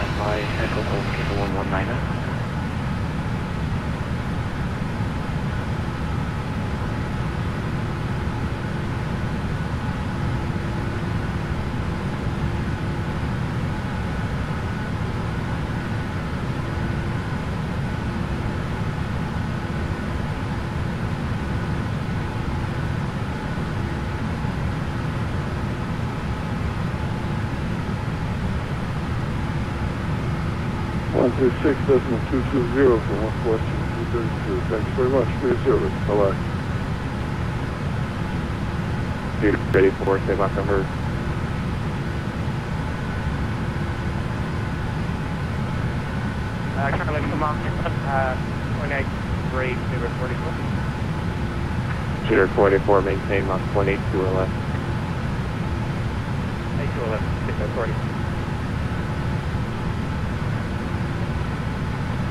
Clear 6.220 for 1 question 232. Thanks very much for your service. Bye-bye. Ready for takeoff number. Charlie, come on. 0.83, Zero 44. Shooter 44, maintain Mach 0.82 or less. 82 or less, 40.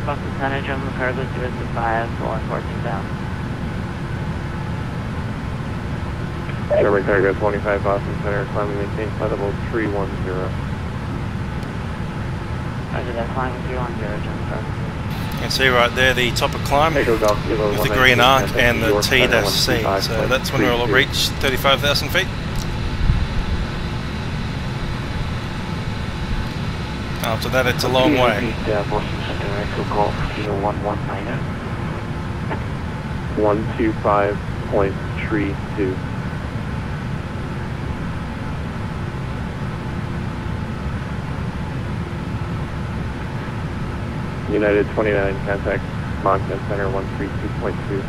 Boston Center, German cargo 025, 14 down. German cargo 25, Boston Center, climbing maintain flight level 310. Roger that, climbing 310, German cargo. You can see right there the top of climb with the green arc and the T-C, so that's when we'll reach 35,000 feet. After that it's a long way. Boston Center, Echo Golf, Kilo 119. 125.32. United 29, contact Moncton Center 132.2.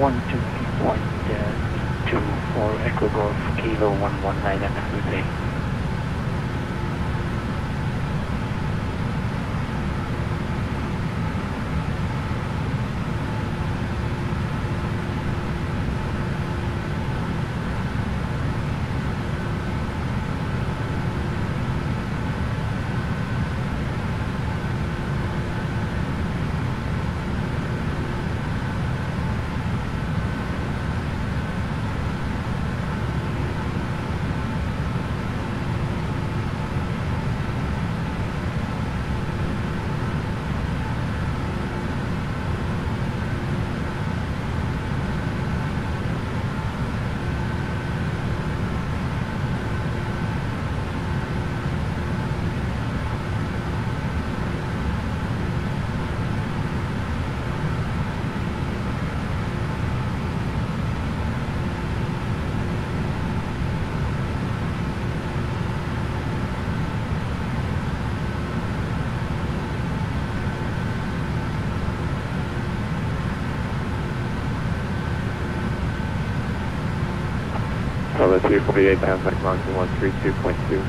One 2 for Echo Golf, Kilo 119 FFA. Bravo 348, contact Moncton 132.2.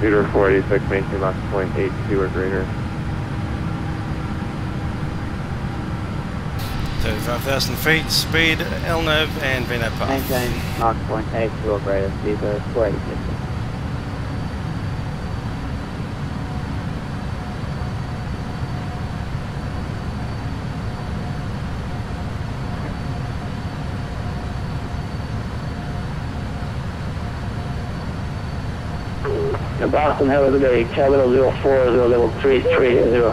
Peter 486, maintain Mach 0.82 or greater. 35,000 feet, speed, LNOV and VNAV path. Maintain Mach 0.82 or greater, Speedbird 486. Boston, hello, good day, capital 04, level 330.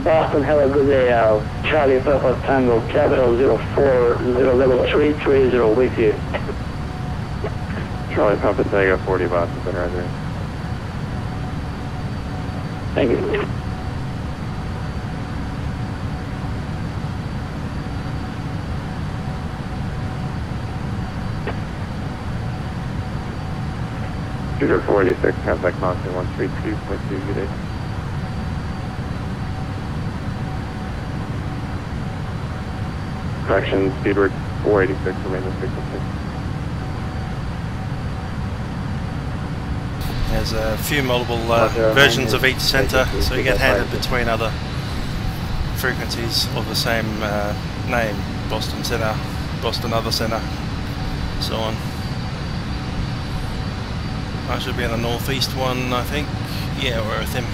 Boston, hello, good day, Charlie Papa Tango, capital 04, level 330 with you. Charlie Papa Tango 40 Boston, been right. Thank you. Peter 486, contact Mountain 132.2, good day. Correction, Speedbird 486, remain with frequency. There's a few multiple versions of each centre, so you get handed between other frequencies of the same name. Boston Centre, Boston Other Centre, so on. I should be in the northeast one, I think. Yeah, we're with him.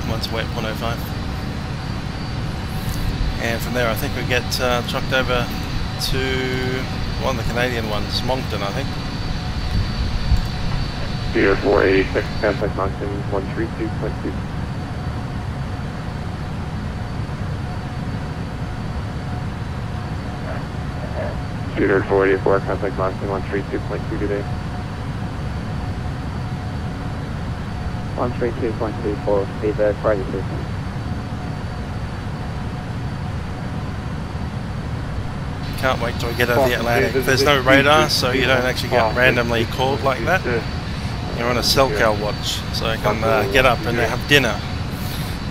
One's wet, 105. And from there I think we get trucked over to one of the Canadian ones, Moncton I think. Peter 486, contact Moncton 132.2. Peter 484, contact Moncton 132.2 today. 132.24, Speedbird 486. Can't wait till we get over the Atlantic. There's no radar, so you don't actually get randomly called like that. You're on a Selcal watch, so you can get up and have dinner,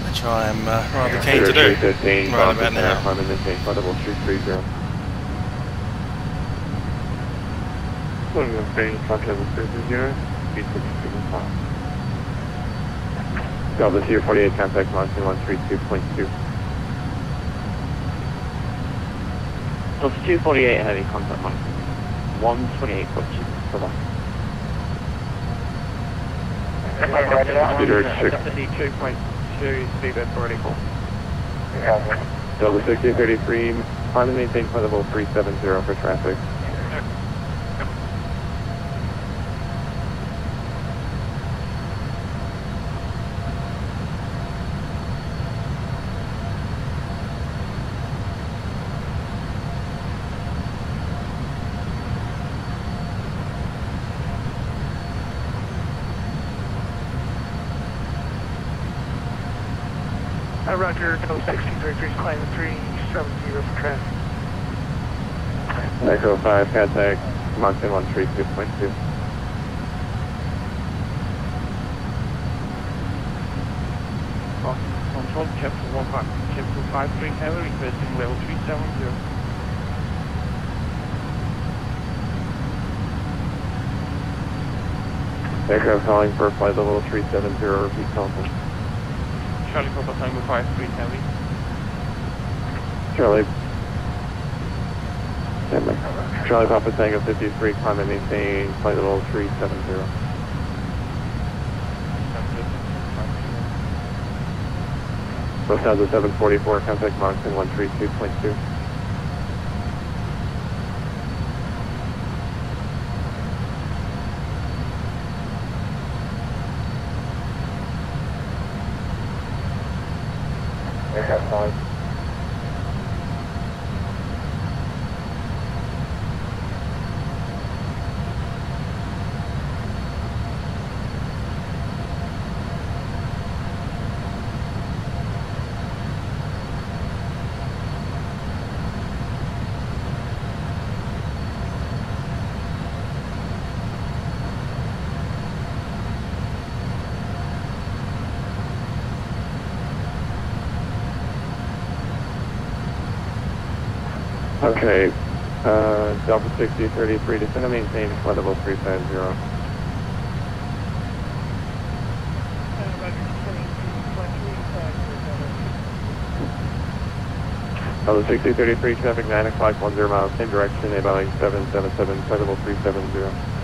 which I am rather keen to do right about now. Delta 248, contact Moncton 132.2. Delta 248, heavy contact Moncton 128.2. Bye-bye. Peter 6. 2.2, Speedbird 484. Delta 6033, climb and maintain flight level 370 for traffic. Roger, Delta 6033, climb 370 for traffic. Echo 5, contact Moncton 132.2. Control, Capital 53 Heavy, requesting level 370. Aircraft calling for flight level 370, repeat telephone. Charlie Papa Tango 53 Heavy. Charlie. Stand by. Charlie Papa Tango 53, climb and maintain flight level 370. Lufthansa 744, contact Moncton 132.2. Aircraft calling. Okay, Delta 6033, descend and maintain flight level 350. Delta 6033, traffic 9 o'clock, 10 miles, same direction, a Boeing 777, flight level 370.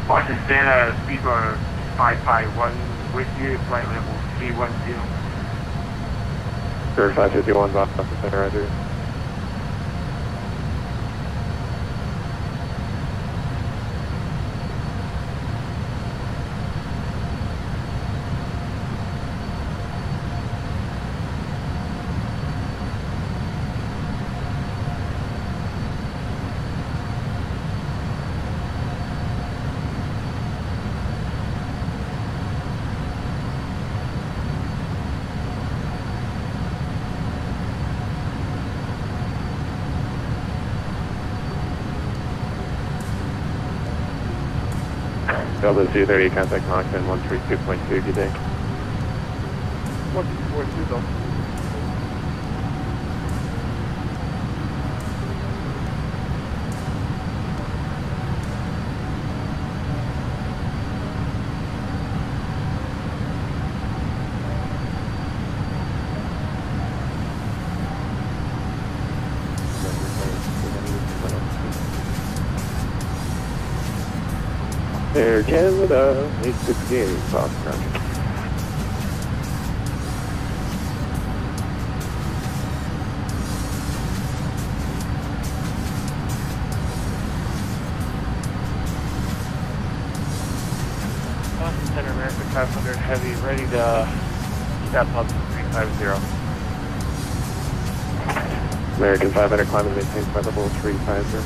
Boston Santa, speedboat 551 with you, flight level 310. Sure, 551, Boston Center, Roger. Delta 230, contact Mach 10, 132.2, good day. 142, though. Air Canada, 868, Fox, Roger. Boston Center, American 500 Heavy, ready to step up to 350. American 500, climb and maintain flight level 350.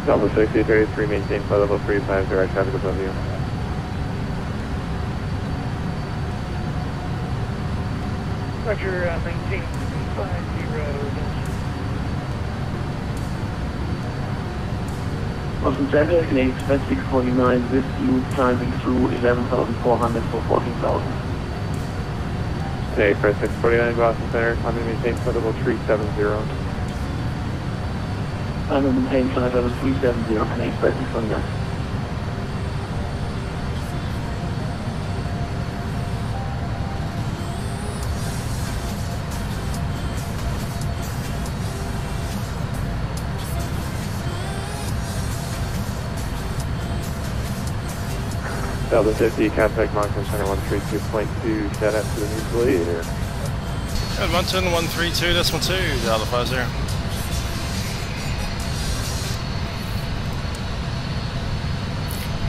Delta 6033, maintain flight level 350, direct traffic above you. Roger, maintain 350. Boston Center, Canadian Express 649 with you, climbing through 11,400 for 14,000. Canadian Express 649, Boston Center, climb and maintain flight level 370. I'm going to maintain flight level 370, Canadian Express 649. Delta 50, contact Moncton Center 132.2, shout out to the new leader. Edmonton 132.2, Delta 50.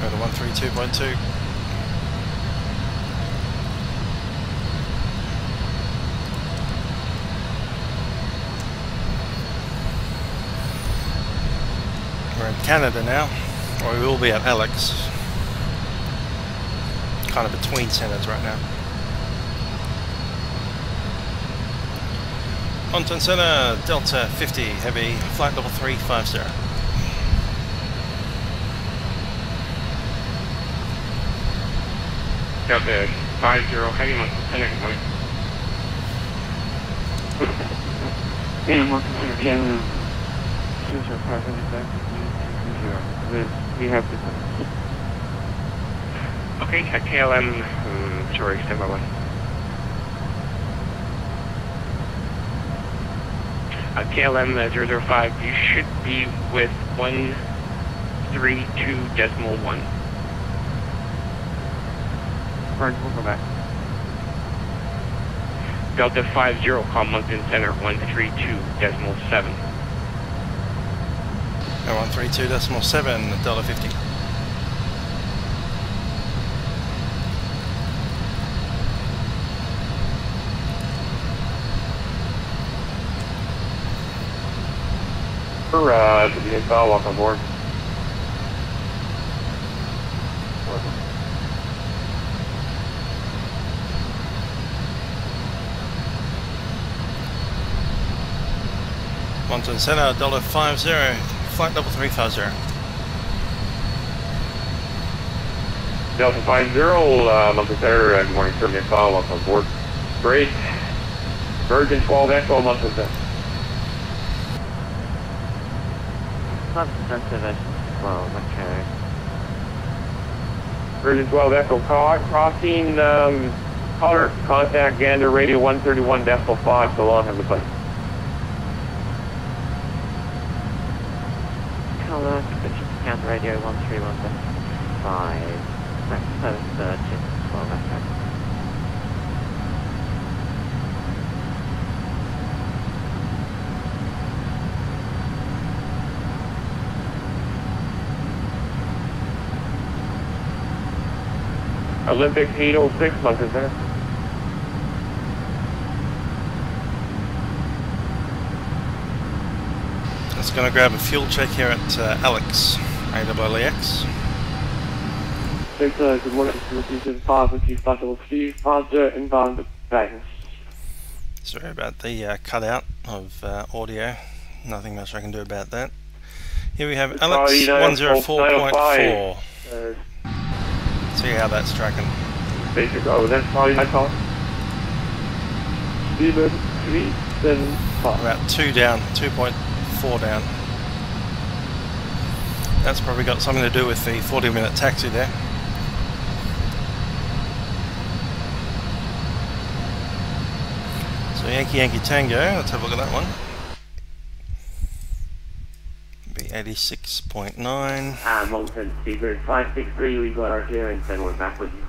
Go to 132.2. We're in Canada now, or we will be at ALLEX. Kind of between centers right now. Moncton Center, Delta 50, heavy, flight level 350. Delta 50, heavy, Moncton Center, good morning. Yeah, Moncton Center, Canada. 205 we have this. Okay, at KLM, sorry, stand by one. KLM 005, you should be with 1 132.1. Welcome back. Delta 50, call Moncton Center 132.7. 132.7, Delta 50. To the info, welcome aboard. Moncton Center, Delta 50, flight level 350. Delta 50, Moncton Center, good morning, sir. The info, welcome aboard. Great. Virgin 12 Echo, Moncton Center. Well, okay. Virgin 12 Echo, crossing, caller, contact Gander, radio 131.5, so long, have a plane. Caller, Gander radio 131.5. Max 730, well, that's right. Olympic 806, Moncton Center. Just going to grab a fuel check here at ALLEX, ALLEX. Good morning, Facility 5 with you, Flight Level 3, inbound guidance. Sorry about the cutout of audio, nothing much I can do about that. Here we have ALLEX 104.4. See how that's tracking. Basic over there, sorry, I call. Steven 375. About 2 down, 2.4 down. That's probably got something to do with the 40-minute taxi there. So Yankee Yankee Tango, let's have a look at that one. Be 86.9. Moncton, Seabird 563, we got our clearance and we're back with you.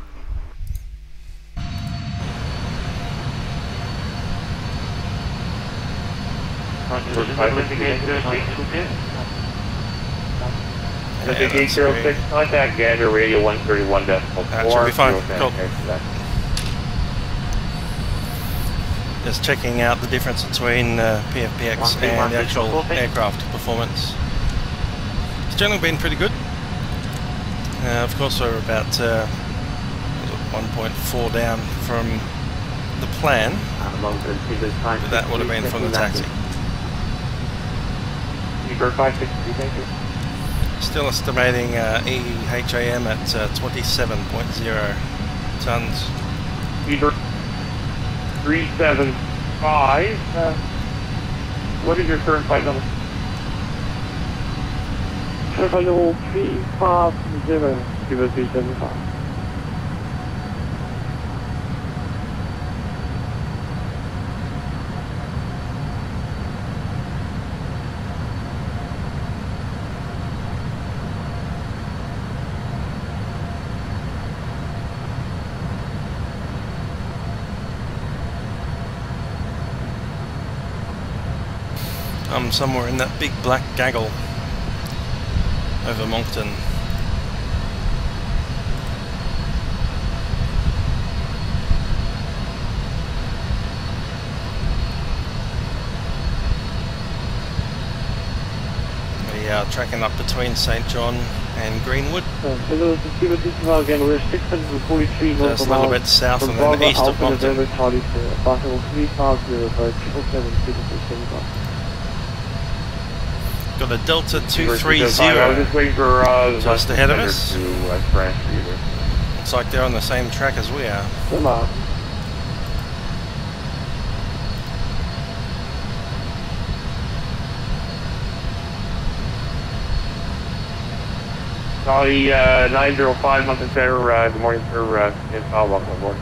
Olympic 806, contact Gander, radio 131.4. That should be fine, cool. Just checking out the difference between PFPX and the actual aircraft performance. It's generally been pretty good. Of course, we're about 1.4 down from the plan. That would have been from the taxi. Still estimating EHAM at 27.0 tons. 375. What is your current flight number? Flight Level 350, give us 375. I'm somewhere in that big black gaggle over Moncton. We are tracking up between St. John and Greenwood. Hello, again, we're 643 north just a little bit south and then east of Moncton. Got a Delta 230 just ahead of us. Looks like they're on the same track as we are. Charlie 905, Moncton Center, good morning, sir. Welcome aboard.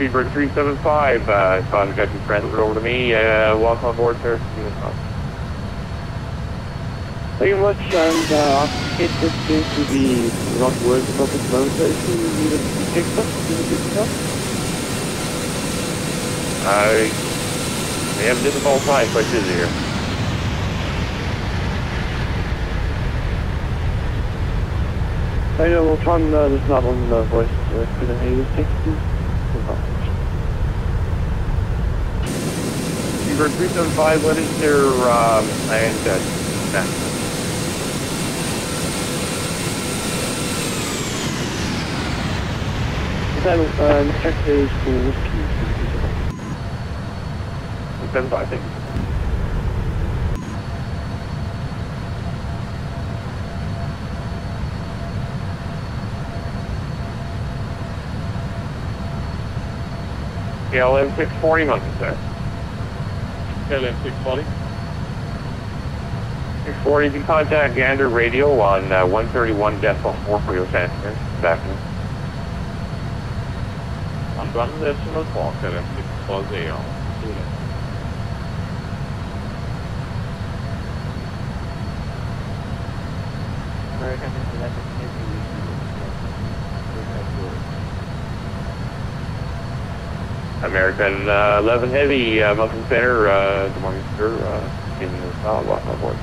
Speedbird 375, contact got you transferred over to me. Welcome on board, sir. Thank you much, and it seems to be not worth the topic moment. If you need a check stuff, we have a difficult time, quite busy here. I know, we'll try and listen up on the voice for the news texts. Speedbird 375, what is their, Check is for whiskey. 375, thank you. KLM 640, Mountain, sir. KLM 640. 640, you can contact Gander Radio on 131.4 for your transfer. Back to 1.4, KLM 640. American 11 Heavy, Mountain Center, good morning, sir. In the solid walk on board.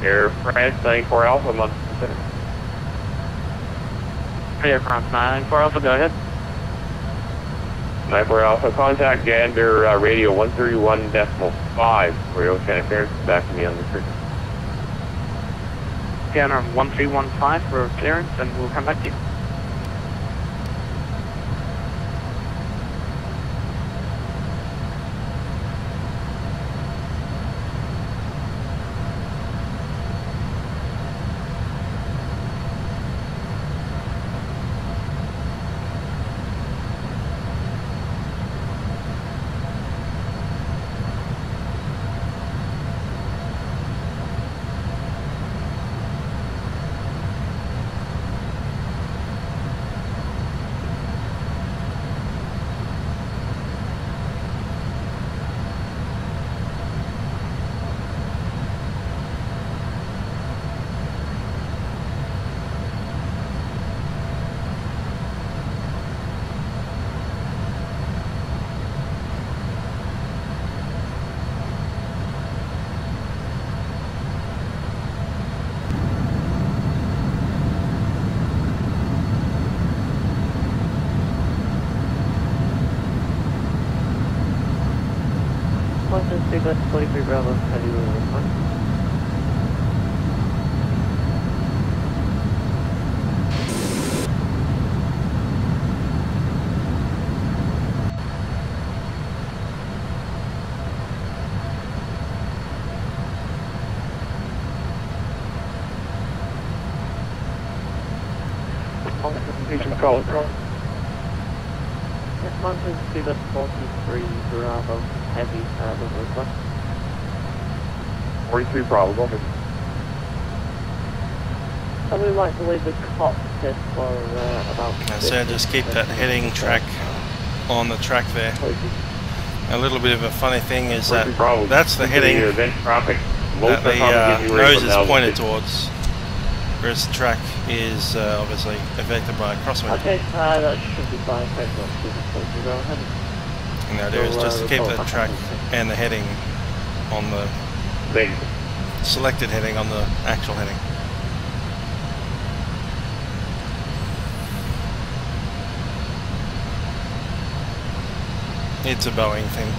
Air France 94 Alpha, Mountain Center. Air France 94 Alpha, go ahead. 94 Alpha, contact Gander Radio 131.5 for your Oceanic Air. Back to me on the frequency. Gander 1315 for clearance, and we'll come back to you. That's 43 Bravo, how do you respond? Agent call it. Yes, Mountain Sea, that's 43 Bravo, heavy, request. 43 Bravo, go ahead. I would like to leave the cockpit for about... So just keep that heading track on the track there. A little bit of a funny thing is that that's the heading that the nose is pointed towards, whereas the track is obviously affected by a crosswind. Okay, that should be fine. And the idea is just to keep the track and the heading on the selected heading on the actual heading. It's a Boeing thing.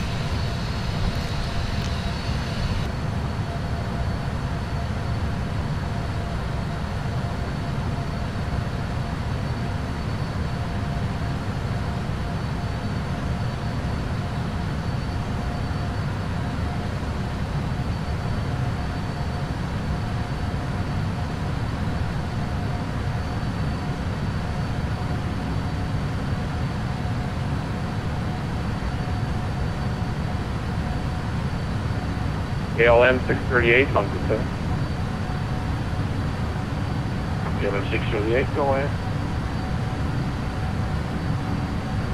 KLM 638, Mountain Center. KLM 638, go ahead.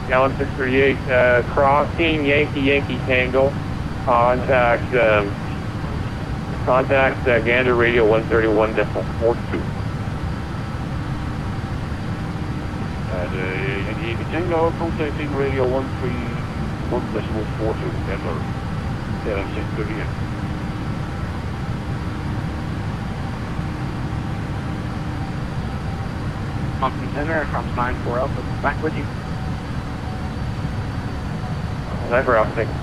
KLM 638, crossing Yankee Tango. Contact Gander Radio 131.42. Yankee Tango, contacting radio 131.42, Gander. KLM 638. Mountain Center from 94 Alpha, back with you. Cyber Alpha, thank you.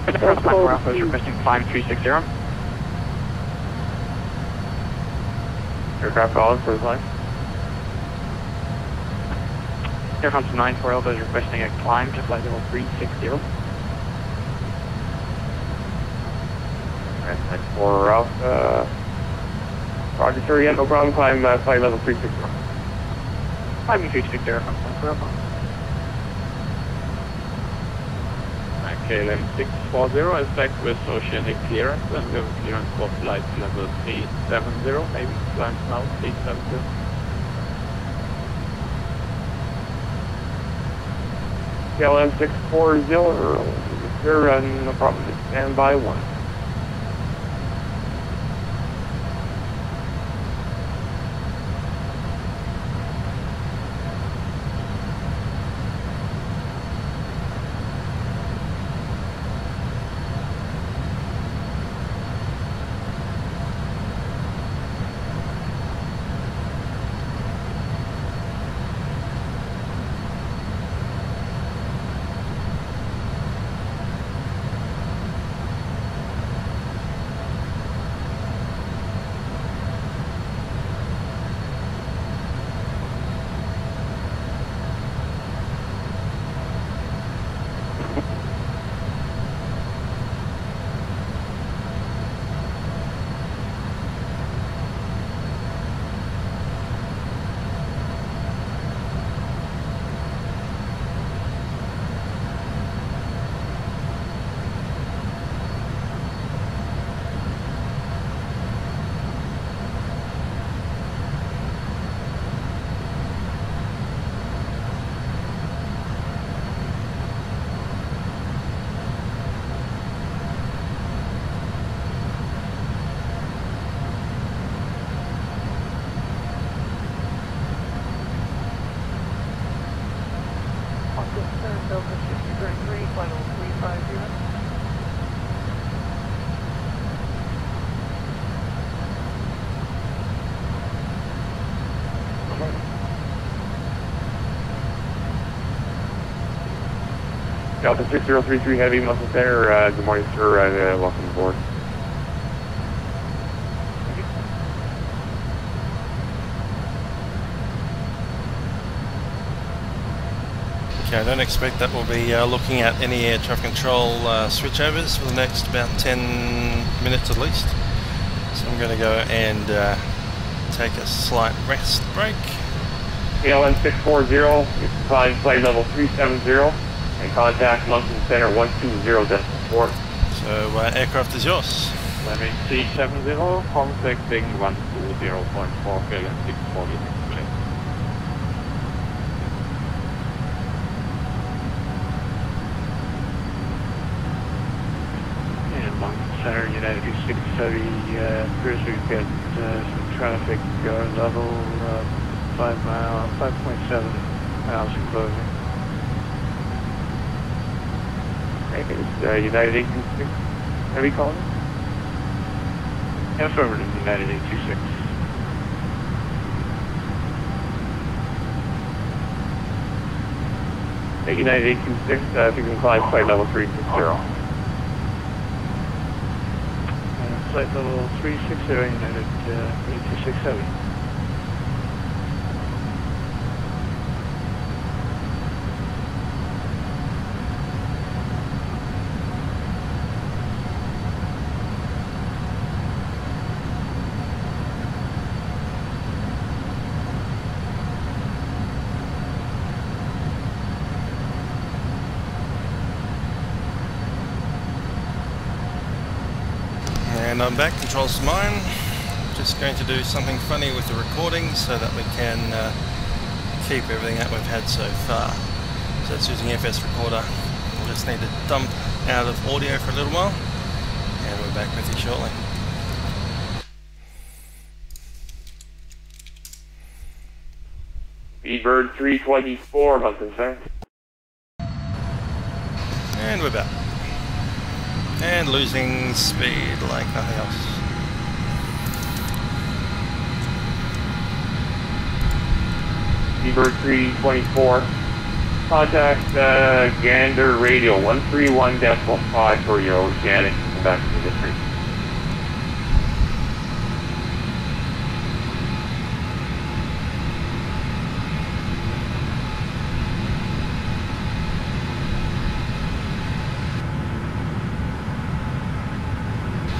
Aircraft 94 Alpha is requesting climb 360. Aircraft calling for the climb. Aircraft 94 Alpha is requesting a climb to flight level 360. Alright, 94 Alpha. Roger, sir, yeah, no problem. Climb flight level 360. Climbing 360, Aircraft 94 Alpha. KLM 640 is back with Oceanic clearance, and we have clearance for flight level 370, maybe climb now 370. KLM 640, you're no problem, stand by 1. Delta 6033 Heavy, Muscle Center, good morning, sir, welcome aboard. Okay, I don't expect that we'll be looking at any air traffic control switchovers for the next about 10 minutes at least. So I'm going to go and take a slight rest break. KLM 640, climb flight level 370. And contact Mountain Center 120.4. So aircraft is yours. Let me 370, contacting 120.4, KLM 640 display. And Mountain Center, United 630, appears we get some traffic level 5.7 miles in closing. It's United 826. Have you called it? Affirmative, United 826. United 826, if you can climb flight level 360. Flight level 360, United 826 Heavy. And I'm back, controls to mine. Just going to do something funny with the recording so that we can keep everything that we've had so far. So it's using FS Recorder. We'll just need to dump out of audio for a little while, and we're back with you shortly. Bird 324, Mountain Center. And we're back. And losing speed like nothing else. Bird 324. Contact Gander Radio 131.5 for your Oceanic. Come back to the district.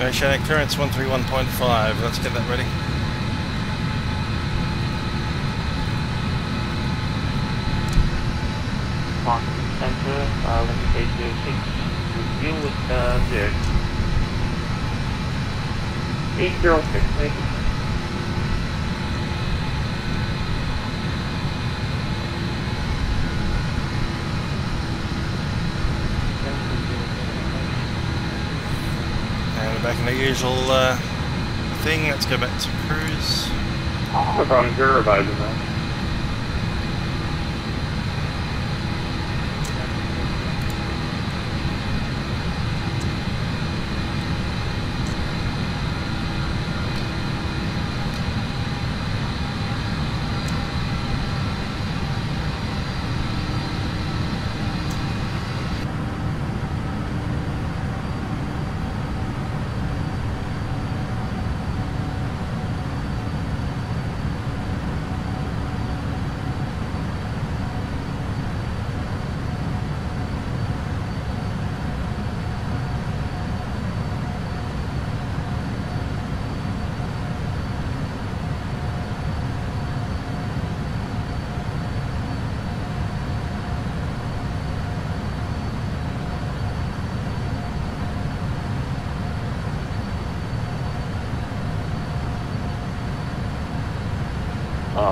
Oceanic clearance 131.5. Let's get that ready. Center, let me take 06. Review with the 806, thank you. And we're back in the usual thing. Let's go back to cruise. No problem, you're revising that.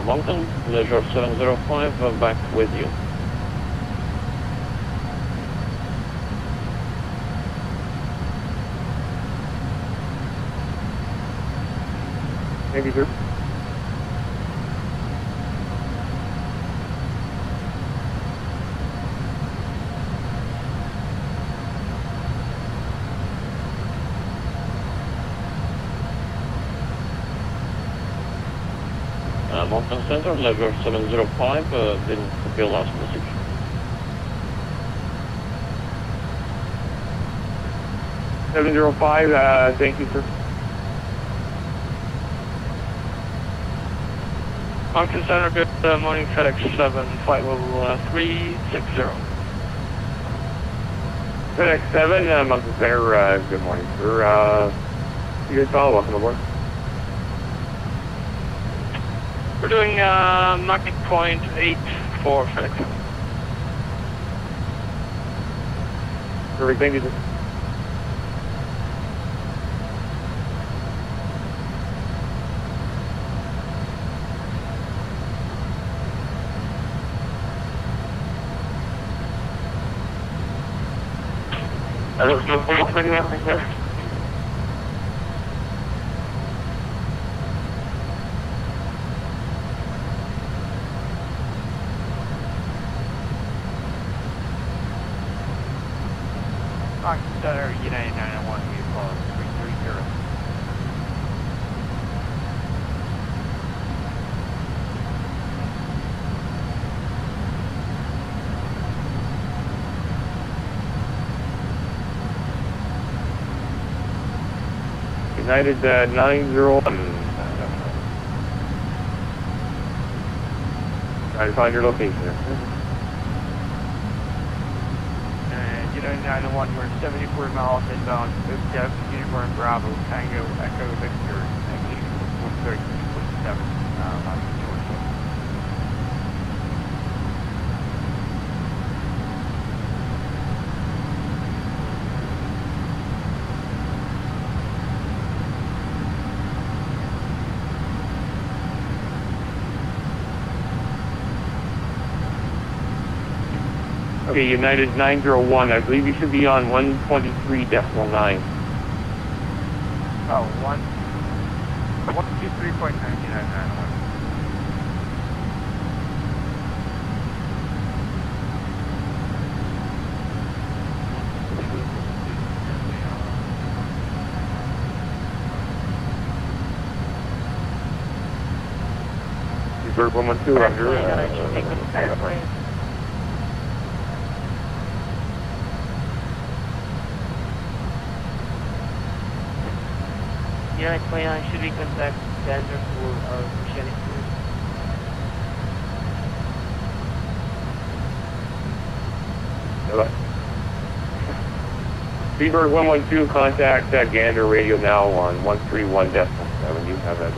Mountain, Leisure 705, back with you. Thank you, sir. Mountain Center, level 705, didn't copy your last message. $705, thank you, sir. Mountain Center, good morning, FedEx 7, flight level 360. FedEx 7, Mountain Center, good morning, sir. You guys follow, welcome aboard. We're doing 90.8 for FedEx 7. Perfect, thank you, sir. Center, United 901, we call it 330. United 901. Trying to find your location here. United 901, we're 74 miles inbound, Depth, Unicorn Bravo, Tango, Echo, Victor, English, 130.7, Georgia. Okay, United 901, I believe you should be on 123.9. Oh, 123.9991. Bird 112 under. Unit 29 should we contact Gander for Oceanic cruise? Seabird 112, contact Gander radio now on 131.7. You have that.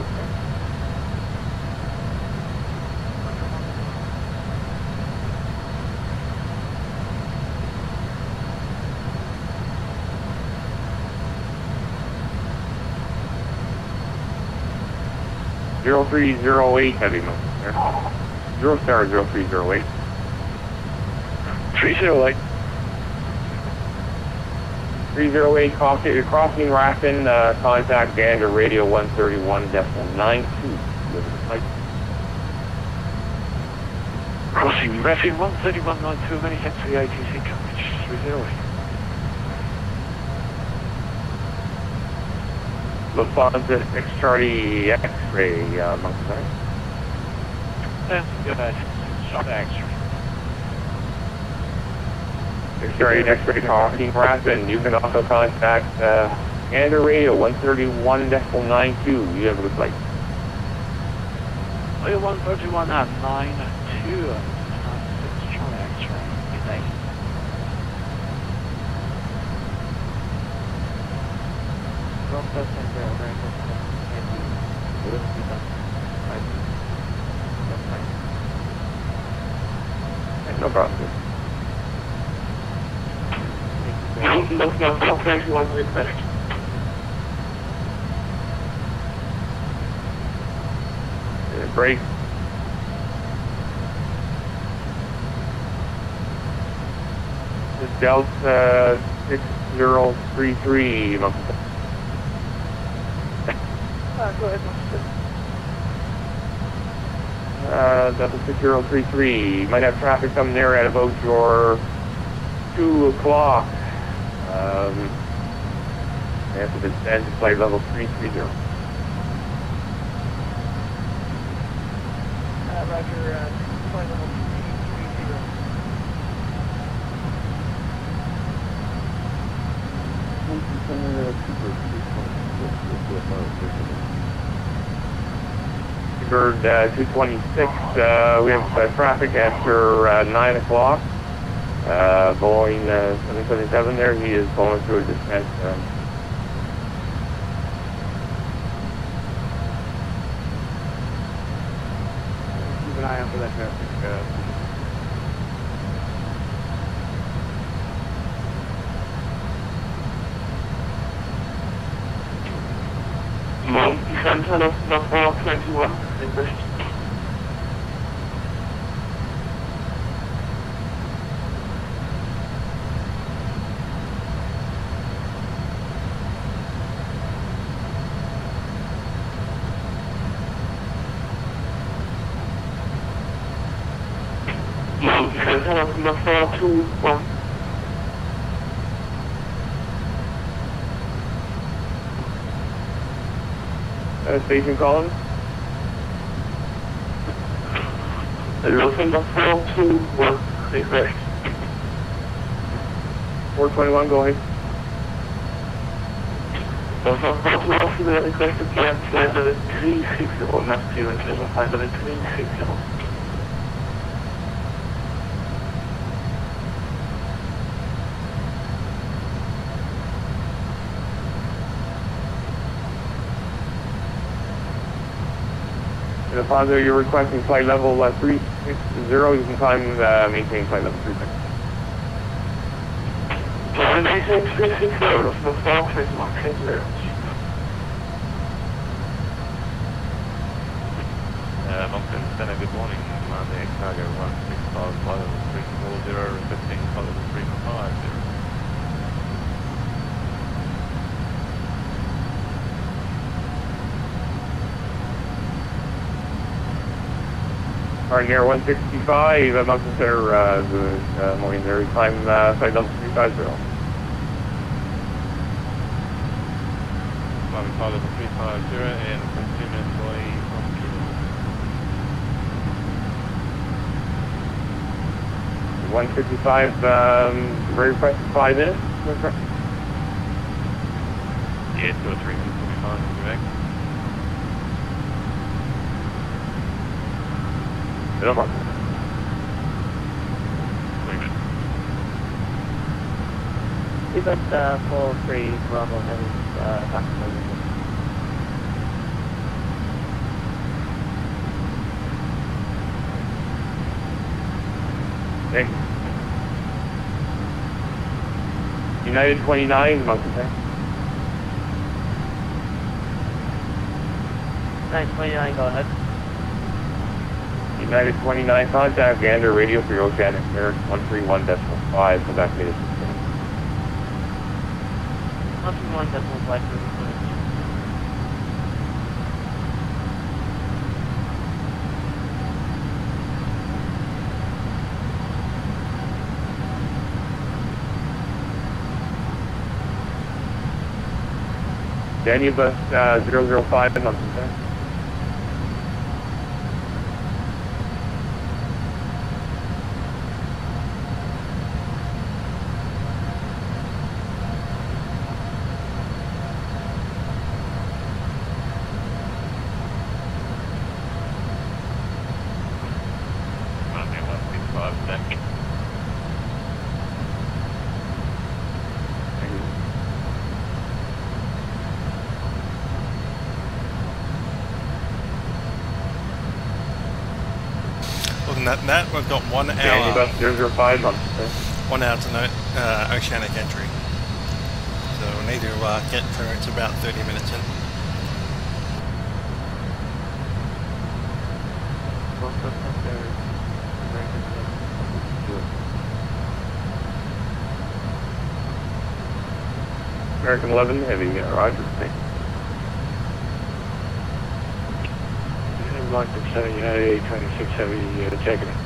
0308 heavy there. 0-star 0308. 308. 308 crossing Raffin, contact Gander radio 131.92. Crossing Raffin 131.92, many thanks for the ATC coverage. 308. Lufthansa 6 Charlie X-ray, Monkey Side. Go ahead. Stop X-ray. 6 Charlie X-ray crossing Raffin. You can also contact Gander radio 131.92. You have a good flight. 131.92. 6 Charlie X-ray. Good day. No problem. Break. This Delta 6033. Go ahead, Delta 6033. Might have traffic coming there at about your 2 o'clock. After the descend to flight level 330. Roger, flight level 330. Bird 226, we have traffic after 9 o'clock. Boeing 777 there, he is going through a descent. Keep an eye out for that traffic. Center of 421. Station calling. 421, go ahead. And upon there, you're requesting flight level 360, you can climb, maintain flight level 360. Mountain Center, good morning. Monday, Cargo 165, flight level 340, requesting flight level 350. Starting Air 165, Mountain Center, good morning there. Climb flight level 350. Climbing flight level 350 and 2 minutes away from Kilo. 155, very request 5 minutes. Yeah, 2 or 3 minutes will be fine. We'll be back. No problem. 3 minutes. Event 43 Bravo Heavy, taxi. Thank you. United 29, Mountain Center. 929, go ahead. United 29, contact Gander radio for your Oceanic Air 131.5, come back to me. 131.5. Daniel Bus 005 in Mountain Center. Other than that, we've got 1 hour. Daniel Bus 005 Mountain Center. 1 hour to note Oceanic entry. So we need to get through. It's about 30 minutes in. American 11 Heavy, Roger. Thanks. Mountain Center, United 826 Heavy, taking it.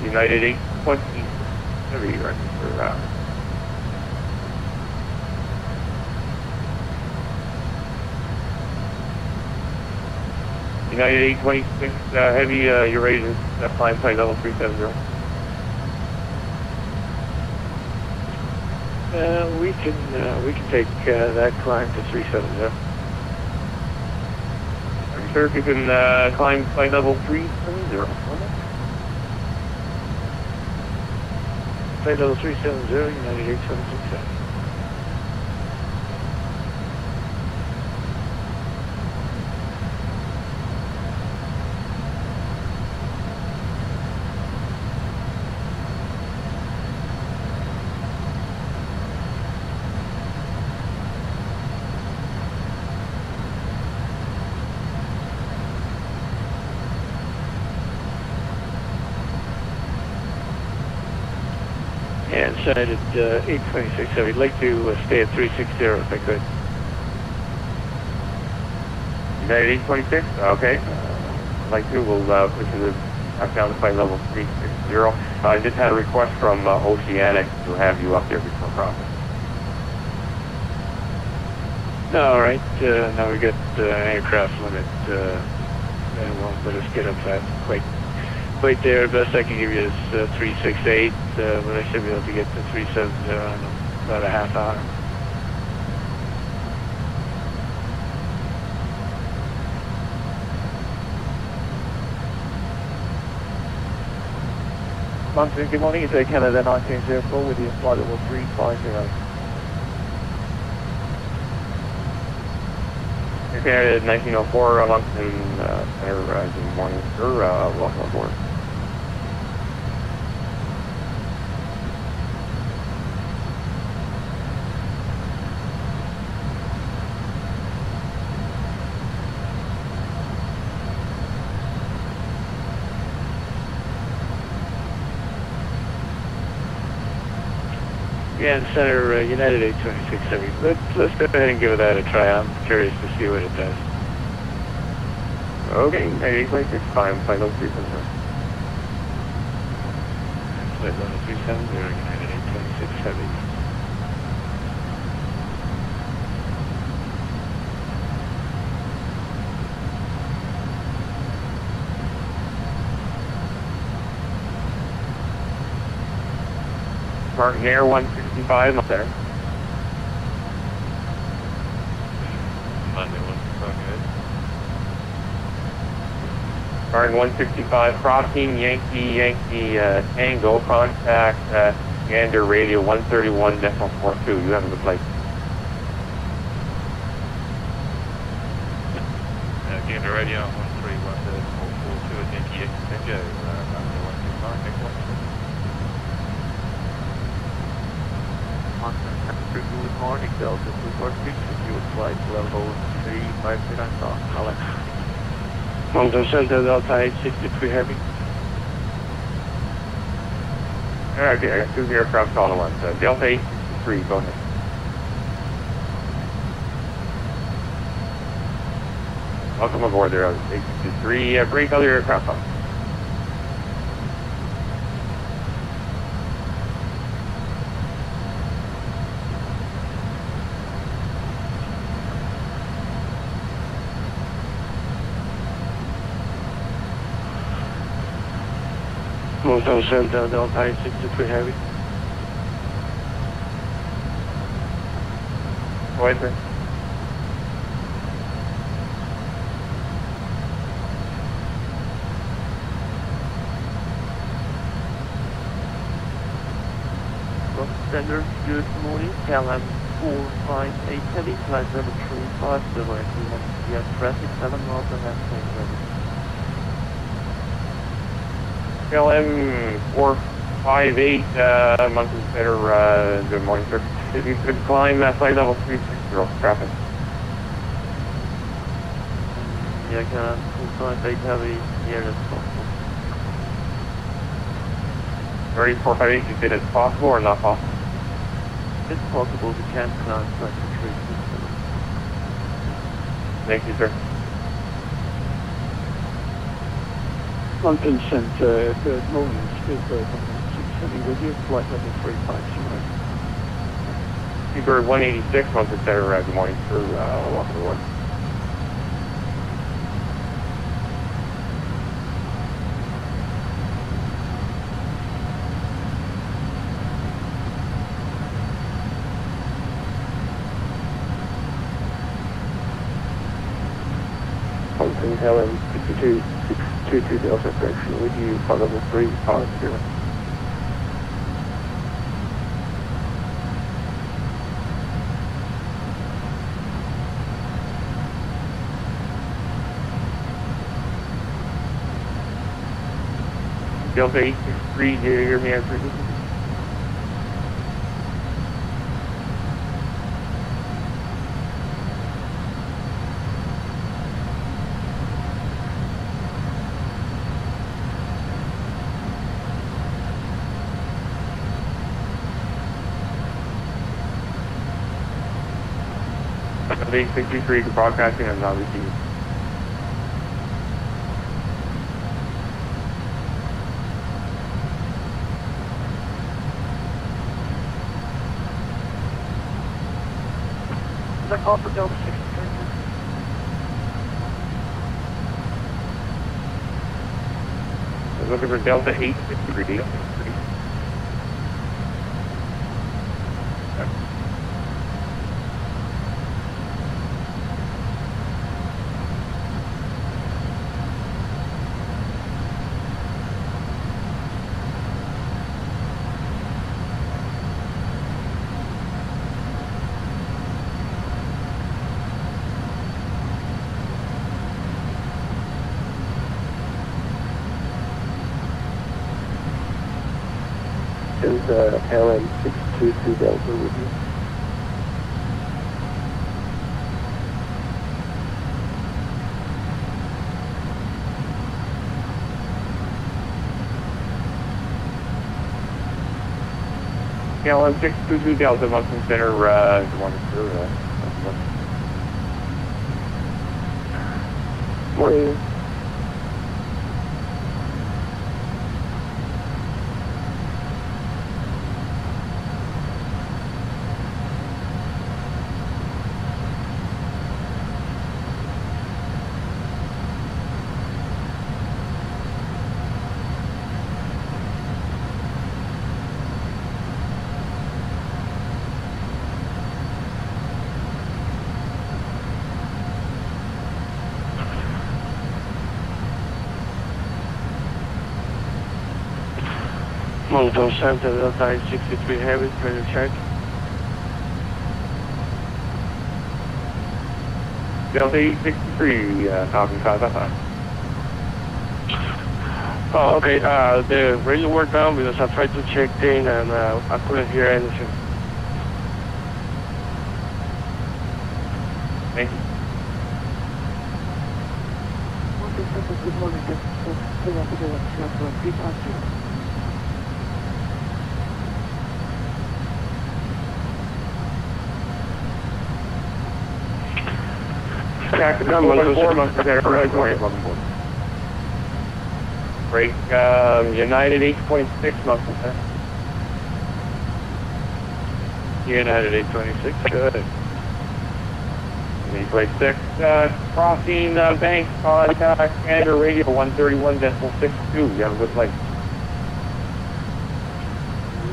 United 820 Heavy, right for United 826 Heavy, you're ready to climb flight level 370. We can take that climb to 370. Sir, if you can climb flight level 370. Flight level 370, United 876. And Senate at 826 Heavy. I'd like to stay at 360 if I could. United 826, okay. I'd like to, we'll push it back down to flight level 360. I just had a request from Oceanic to have you up there before crossing. All right, now we got aircraft limit. That won't let us get up that quite there. Best I can give you is 368, but I should be able to get to 370 in about a half hour. Mountain, good morning. It's Canada 1904 with you, flight level 350. Canada 1904, Mountain Center, good morning, sir. Welcome aboard. Yeah, and Center United 826 let's go ahead and give that a try. I'm curious to see what it does. Okay, 826, flight level 370. Flight level 370, United 826 Heavy. Martin Air 165 up there. Monday 165, good. Martin 165 crossing, Yankee Tango, contact Gander Radio 131.42. You have a good flight. Gander Radio 131.42 at Yankee Tango, runway 165, next one. Good morning, Delta 246, secure flight level 350 ALLEX. Mountain Center Delta 863 Heavy. Alright, I got 2 aircraft calling once. Delta 863, go ahead. Welcome aboard there, 863. Break other aircraft up. Mountain Center Delta 863 Heavy. Go ahead, sir. Standard, good morning, KLM 458 Heavy, flight level 35, directly via traffic, 7 miles and half ready. KLM 458, Mountain Center, good morning, sir. If you could climb flight level 360, traffic. Yeah, KLM 458 Heavy, here as possible. Ready 458, you said it's possible or not possible? It's possible we can climb flight level 360. Thank you, sir. London Centre, good morning, Speedbird 670 with you, flight level 350. Speedbird 186, London Center, good morning, sir, welcome aboard. London Helen 62622 Delta correction with you, flight level 350. Delta 863, do you hear me answer? Delta 863, broadcasting and not received. Is that call for Delta 63? I'm looking for Delta 863. Is LM 622 Delta with you? KLM 622 Delta, Mountain Center, morning, sir. Morning. Monitor Center, Delta 63 Heavy, ready to check. Delta 63, copy, 555. Oh, okay, the radio went down because I tried to check in and I couldn't hear anything. Thank you. Good morning, Taxi number 4, Mountain Center, right, morning, welcome aboard. Break, United 826, Mountain Center. United 826, good. 826, crossing bank, contact, Andrew radio 131.62, you have a good flight.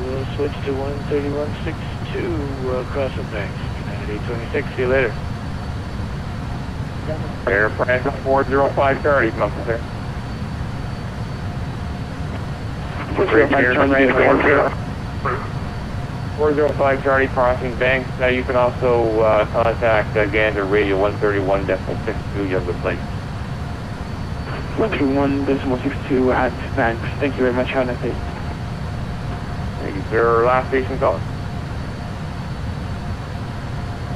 We'll switch to 131.62, crossing banks. United 826, see you later. Air France 40530, Mountain Center. 405 Charlie crossing banks. You can also contact Gander Radio 131.62. You have the plate. 131.62 at banks. Thank you very much. Have a nice day. Thank you, sir. Last station call.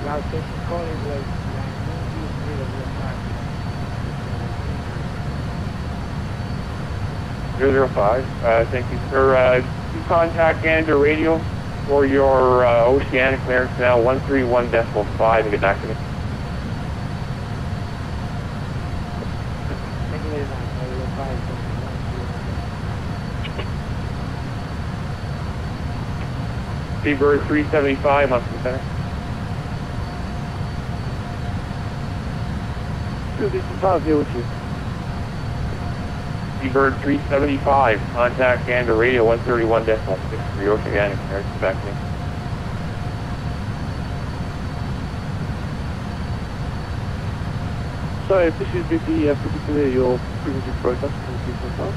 Last station call is like 005. Thank you, sir. You contact Gander Radio for your Oceanic clearance now 131.5 and get back to me. Thank you very much. I will advise you. Seabird 375, Mountain Center. This is Bob here with you. Seabird 375, contact Gander Radio 131.6 for your Oceanic clearance. Get back to me. Sorry, this is the particular your primitive broadcast. Can you please confirm?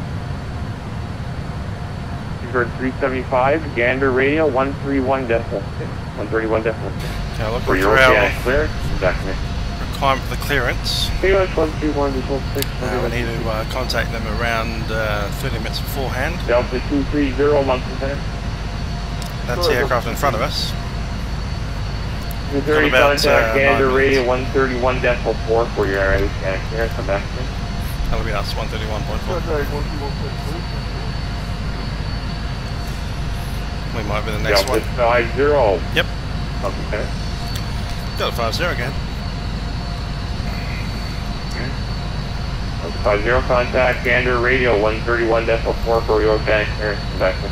Seabird 375, Gander Radio 131.6. 131.6. Now look for your Oceanic clearance. Get back to me. Requirement for the clearance. KBOS 131.6. We need to contact them around 30 minutes beforehand. Delta 230, Mountain Center. That's the aircraft in front of us. 230, contact Gander Radio 131.4 for your Oceanic clearance. Come back to me. That'll be us, 131.4. We might be the next Delta one. 50. Yep. Mountain Center. Delta 50 again. 50, contact Gander Radio 131.4 for your Oceanic clearance. Come back to me.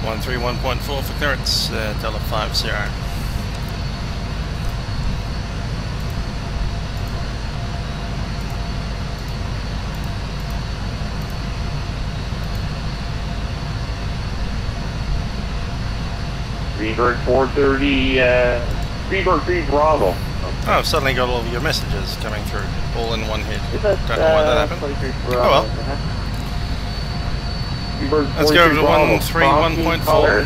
131.4 for clearance, Delta 50. Seabird 430, Seabird 3 Bravo. Oh, I've suddenly got all of your messages coming through, all in one hit. Don't know why that happened. Oh well. Let's go to 131.4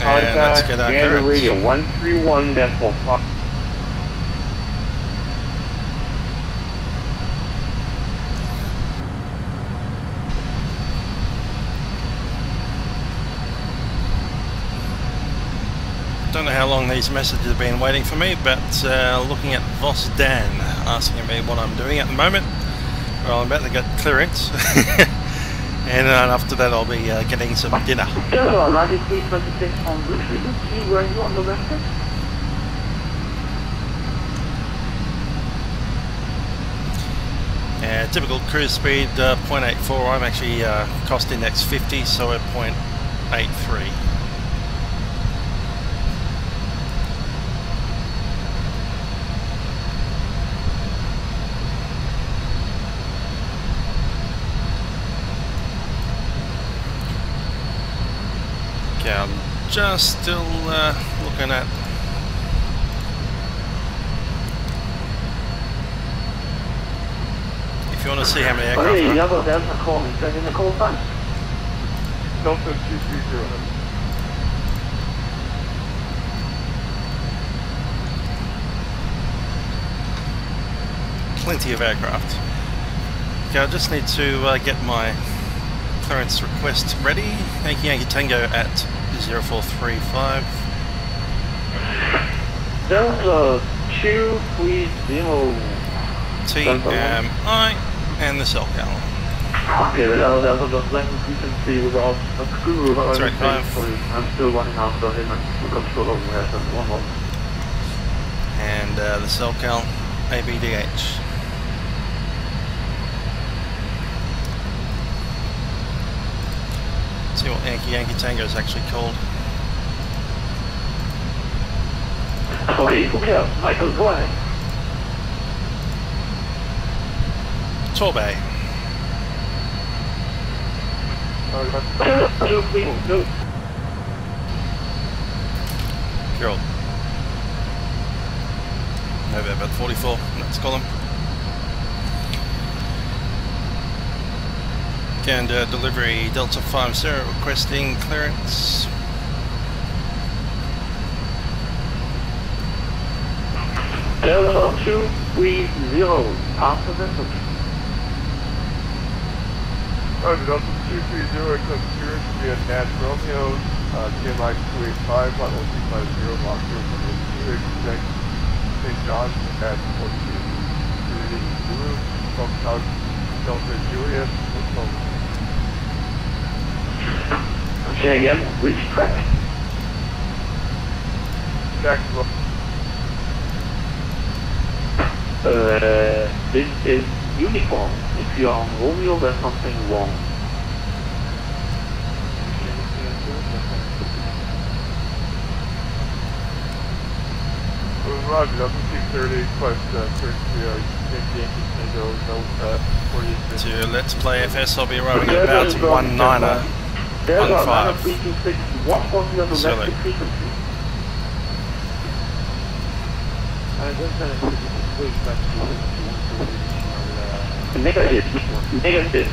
and let's get our clearance. Radio 131.5. Don't know how long these messages have been waiting for me, but looking at Vos Dan asking me what I'm doing at the moment. Well, I'm about to get clearance. And after that I'll be getting some dinner. Delta 9326 on which frequency were you on the website? Typical cruise speed 0.84. I'm actually cost index 50, so at 0.83. Okay, I'm just still looking at. If you want to see how many aircraft. Okay, the other Delta calling. Send in the call back. Delta 230. Plenty of aircraft. Okay, I just need to get my clearance request ready. Yankee Tango at 0435. Delta 230. TMI and the cell count. Okay, but Delta just let me frequency without a screw. That's right, I'm still running after him and control over here, so one more. And the cell count ABDH. See what Yankee Tango is actually called. Okay, yeah, Michael, go ahead. Torbay. Gerald. NOVEP at 44, next column. And delivery Delta 50 requesting clearance. Delta 230, after this. Roger, Delta 230, request clearance via NAT Romeo, TMI 285, flight level 250, Mach 0.82, expect St. John's at 14, Reading Blue, from South Delta Juliet, Say again, which track? Jacksonville. This is uniform. If you are on Romeo, there's something wrong. Roger, Delta 230, request clearance via Yankee Tango, no 48 To Let's Play FS, I'll be arriving at about 19er. 15. What was the other Silly. electric frequency? Negative. Negative.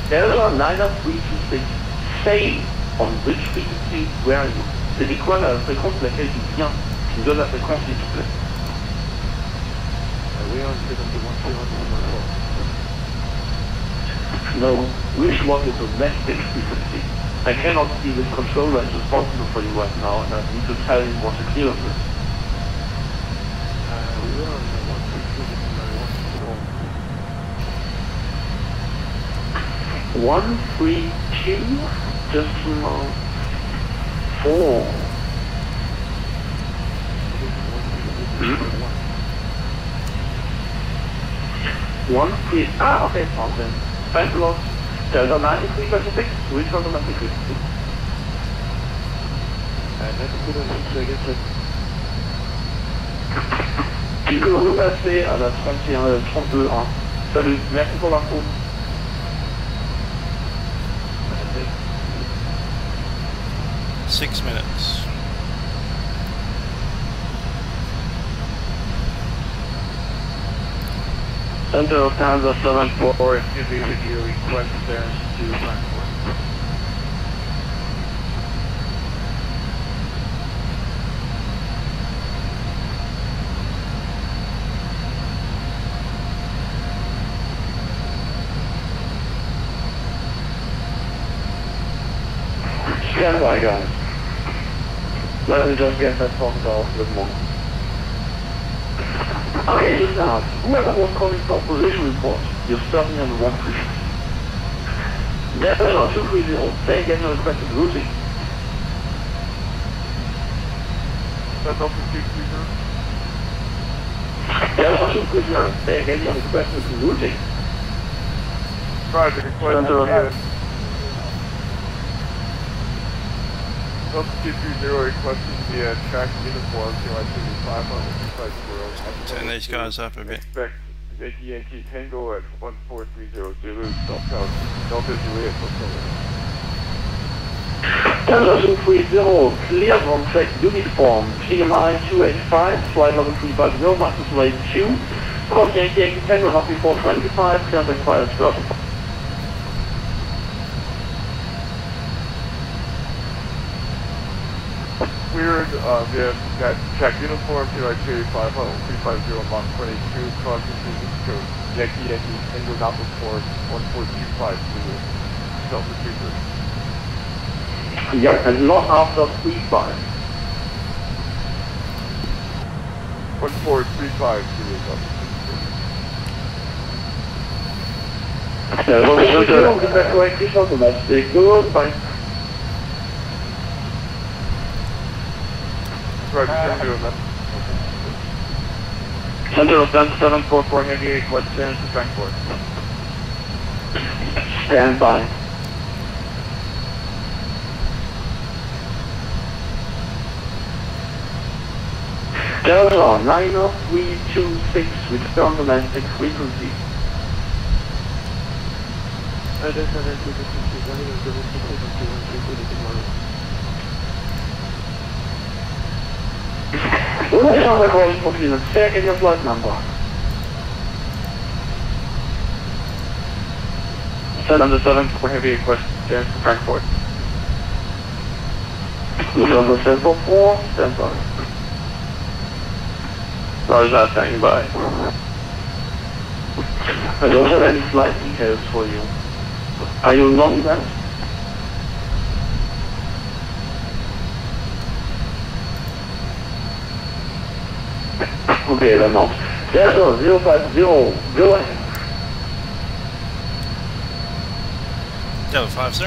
Delta 9326, say on which frequency were you? C'est quoi la fréquence de laquelle tu viens? Tu me donnes la fréquence s'il te plaît. No, which one is the domestic frequency? I cannot see the controller is responsible for you right now, and I need to tell him what the clearance is. One, 3, 2, decimal 4. One, 3, okay, awesome. Thanks a lot. Delta 9326, which one the frequency? Tu peux repasser à la 31-32-1. Salut, merci pour l'info. Six minutes. Center of Kansas 74. Excuse me, with your request clearance to Frankfurt. Stand by, guys. Let me just get that phone call a bit more. Okay, listen out. Whoever was calling for position report, you're starting on the wrong position. Delta 230, say again your requested routing. That's Delta 230. Delta 230, say again your requested routing. Right, the request is Delta 230 requesting the track uniform TY-5 Turn these guys up a bit. Expect Yankee Tango at 1430 Zulu, Delta Juliet, Delta 230, clear from track uniform, TMI 285, flight level 350, master slate 2, copy Yankee Tango, half before 25, clear required slot. Weird, yeah, that track uniform, TY-5 350, Mach 22, crossing code, Yankee Tango, not before 1425 Zulu, Delta 230. Yeah, and not after 35. 1435 Zulu, Delta 230. Goodbye. Right, turn to that. Central 744 Heavy 8, what's in to Frankfurt? Stand by. Delta 90326, return domestic frequency. What's on the calling for clearance? Check in your flight number. 707 for Heavy request to Frankfurt. November 744, stand by. Roger that, standing by. I don't have any flight details for you. Are you long then? Okay, then not. Delta 050, go ahead. Delta 50.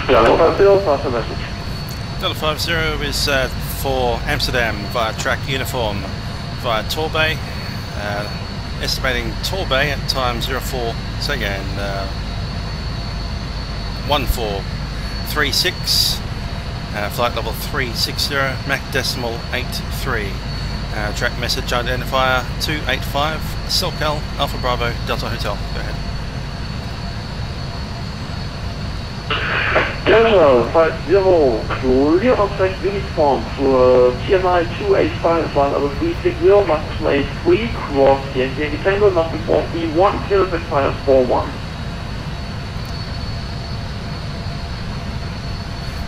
Delta 50, pass the message. Delta 50 is for Amsterdam via track uniform via Torbay. Estimating Torbay at time 04, say again, 1436. Flight level 360, Mach decimal 83. Track message identifier 285, SoCal, Alpha Bravo, Delta Hotel. Go ahead. Delta 50, clear on track uniform for TMI 285, flight level 360, master slate 3, cross Yankee Tango, not before E1, clear fire 41.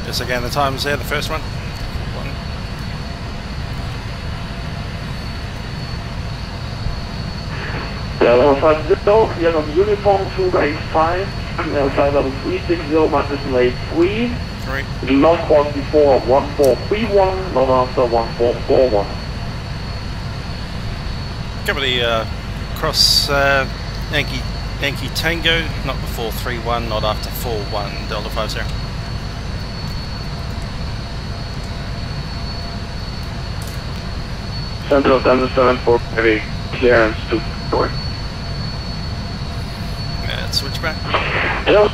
Just again, the times there, the first one. Delta 50, clear on uniform 285, flight level 360, master slate 3. Do not cross before 1431, not after 1441. Cover the cross Yankee Tango, not before 31, not after 41, Delta 50. Central 774 Heavy clearance to door. Switchback. Yep.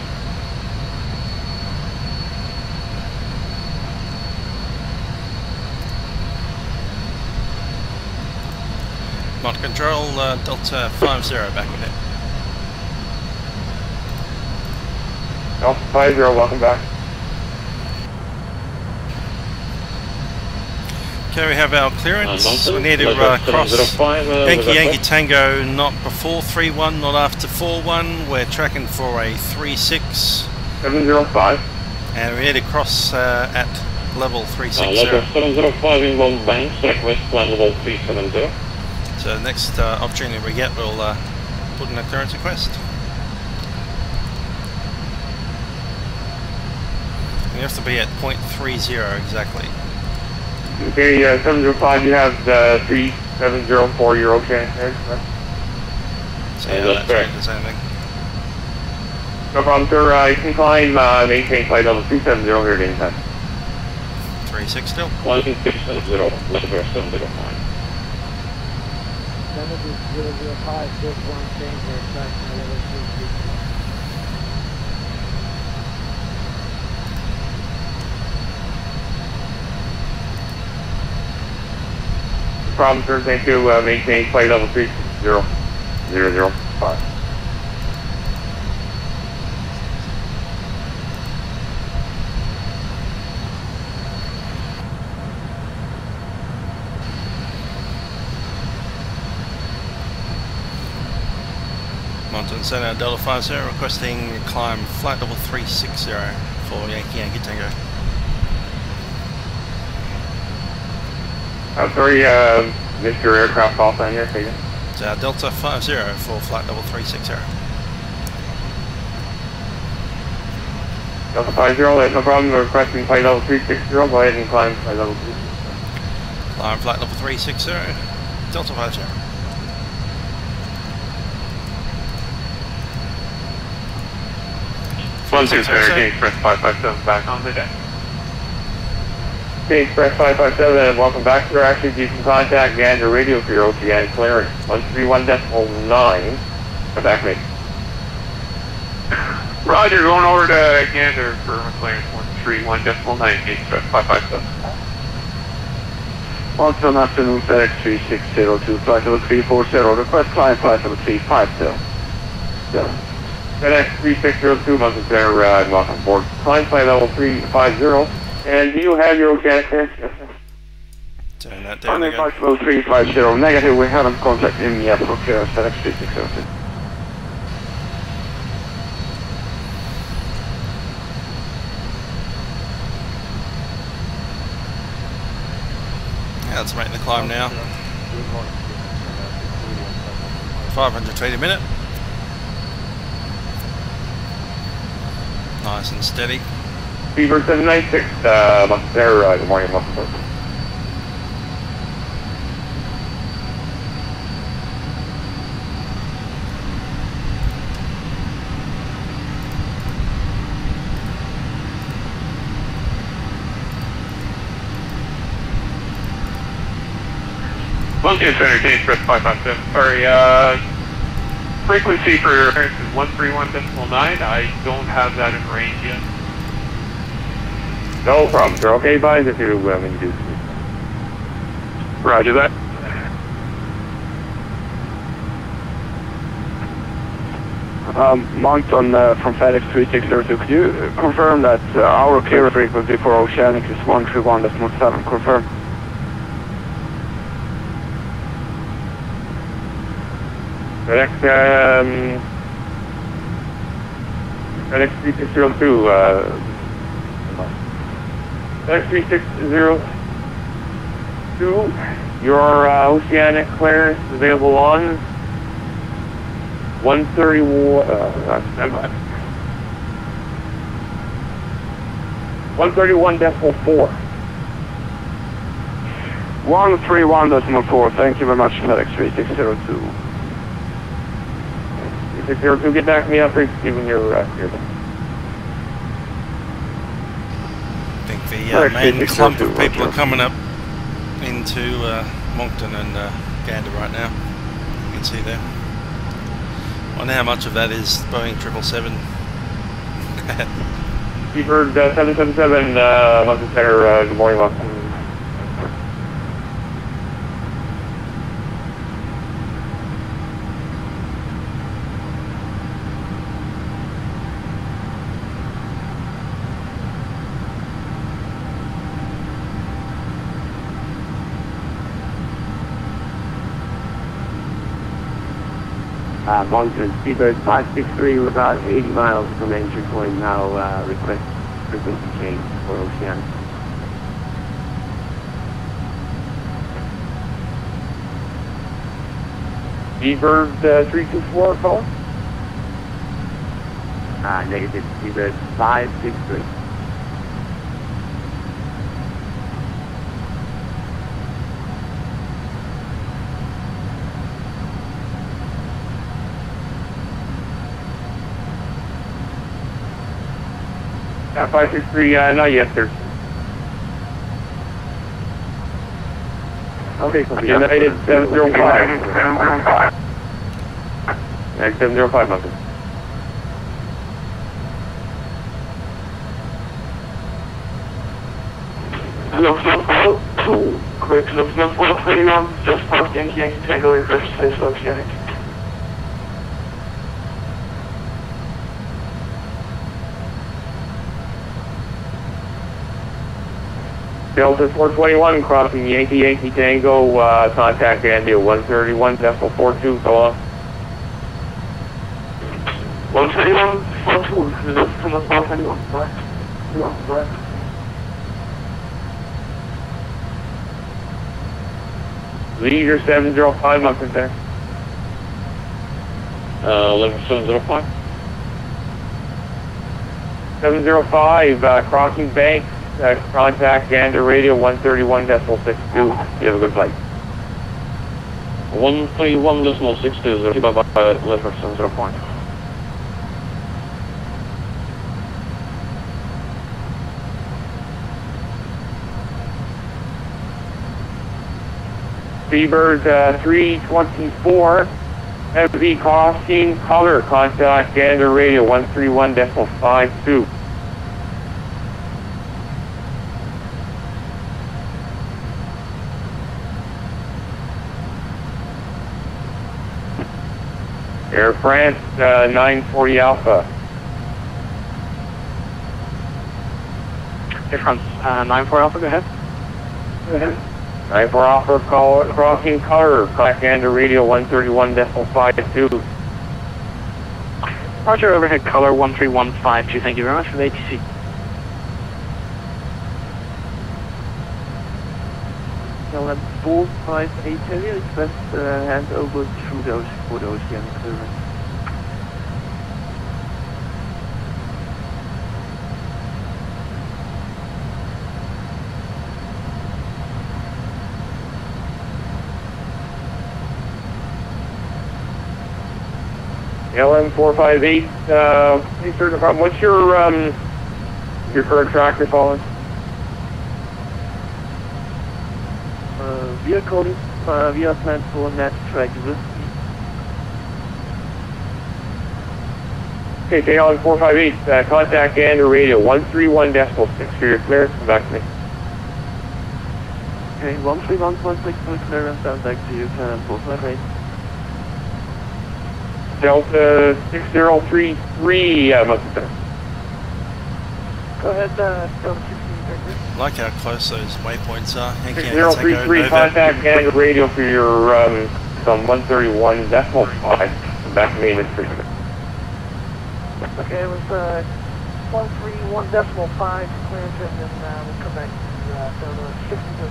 Mod control, Delta 50 back with it. Delta 50, welcome back. Okay, we have our clearance. We need to cross Yankee Tango, not before 31, not after 41. We're tracking for a 36. 705. And we need to cross at level 360. Level 705 inbound banks, request flight level 370. So the next opportunity we get, we'll put in a clearance request. You have to be at 0.30 exactly. Okay, 705, you have the 3704, you're okay there, correct? See how that's going to sounding. No problem, sir. You can climb, maintain flight level 370 here at any time. 36 still. 1670, level 705. Seventy 005, just one change there, start from level 260. No problem, sir. Thank you. Maintain flight level 36005. Mountain Center Delta 50 requesting climb flight level 360 for Yankee Yankee Tango. I'm sorry, missed your aircraft call sign here, say again. It's Delta 50 for flight level 360. Delta 50, no problem. We're requesting flight level 360. Go ahead and climb flight level 360. Climb flight level 360, Delta 50. Express 557 back on the deck. Okay, Express 557 and welcome back. Sir, actually, you can contact Gander Radio for your Oceanic clearance. 131.9. Come back, mate. Roger, going over to Gander for clearance 131.9, Express 557. Welcome afternoon, FedEx 3602, flight level 340, request climb flight level 350. FedEx 3602, Mountain Center, welcome aboard. Climb flight level 350. And do you have your Oceanic clearance? Yes, sir. Turn that down Climb again. flight level 350, negative, we haven't contacted him yet for clearance, FedEx 3602. Yeah, let's make the climb now. 500 feet a minute. Nice and steady. Beaver 796, Mountain Center, good morning, welcome aboard. Mountain Center, Express 557. Sorry, frequency for clearance is 131.9. I don't have that in range yet. No problem, sir. Okay, bye if you when you do. Roger that. Moncton from FedEx 3602, could you confirm that our clear frequency for Oceanic is 131.7? Confirm. FedEx 3602, FedEx 3602, your Oceanic clearance is available on 131, 131.4. 131.4, thank you very much, FedEx 3602. 3602, get back to me after giving your here. I think the main clump of people are coming up into Moncton and Gander right now. You can see there. I wonder how much of that is Boeing 777. Seabird 777, Mountain Center, good morning, welcome. Moncton, Seabird 563, we're about 80 miles from entry point now, request frequency change for Oceanic. Seabird 324, call? Negative, Seabird 563. 563, not yet, sir. Okay, so United 705. Next 705, Mountain. Hello, 2, quick, Lufthansa 431, just past Yankee Tango, reverse space, Oceanic. Delta 421 crossing Yankee Tango, contact Andy at 131.42, go off. 131, 42, Lufthansa 421, correct. Leader 705, Mountain there. 11705. 705, crossing bank, contact Gander radio 131.62. You have a good flight. 131.62, keep up letter 705. Seabird 324, heavy crossing, color, contact Gander radio 131.52. Air France 940 Alpha. Air France 94 Alpha, go ahead. Go ahead. 94 Alpha, crossing color, contact Gander radio 131.52. Roger, overhead color 13152, thank you very much for the ATC. KLM 458 Heavy, request hand over through those for the Oceanic clearance. LM 458, hey, sir, no problem. What's your current track you're following? We are calling, we are planned for net track with. Okay, KLM 458, contact Gander radio 131.6 for your clearance, come back to me. Okay, 131.6 for clearance, and back to you, KLM 458. Delta 6033, Mountain Center. Go ahead, Delta 63. I like how close those waypoints are. 6033, contact Gander radio for your, it's on 131.5, come back to me in this treatment. Okay, it was 131.5 clearance, and then we'll come back to Delta 63.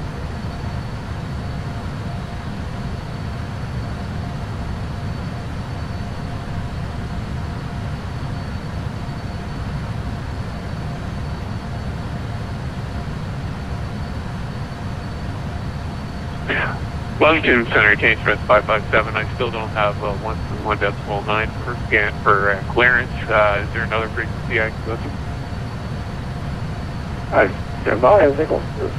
Wellington Center, change press 557. I still don't have 1.9 for scan for clearance. Is there another frequency I can go to? I stand by, I think I'll do.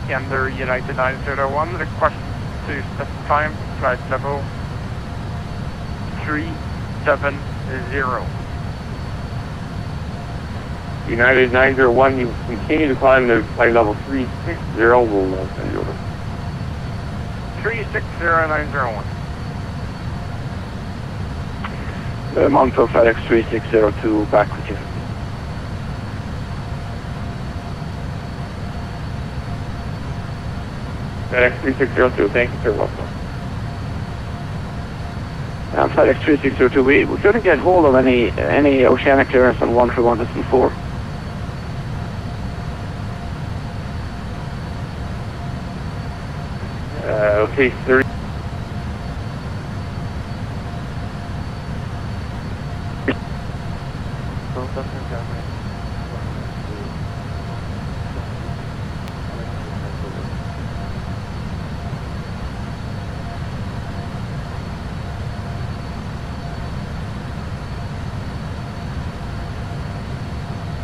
Gander United 901, request to set time, flight level 370. United 901, you continue to climb to flight level 360, we'll send you over. 360901. Monto FedEx 3602, back with you. FedEx 3602, thank you, sir. Welcome. FedEx 3602, we couldn't get hold of any Oceanic clearance on 131.4. Okay, 30.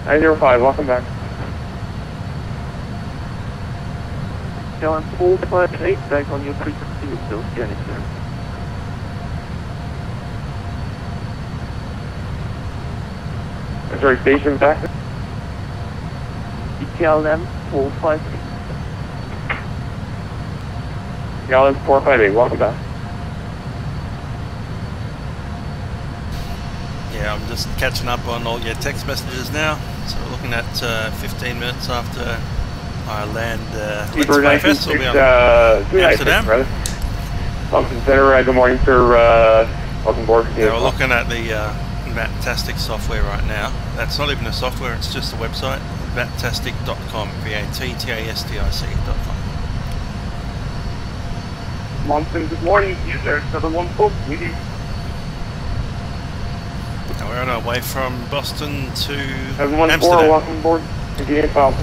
.905, welcome back. John 458, back on your frequency with those Oceanic there. Sorry, station back. ETLM 458. ETLM 458, welcome back. Yeah, I'm just catching up on all your text messages now. So we're looking at 15 minutes after I land LIFFY Fest. We'll be on Amsterdam. Welcome, Center. Good morning, sir. Welcome aboard. Yeah, we're looking at the VATtastic software right now. That's not even a software, it's just a website. VATtastic.com, VATTASTIC.com. Monson, good morning. You there, 714. With you. Now we're on our way from Boston to 714, Amsterdam. welcome aboard. Again, Bob.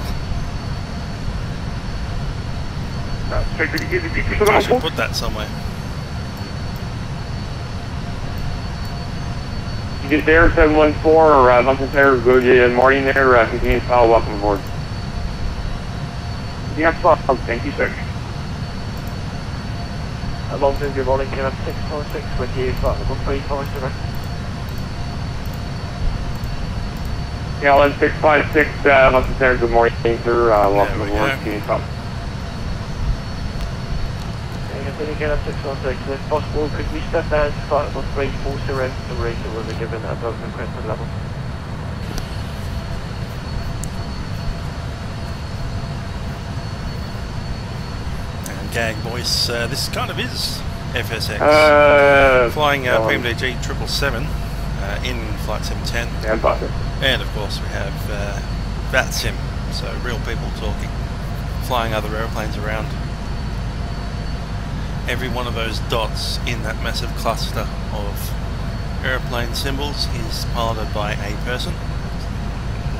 I should put that somewhere. You get there, 714, or Monson Center, good morning there. Continue to follow, welcome aboard. Yeah, thank you, sir. Monson, good morning. Can I have 646 with you? Level 347. Yeah, LN 656, Monson Center, good morning, sir. Welcome aboard. Continue to follow. Again at 616, if possible, could we step down to flight level 34 surrender the rate that we were given above the requested level? And gag voice, this kind of is FSX. Flying PMDG 777 in Flight 710. And of course we have VATSIM, so real people talking, flying other airplanes around. Every one of those dots in that massive cluster of airplane symbols is piloted by a person,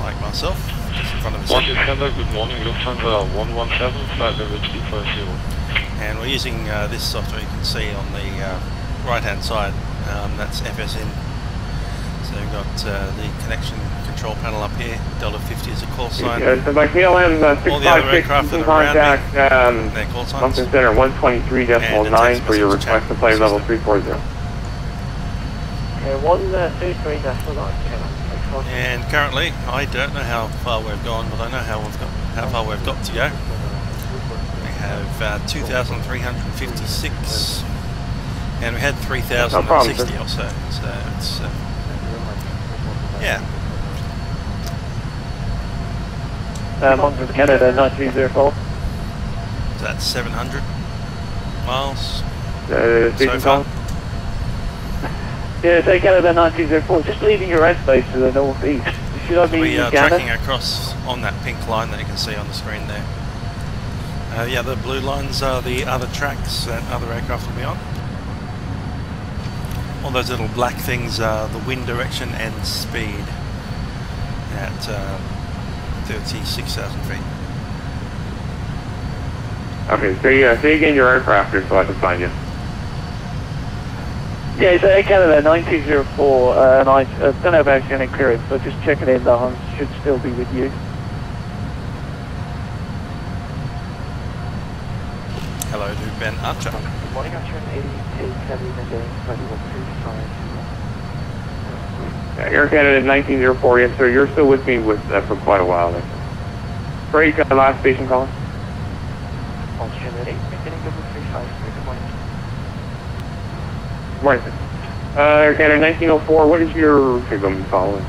like myself, just in front of a Good morning, Lufthansa 117, flight level 350. And we're using this software you can see on the right hand side, that's FSN. So we've got the connection control panel up here, Delta 50 is a call sign. So by KLM all the other aircraft that are around me, their call signs. Monson Center 123.9 for your request to flight level 340. Okay, 123.9. And currently, I don't know how far we've gone, but I know how far we've got to go. We have 2,356, and we had 3,060 or so. So it's yeah. Monson Canada 9304. So that's 700 miles so far. Yeah, take Canada 9304. Just leaving your airspace to the northeast. Should I be we are tracking across on that pink line that you can see on the screen there. The other blue lines are the other tracks that other aircraft will be on. All those little black things are the wind direction and speed at 36,000 feet. Okay, say again your aircraft here so I can find you. Yeah, it's Air Canada 9204, and I don't know about any clearance, but just checking in, the Hunt should still be with you. Hello to Ben Archer. Good morning, Archer, 82, 70, and 21, 25. Air Canada 1904, yes sir, you're still with me for quite a while there. Break, last station calling. Oceanic 8, beginning number 353, good morning. Good morning, sir. Air Canada 1904, what is your route you're going to be following?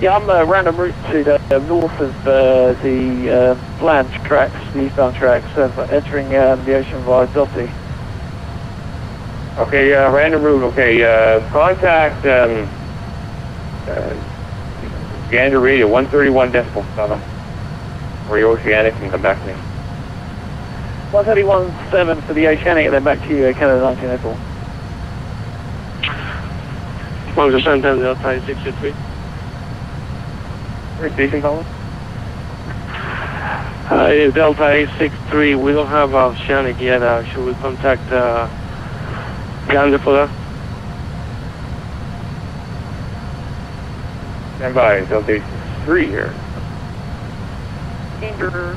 Yeah, I'm random route to the north of the land tracks, the eastbound tracks, entering the ocean via Delta. Okay, random route, okay, contact Gander Radio 131.7 for your Oceanic and come back to me. 131.7 for the Oceanic and then back to you, Canada 1904. What was the Santander Delta 623? Station calling? Delta 863, we don't have Oceanic yet. Should we contact Gander for that? Stand by, Delta 863 here. Gander.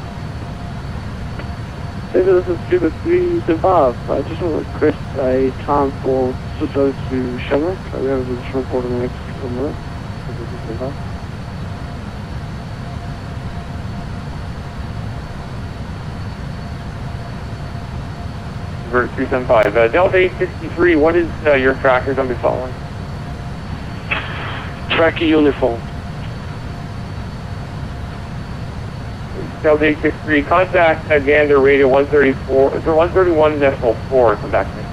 This is Cuba 375. I just want to request a time for Cisco to Shamrock. We have a short report in the next couple of minutes. Vert 375. Delta 863, what is your tracker going to be following? Tracker uniform. Delta 863, contact Gander Radio 131.4, come back to me.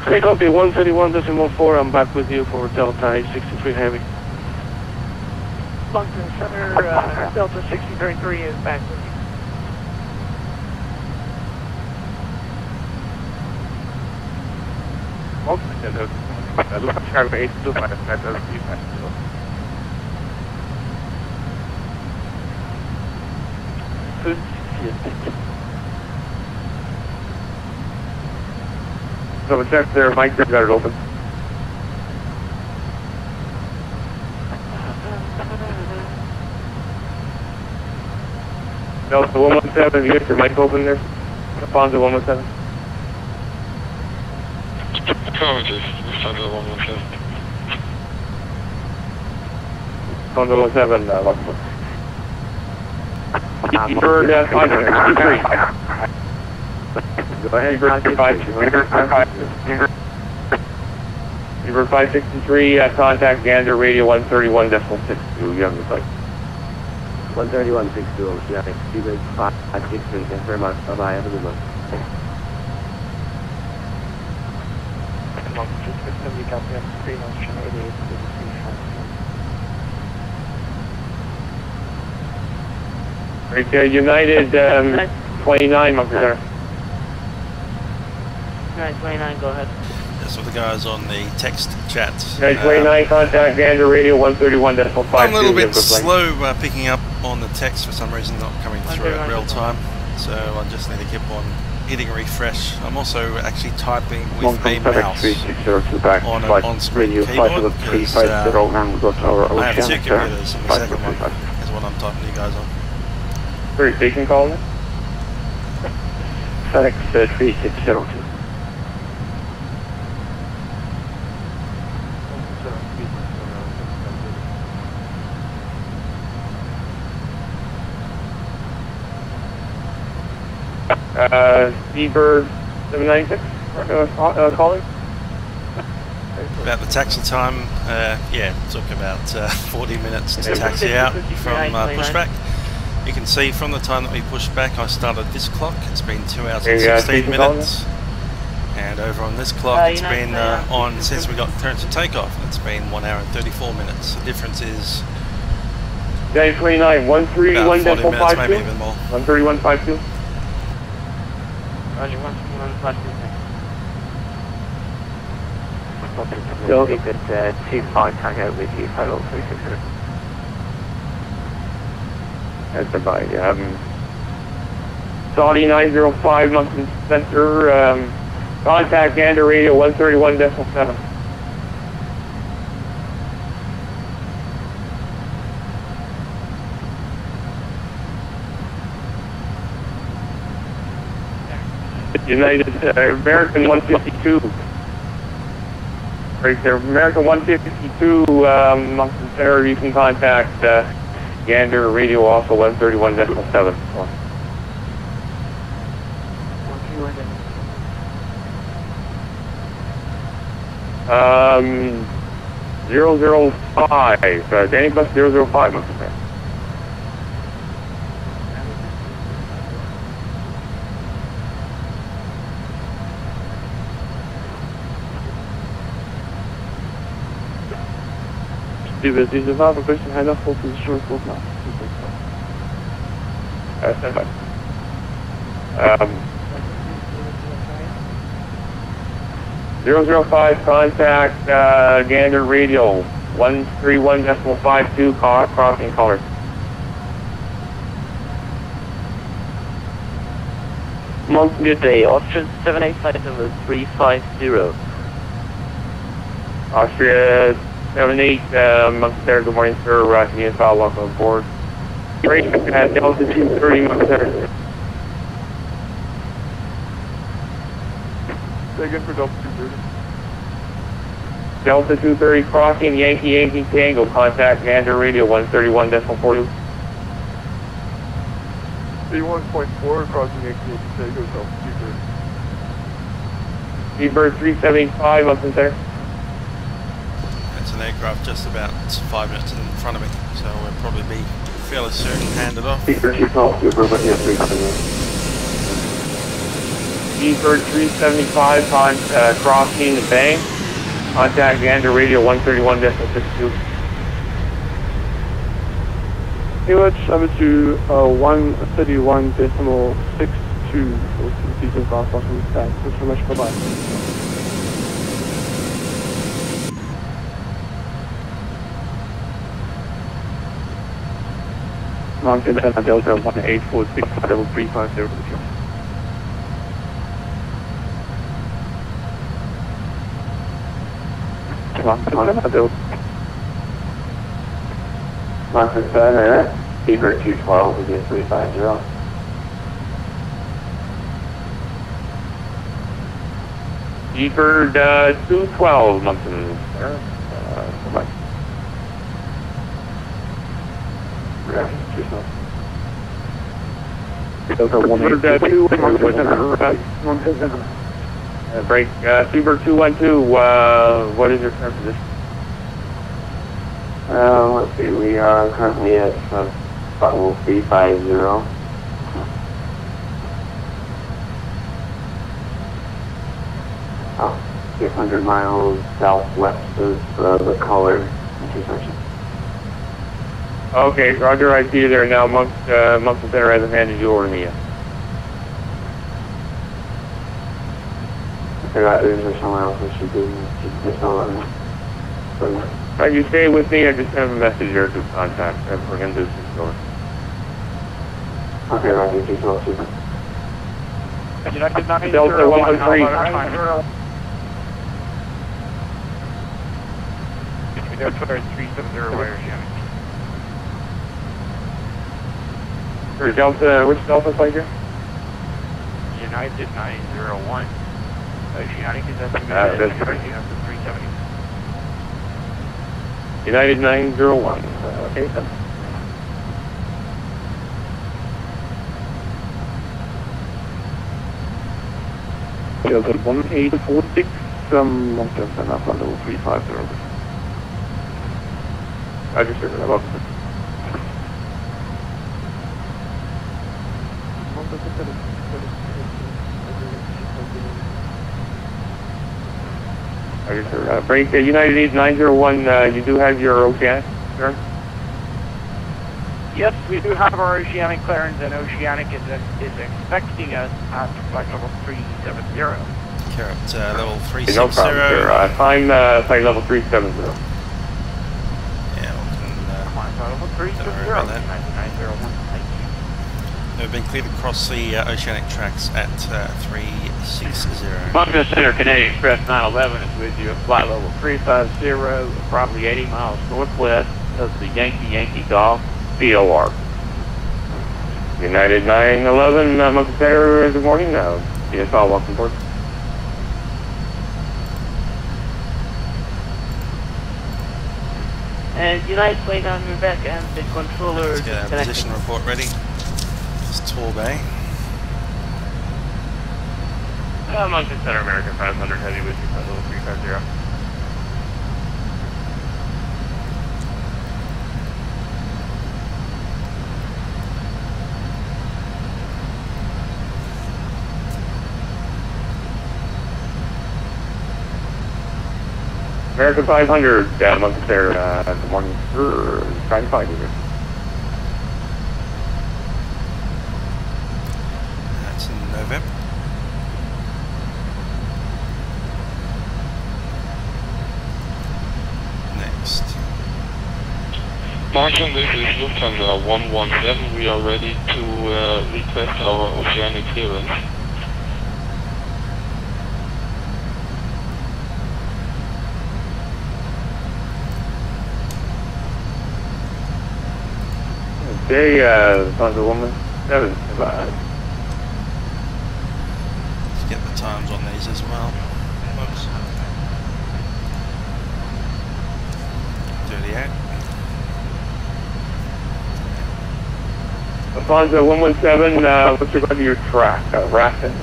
Okay, copy 131.4, I'm back with you for Delta 863 Heavy. London Center, Delta 633 is back with you. So check there, Mike, got it open. Delta 117, you got your mic open there? Alfonso 117. Apologies, Alfonso 117. Alfonso 117, Bird 563. Go ahead, Bird 563, contact Gander Radio 131.62, you have the site. 131.62, Oceanic, Cuba 563, thanks very much, bye-bye, have a good one. Right, United 29, Monkey Center. United 29, go ahead. That's what the guys on the text chat. United 29, contact Gander Radio 131.52. I'm a little bit slow picking up on the text for some reason, not coming through at real time. So I just need to keep on hitting refresh. I'm also actually typing with a mouse on an on-screen keyboard because I have two computers and the second one is what I'm typing to you guys on. Where is station calling? FedEx 3602. Seabird 796 calling? About the taxi time, yeah, it took about 40 minutes to taxi out from Pushback. You can see from the time that we pushed back, I started this clock, it's been 2 hours and 16 minutes. And over on this clock, it's been on since we got clearance to takeoff, it's been 1 hour and 34 minutes. The difference is Day 29, 131.52, maybe even more. 131.52. Roger, 131.52. So we could 25 Tango with you, total 360. That's about Saudi 905, Mountain Center, contact Gander Radio 131.7. United American 152, Right there, American 152, Moncton Center, you can contact Gander Radio also 131.7. 005, Danny Bus 005, Moncton Center. Steve, these are the question hand off for the short book now. 005, contact Gander Radio 131.52, crossing colors. Moncton, good day. Austrian 785 number 350. Austria 78, Moncton Center, good morning, sir. Can you follow up on board? Great, Delta 230, Moncton Center. Say again for Delta 230. Delta 230 crossing Yankee Yankee Tango. Contact Gander Radio 131.42. C1.4 crossing Yankee Yankee Tango, Delta 230. Seabird 375, Moncton Center. It's an aircraft just about 5 minutes in front of me, so we'll probably be fairly soon handed off. Seabird 375 on crossing the bank. Contact Gander Radio 131.62. KBOS over to 131.62 for season cross crossing stack. Thanks so much, bye-bye. Moncton Center, Delta 1846, level 350. Moncton Center, Beaver 212 will be a 350. Seabird 212, Moncton Center. Bye-bye. Delta 182. Break, Seabird 212, what is your current position? Let's see, we are currently at level 350. 600 miles southwest of the color intersection. Okay, Roger, I see you there now. Moncton Center hasn't handed you over to me yet. Is there someone else we should do? Just don't let me. You stay with me, I just have a message here to contact. We're going to do this over. Okay, Roger, just all super. Delta 113. Delta 370 Oceanic. Delta, which Delta flight here? United 901. Oceanic is estimated That's at right. 370. United 901. Okay, then. Delta 1846, Moncton Center, level 350. Roger, sir. Hello. Roger, sir. Break United 901, you do have your Oceanic, sir? Yes, we do have our Oceanic clearance, and Oceanic is expecting us at flight level 370. Carrot, level 360. No problem, sir. Climb flight level 370. Yeah, we can... level 370, 901. We've been cleared across the Oceanic tracks at 360. Moncton Center, Canadian Express 911 is with you at flight level 350, probably 80 miles northwest of the Yankee Golf VOR. United 911, Moncton Center, good morning. DSL, welcome aboard. United Plane on Rebecca and the controller. Let's get our position report ready. It's Tour Bay. Moncton Center, American 500 Heavy with you, level 350. American 500, Moncton Center, good morning, sir. Trying to find you here. That's in NOVEP. Next. Moncton, this is Lufthansa 117. We are ready to request our Oceanic clearance. Okay, Lufthansa 117. Let's get the times on these as well. Whoops. 38. Lufthansa 117, what's regard to your track, RAFN?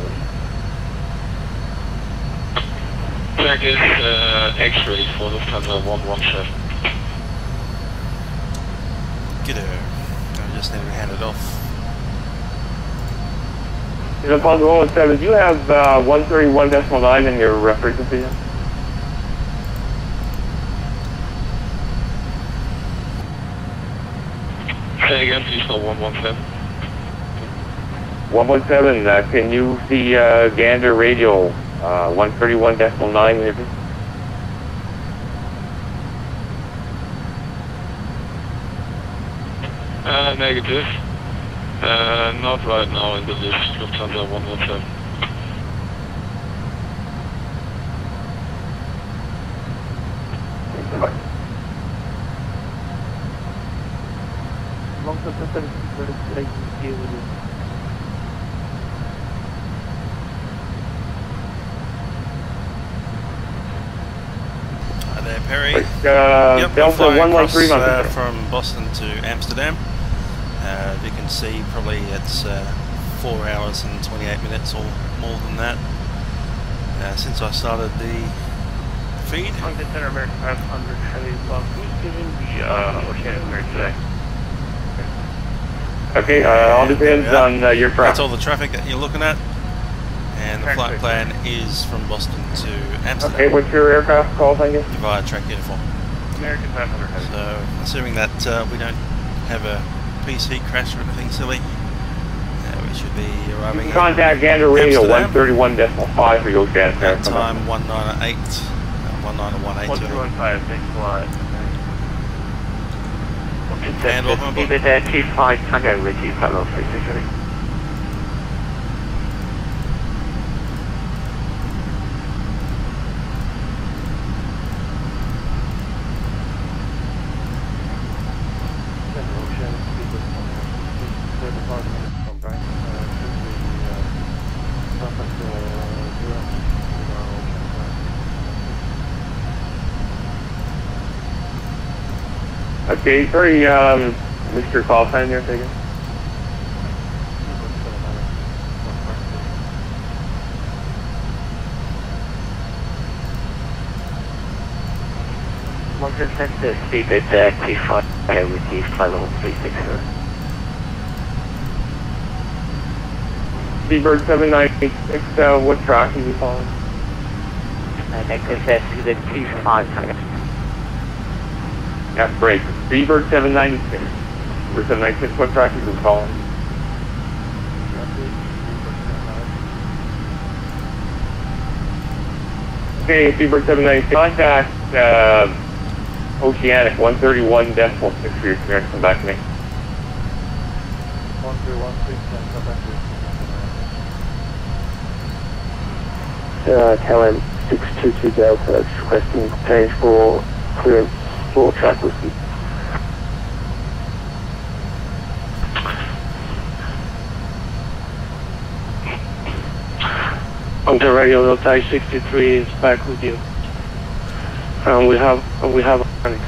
Track is X-ray for Lufthansa 117. G'day. I just need to hand it off. Lufthansa 117, do you have 131.9 in your frequency? Say again, please, for 117. 117, can you see Gander Radio 131.9 maybe? Negative. Not right now in the list, Lufthansa 117. Hi there, Perry. Yep, Delta 113 from Boston to Amsterdam. You can see probably it's 4 hours and 28 minutes or more than that since I started the feed. Moncton Center, American 500 Heavy. Who's giving the Oceanic clearance today? Okay, all depends on your traffic. That's all the traffic that you're looking at. And the flight plan is from Boston to Amsterdam. Okay, what's your aircraft call, thank you? Via track uniform. American 500 Heavy. So, assuming that we don't have a PC crash or anything silly, we should be arriving. Contact Gander Radio 131.5 for your Oceanic. Time 1908. 1918. 1215, thanks a lot. And welcome aboard. Keep it at T5 Tango with you, fellow 363. Okay, sorry, Mr. Call sign you're taking? Moncton Center, speed at T5 with you, flight level 360. Seabird 7986, what track are you following? Next is the T5 Tango. Yeah, great. Seabird 796. Seabird 796, what track are you following? Okay, Seabird 796. Contact Oceanic 131.6 for your clearance. Come back to me. 1316, come back to KLM 622 Delta, requesting change for clearance for track whiskey. On the radio, Delta 63 is back with you. We have ALLEX.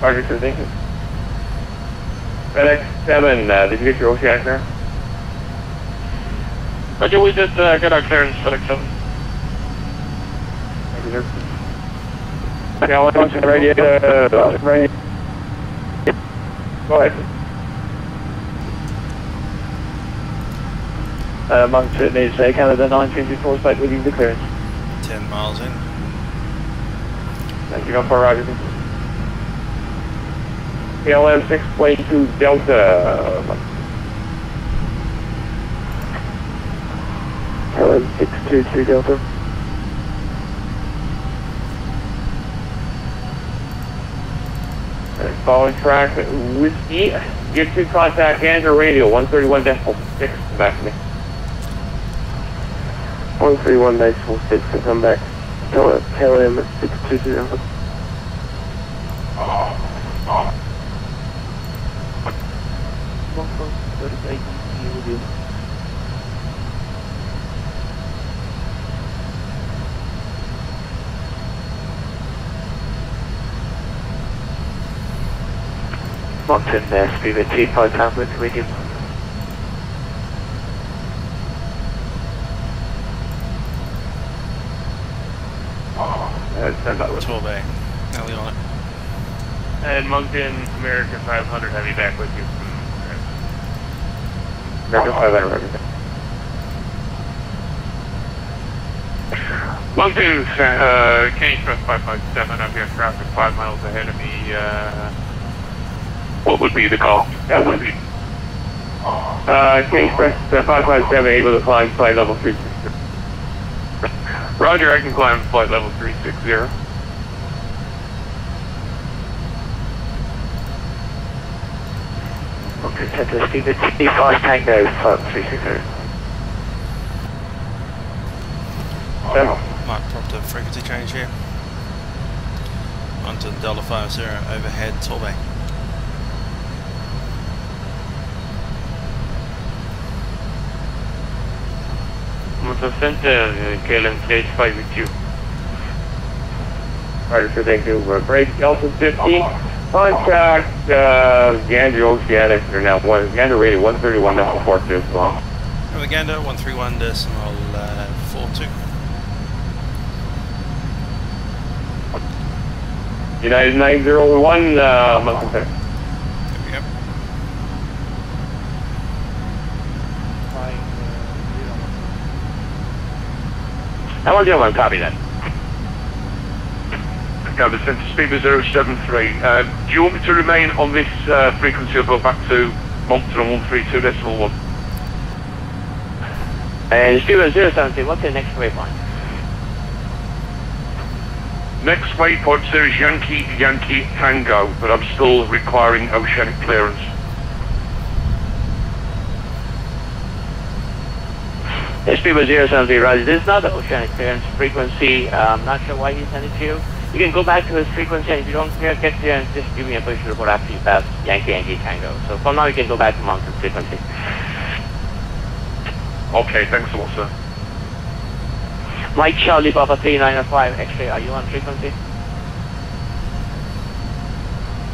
Roger, sir, thank you. FedEx 7, did you get your Oceanic there? Roger, we did get our clearance, FedEx 7. Thank you, sir. Okay, I'll launch the radiator. Go ahead. Moncton is Canada 924, site with you, the clearance. 10 miles in. Thank you, no far Roger. KLM 622 Delta. KLM 622 Delta. Following track, Whiskey, get to contact Andrew Radio, 131.6, back to me. 131.6 to come back. KLM 622 Delta. Moncton, speed at T5 Hamlet, medium. Stand by with 12A. Ellie on it. And Moncton, American 500, have you back with you? American 500, Moncton, Kane Express 557, I've got traffic 5 miles ahead of me. What would be the call? That would be. Kane Express 557, able to climb flight level 360. Roger, I can climb flight level 360. Okay, Center, speed at T5 Tango, flight 360. Might prompt a frequency change here. Onto Delta 50 overhead Torbay. Motor Center, KLM stage 5 with you. Roger, sir, thank you. Break Delta 50. Contact Gander Oceanic, or now Gander Radio 131.42 long. Over Gander 131.42. United 901, Moncton Center. There we go. I want to copy that. The Centre speed was 073. Do you want me to remain on this frequency or go back to Moncton on 132.1? And speed was 070, what's the next waypoint? Next waypoint is Yankee Yankee Tango, but I'm still requiring Oceanic clearance. Speed was 070, Roger. This is not the Oceanic clearance frequency. I'm not sure why he sent it to you. You can go back to his frequency, and if you don't get there, just give me a push report after you pass Yankee Yankee Tango. So from now, you can go back to Moncton frequency. Okay, thanks a lot, sir. Mike Charlie Papa 3905 X-ray, are you on frequency?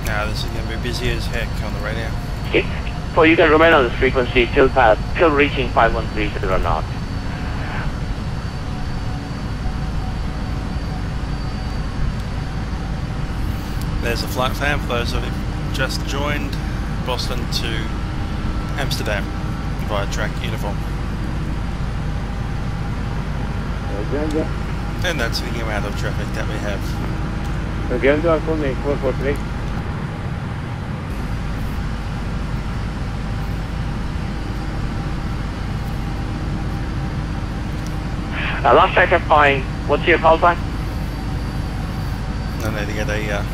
Now this is going to be busy as heck on the radio. Okay. So you can remain on this frequency till reaching 5130 or not. There's a flight plan for those that have just joined Boston to Amsterdam via track uniform. And that's the amount of traffic that we have. Again, do I call me 443? Last check flying. What's your call time? I need to get a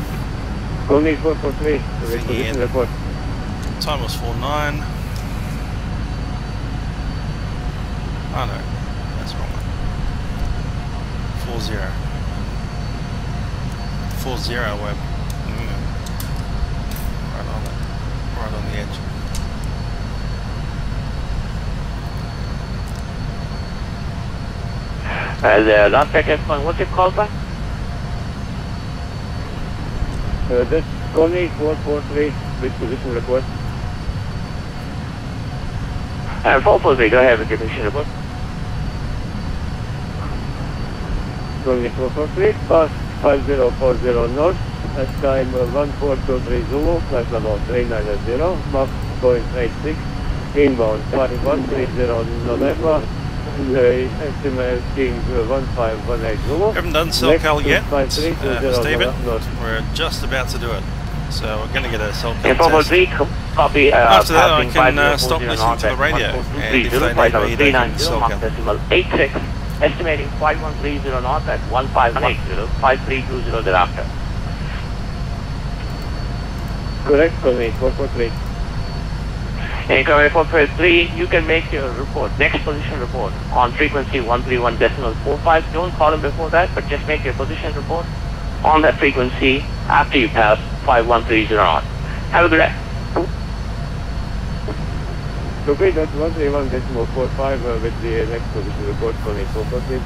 Call me 443. position report. Time was 49. Oh no, that's wrong one. 40. 40 web. Right on the edge. Last check flying. What's your call time? This Connie 443, which position report? 443, go ahead with your position report. Connie 443, pass 5040 north, at time 1423 Zulu, flight level 390, Mach 0.86, inbound 5130 November, estimating 1518 Zulu. Haven't done SoCal yet, Stephen. We're just about to do it. So we're going to get a SoCal test. Copy, after that I can stop listening to the radio, and if they need me, they can SoCal. 86, estimating 5130 north at 1580, 5320 thereafter. Correct, Connie 443. And Connie 443, you can make your report, next position report, on frequency 131.45. Don't call him before that, but just make your position report on that frequency after you pass 5130 north. Have a good day. Okay, that's 131.45 with the next position report, Connie 443.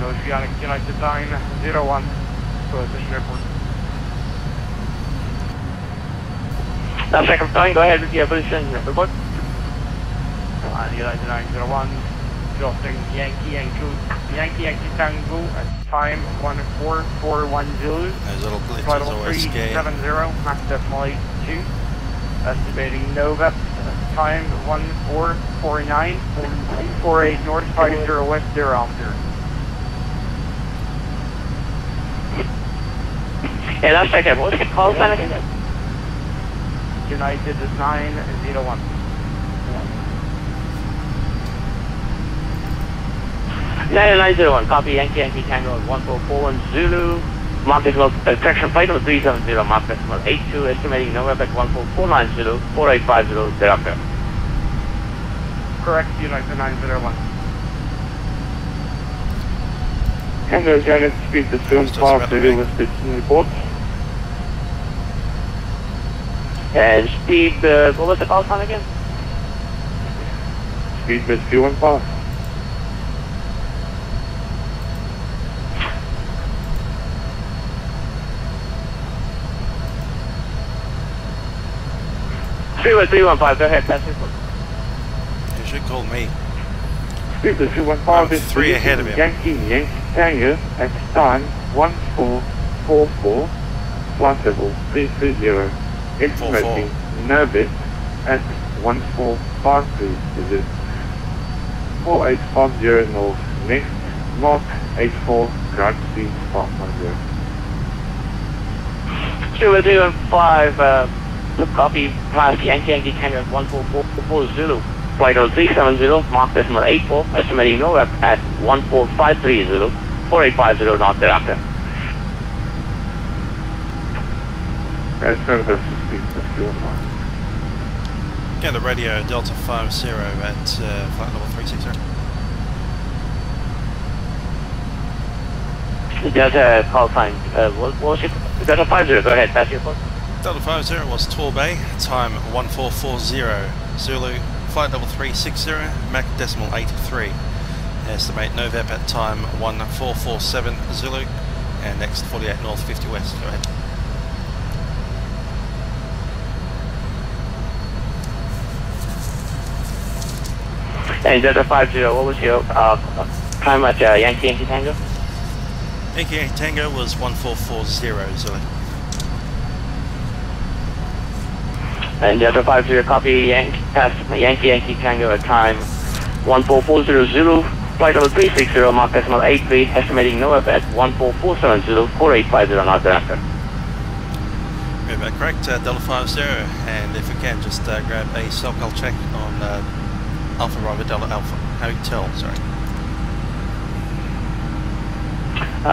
Oceanic United 901, position report. Now, second flying, go ahead with your position report. United 901, dropping Yankee Tango at time 1441 Zulu. Those little glitches flight always scare. 370, Mach decimal 82. Estimating NOVEP, time 1449, 48 north, 50 west, thereafter. Yeah, that's second. What's the call sign again? United is 901. United 901, copy Yankee Tango 1441 Zulu, Mach decimal, correction, flight number 370, Mach decimal 82, estimating NOVEP at 1449 Zulu, 4850 thereafter. Correct, United 901. Tango Janet, speed to 75 to do with station report. And speed, what was the call sign again? Speed with 215. Speed with 315, go ahead, pass your report. You should call me. Speed with 215. I'm 3 ahead of him. Yankee Tango at time 1444, flight level 330. Estimating NOVEP at 1453 is it 4850 north, next Mach 84 ground speed 510. 315, copy pass Yankee Tango 1444 Zulu, flight 370, Mach decimal 84, estimating NOVEP at 14530, 4850 north thereafter. That's Novus speed with 215. Get the radio Delta 50 at flight level 360. Delta call sign, what was it? Delta 50, go ahead, pass your report. Delta 50 was Torbay, time 1440 Zulu, flight level 360, Mach decimal 83. Estimate NOVEP at time 1447 Zulu, and next 48 north, 50 west. Go ahead. And Delta 50, what was your time at Yankee Tango? Yankee Tango was 1440 Zulu. And Delta 50, copy Yankee Tango at time 1440 Zulu, flight level 360, Mach decimal 83, estimating NOVEP at 1447 Zulu, 4850 north thereafter. Remember, correct, Delta 50, and if you can, just grab a SoCal check on Alpha Bravo Delta Alpha Hotel, sorry.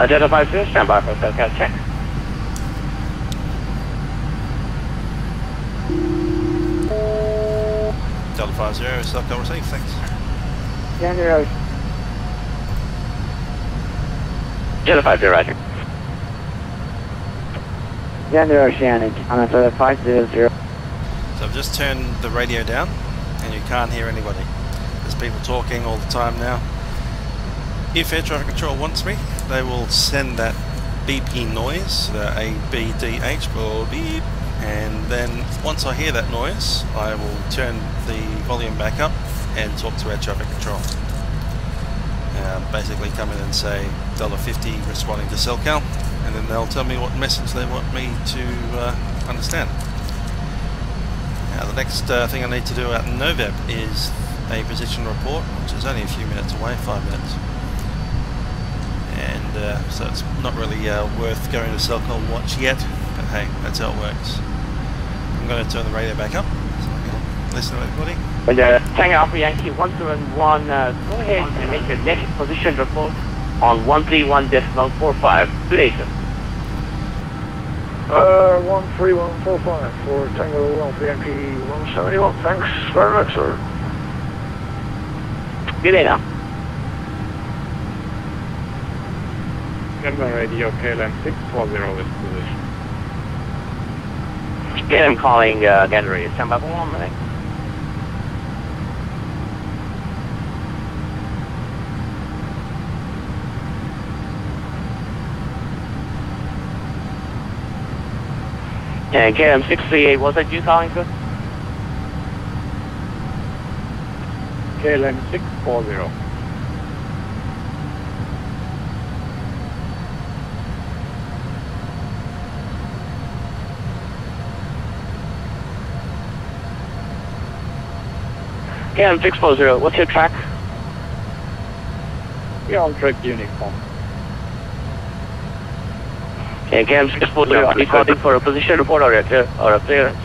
Delta 50, stand by for a SoCal check. Delta 50, SoCal received, thanks. January. Delta 50, roger. January Oceanic, on a flight 500. So I've just turned the radio down, and you can't hear anybody. there's people talking all the time now. If air traffic control wants me, they will send that beepy noise, the ABDH, or beep, and then once I hear that noise, I will turn the volume back up and talk to air traffic control. Basically come in and say $1.50 responding to CellCal, and then they'll tell me what message they want me to understand. Now the next thing I need to do out in NOVEP is a position report, which is only a few minutes away, 5 minutes. And so it's not really worth going to CellCal watch yet, but hey, that's how it works. I'm going to turn the radio back up so I can listen to everybody. Tango Alpha Yankee 171, go ahead and make your next position report on 131.45. Good day, sir. 13145 for Tango Alpha Yankee 171. Thanks very much, sir. Good day now. Denver radio KLM 640 is position. KLM calling Denver radio. Stand by for 1 minute. And KLM 638, was that you calling, sir? KLM 640. KLM 640, what's your track? We are on track uniform. Okay, KLM 640, are you calling for a position report or a clearance?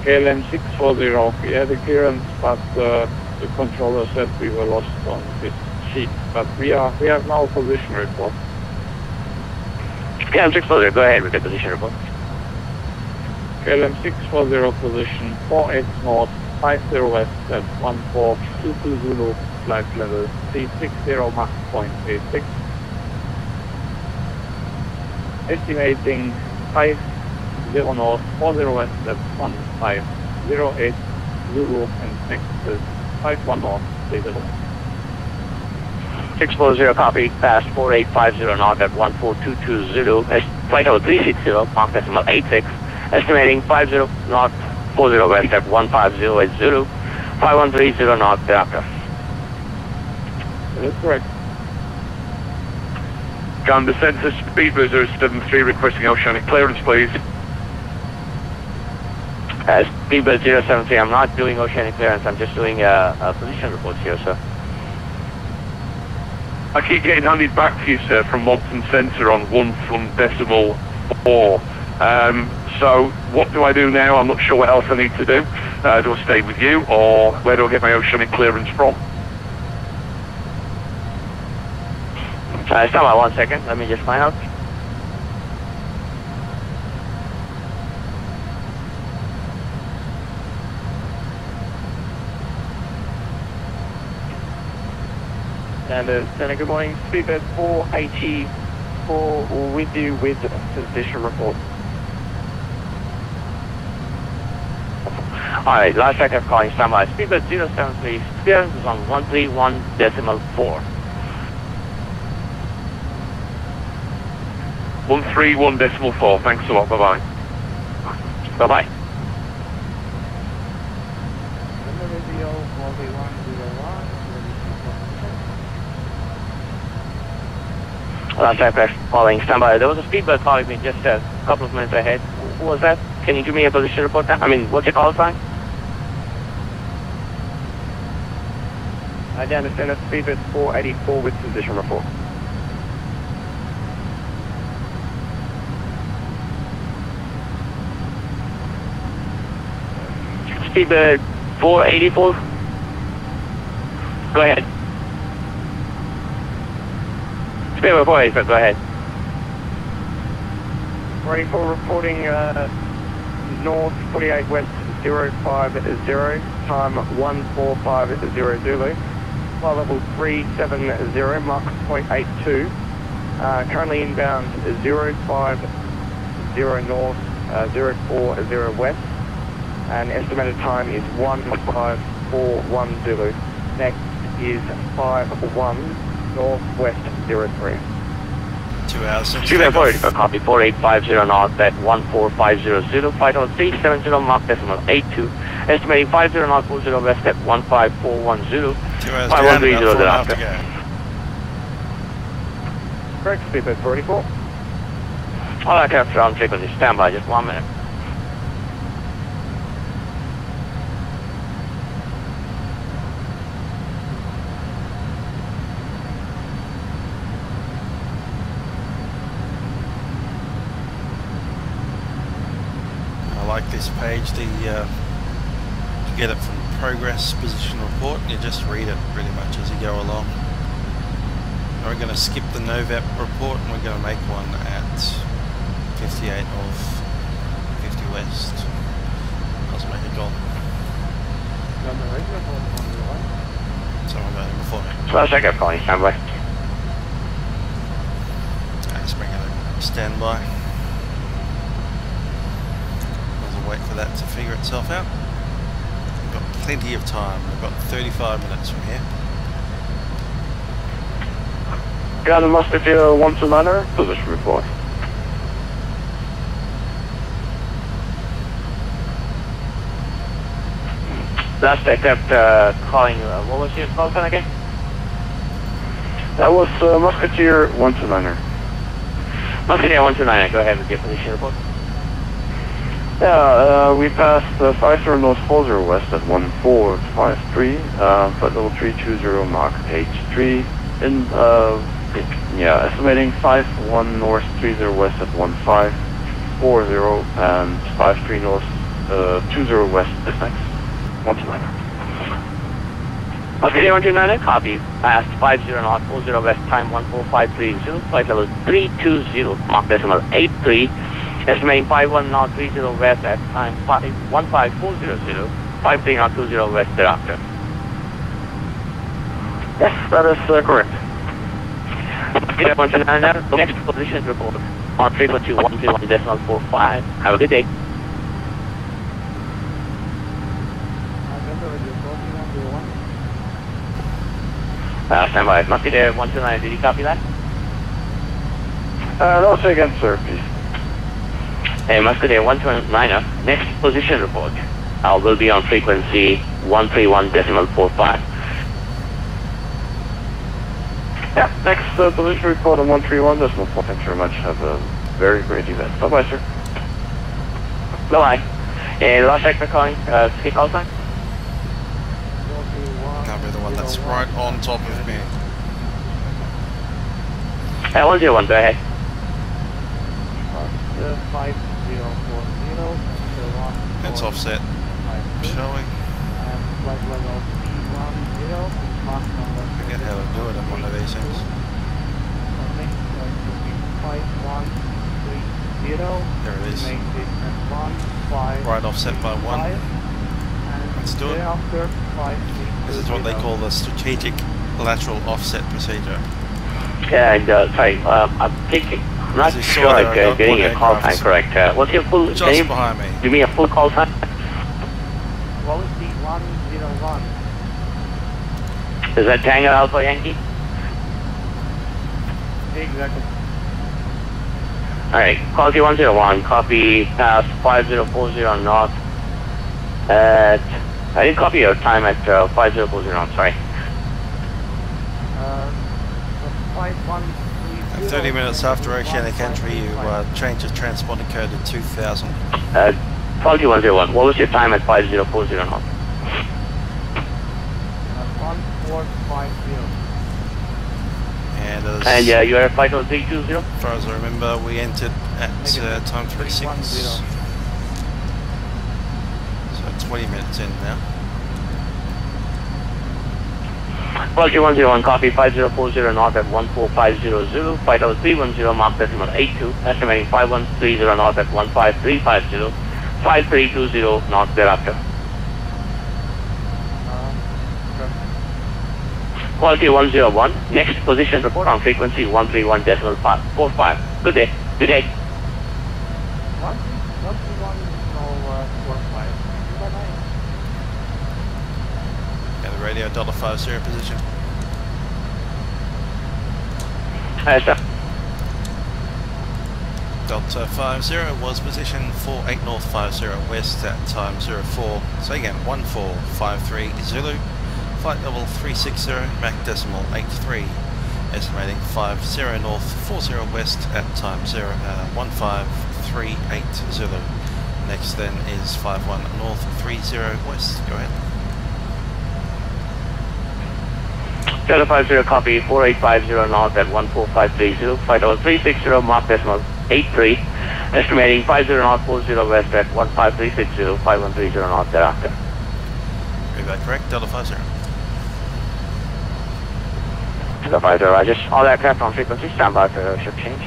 KLM 640, we had a clearance, but the controller said we were lost on this sheet. But we have now a position report. KLM 640, go ahead with the position report. KLM 640 position 48 north, 50 west at 1422 Zulu, flight level 360 Mach 0.86. Estimating 50 north, 40 west at 1508 Zulu, and next is 51 north, stay below. 640 copy, fast 4850 knot at 1422 Zulu, flight level 360, Mach decimal 86. Estimating 50 knot, 40 west at 1508 Zulu, 5130 knot thereafter. That is correct. Gun descent to Speedbird 073 requesting Oceanic clearance, please. Speedbird 073, I'm not doing Oceanic clearance, I'm just doing a position report here, sir. I keep getting handed back to you, sir, from Moncton Centre on 1.4. So what do I do now? I'm not sure what else I need to do. Do I stay with you, or where do I get my Oceanic clearance from? Stand by 1 second, let me just find out. And good morning, Speedbird 484 with you with position report. Alright, last track I'm calling standby. Speedbird 073, clearance is on 131.4. 131.4, thanks a lot, bye-bye. Bye-bye. Last track calling standby. There was a Speedbird calling me just a couple of minutes ahead. Who was that? Can you give me a position report now? I mean, what's your call sign? I understand that's Speedbird 484 with position report. Speedbird 484. Go ahead. Speedbird 484, go ahead. 484 reporting north 48 west 050, time 145 Zulu. Flight level 370, Mach 0.82. Currently inbound 050 north, 040 west. and estimated time is 1541 Zulu. Next is 51 Northwest 03. 2 hours since Pushback takeoff. copy 4850 knots at 14500, flight level 370 Mach decimal 82, estimating 50 knots 40 west at 15410, 5130 thereafter. Correct, speedbird 44. All right, capture on frequency, stand by just 1 minute. I like this page, you get it from progress position report and you just read it pretty much as you go along. We're going to skip the NOVEP report and we're going to make one at 58 north, 50 west. Let's make a goal. Someone got him before me. Well, check calling, stand by. Let's bring it a standby. We'll wait for that to figure itself out. We've got plenty of time. We've got 35 minutes from here. Got a Musketeer 129er, position report. Last I kept calling, what was your call sign again? That was Musketeer 129er. Musketeer 129er, go ahead with your position report. Yeah, we passed 50 north 40 west at 1453, flight level 320 Mach H3, in, yeah, estimating 51 north 30 west at 1540, and 53 north 20 west is next. 129er. Musketeer 129er, copy. Past 50 north 40 west, time 14530, flight level 320, Mach decimal 83. Estimating 51 north 30 west at time 15400, 53 north 20 west thereafter. Yes, that is correct. Next position report on frequency 131.45. Have a good day. Stand by. Musketeer 129, did you copy that? No, say again, sir, please. Hey, Musketeer 129er, next position report. Will be on frequency 131.45. Yeah, next position report on 131.4. Thanks very much. Have a very great event. Bye-bye, sir. Bye-bye. And last check for calling, skip call sign? Can't be the one that's right on top of me. 101, go ahead. 5040, It's offset. Showing. Forget how to do it on one of these things. There it is. Right offset by 1. Let's do it. This is what they call the strategic lateral offset procedure. Yeah, and sorry, I'm thinking, I'm not sure I'm getting your call sign correct. What's your full just name? Behind me. Give me a full call sign. Quality 101. Is that Tango Alpha Yankee? Exactly. Alright, quality 101, copy past 5040 north at, I didn't copy your time at 5040 north, sorry. 5130. 30 minutes after Oceanic entry, you change the transponder code to 2000. Quality 101, what was your time at 5040 north? 1450. And you are at flight level 320? As far as I remember, we entered at time 36. So 20 minutes in now. Quality 101, copy 5040 north at 14500, flight level 310, Mach decimal 82, estimating 5130 north at 15350, 5320 north thereafter. Quality 101, next position report on frequency 131.45. Good day. Good day. 131.45. radio Delta 50 position. Sir. Delta 50 was position 48 North 50 West at time 04. So again, 1453 Zulu, flight level 360, Mach decimal 83, estimating 50 North 40 West at time 1538 Zulu. Next then is 51 North 30 West. Go ahead. Delta 50 copy, 4850 North at 14530, flight level 360, Mach decimal 83, estimating 50 North 40 West at 15360, 5130 North thereafter. Read that correct, Delta 50. Delta 50, Roger. All aircraft on frequency, stand by for ship change.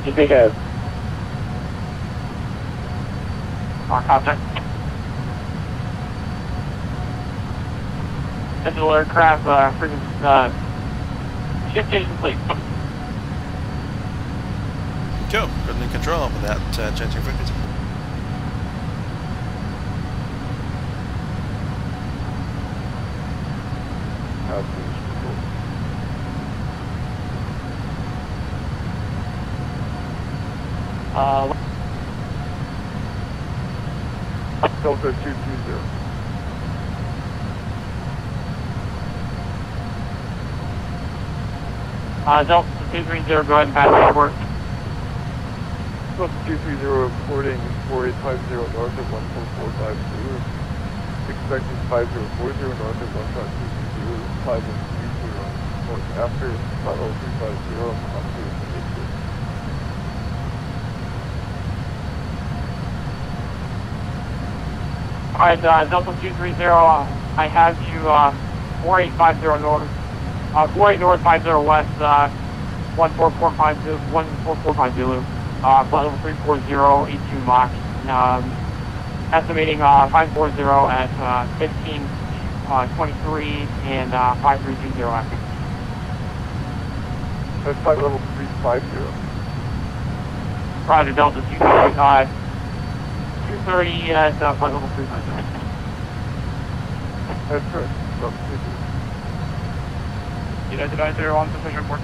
Just make a contact. Digital aircraft, ship change complete. Cool, good in control without changing frequency. Delta 220. Delta 230, go ahead and pass the airport. Delta 230 reporting 4850 north at 14452. Expecting 5040 north at 15220, 5130 north after, level 350 up to 86. Alright, Delta 230, I have you 4850 north, 48 north 50 west, 14450 Zulu, flight level 340, 82 Mach, estimating 540 at 1523 and 5320 after. That's flight level 350. Roger, Delta 230, 230 at flight level 350. That's correct. United 901 position report.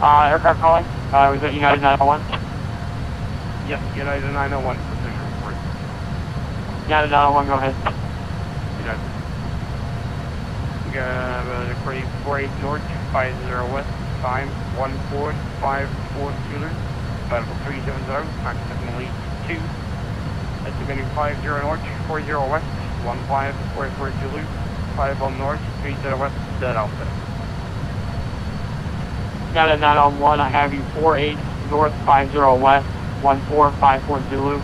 Aircraft calling. Was it United 901? Yes, United 901 position report. United 901, go ahead. United. We got recording 48 north, 50 west, time 1454 Zulu, flight level 370, Mach decimal 82. Estimating 50 north, 40 west, 1544 Zulu, 50 north, 30 west, dead Alpha. United 901, I have you 48 north, 50 west, 1454 Zulu,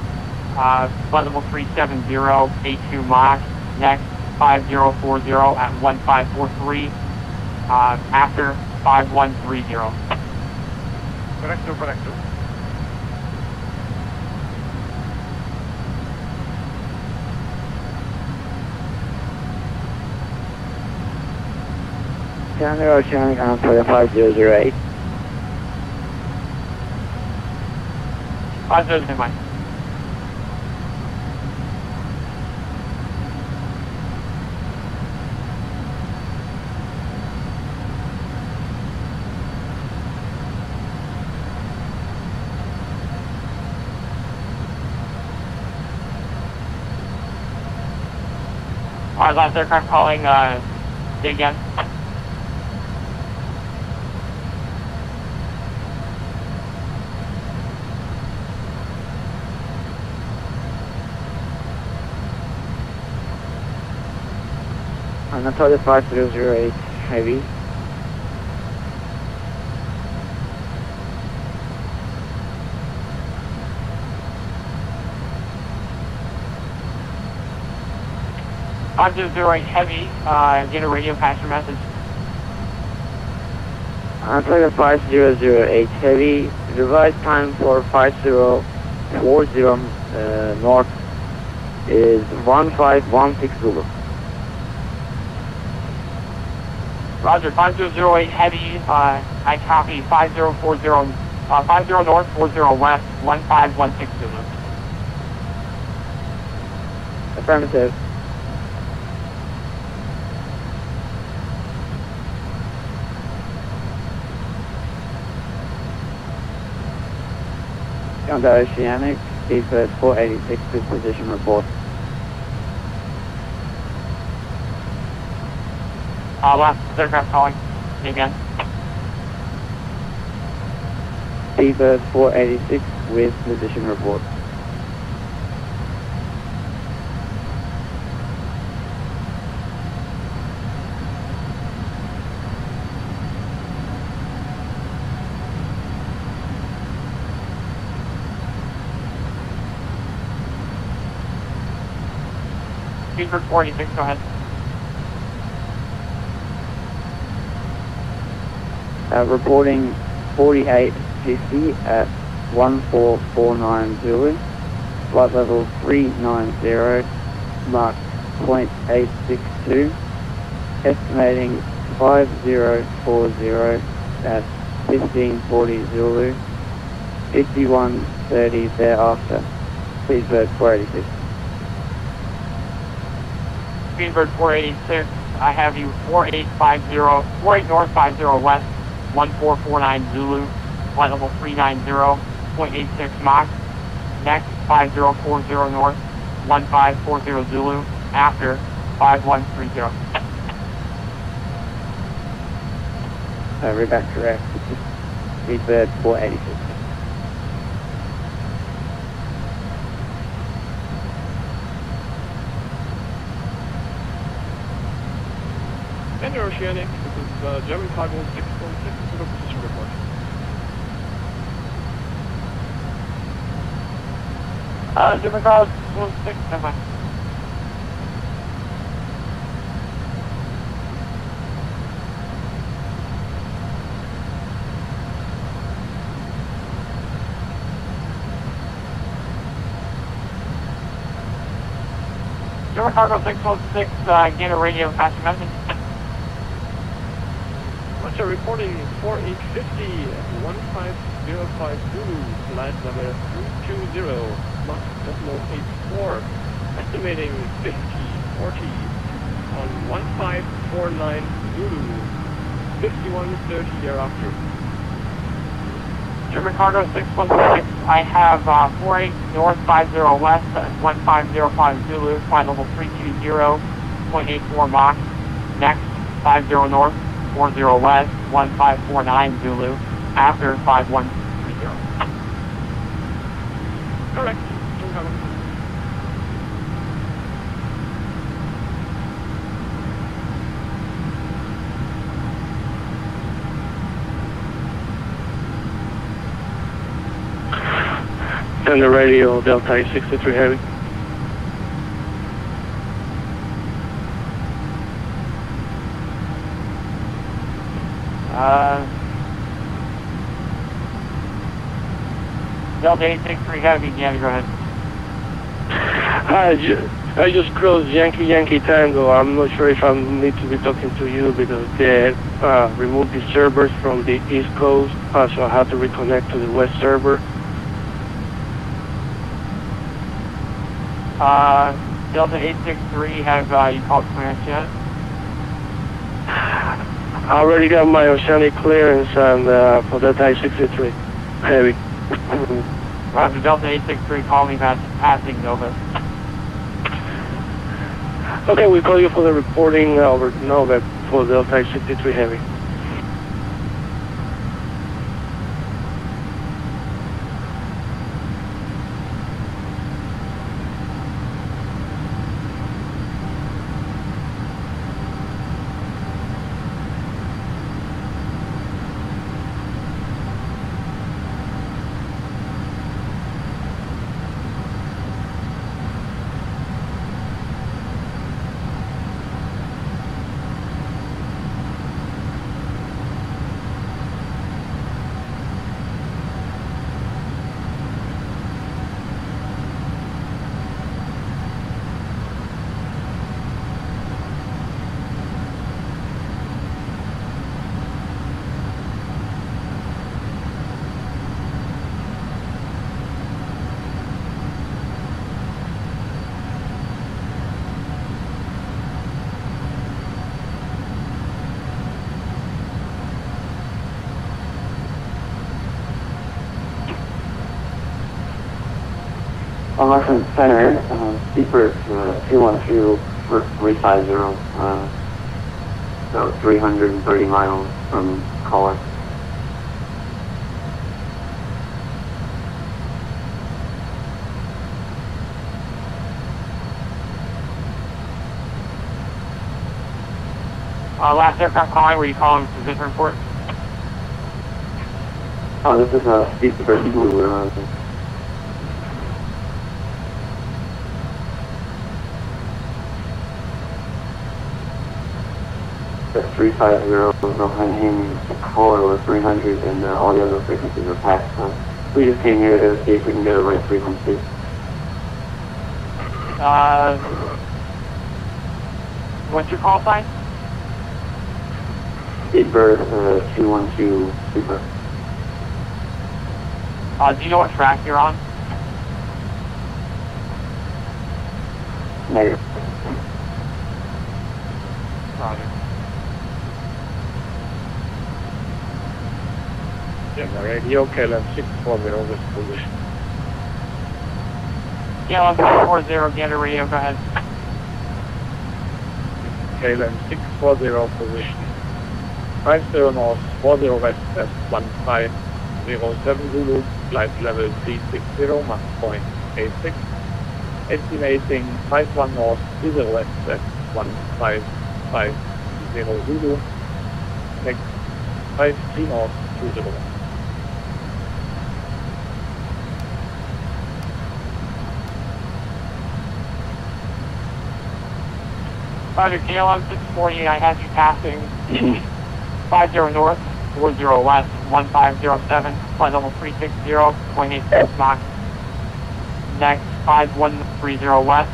flight level 370, 82 Mach, next 5040 at 1543, after 5130. Correcto. Chandler Oceanic on for the 5008. 5008, Mike. Alright, last aircraft calling, say again. Anatolia 5008 heavy. I'm just doing heavy, get a radio passenger message. Anatolia 5008 heavy, revised time for 50 40 north is 1516 Zulu. Roger, 5008 heavy, I copy 5040, 50 north, 40 west, 1516 Zulu. Affirmative. Under Oceanic, Seabird 486 with position report. Left, aircraft calling. Me again. Seabird 486 with position report. Seabird 486, go ahead. Reporting 4850 at 1449 Zulu, flight level 390, Mach 0.862, estimating 5040 at 1540 Zulu, 5130 thereafter. Please bird 486. Speedbird 486, I have you 4850, 48 north, 50 west, 1449 Zulu, flight level 390, 0.86 Mach. Next, 5040 north, 1540 Zulu, after 5130. Read back correct. Speedbird 486. And Oceanic, this is German cargo 616 to the position report. German cargo 616, never mind. German cargo 616, get a radio pass message. Roger, reporting 4850 at 1505 Zulu, flight number 320, Mach 0.84, estimating 5040 on 1549 Zulu, 5130 thereafter. German cargo 616, I have 48 north, 50 west, 1505 Zulu, flight level 320, 0.84 Mach. Next, 50 north, 40 west, 1549 Zulu, after 5130. Correct. No problem. Send the radio, Delta 63 Heavy. Delta 863 Heavy, yeah, go ahead. I just crossed Yankee Yankee Tango. I'm not sure if I need to be talking to you because they removed the servers from the East Coast, so I have to reconnect to the West server. Delta 863, have you called clearance yet? I already got my Oceanic clearance and for Delta 863 Heavy. Roger, Delta 863, call me passing NOVEP. Okay, we call you for the reporting over NOVEP for Delta 863 Heavy. Austin Center, Steeper 212, 350, about 330 miles from caller. Last aircraft calling, were you calling position report? Oh, this is Steeper 2. 350, behind caller was 300, and all the other frequencies are passed. We just came here to see if we can get the right frequency. What's your call sign? Steeper 212 Steeper. Do you know what track you're on? Negative. Roger. Yeah, radio KLM 640 this position. KLM 640, get a radio, go ahead. KLM 640 position. 50 north, 40 west at 1507 Zulu, flight level 360, Mach point 86. Estimating 51 north, 30 west at 1550 Zulu. Next 53 north, 20. Roger, KLM 640, I have you passing 50 north, 40 west, 1507, flight level 360, 0.86 Mach. Next, 5130 west,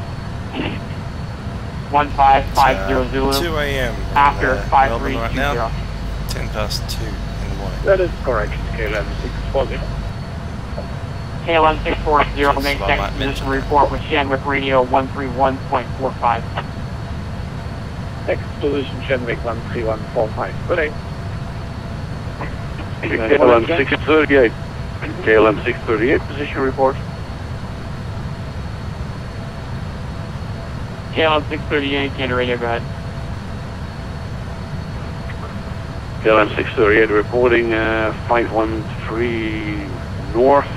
1550 Zulu. 2 a.m. After Melbourne 5320. right now, 10 past 2 in the morning. That is correct, KLM 640. KLM 640, make next position report with Shenwick Radio 131.45. Next position, Shenwick 13145. Good day. KLM 638. KLM 638, position report. KLM 638, Canada Radio, go ahead. KLM 638 reporting 513 north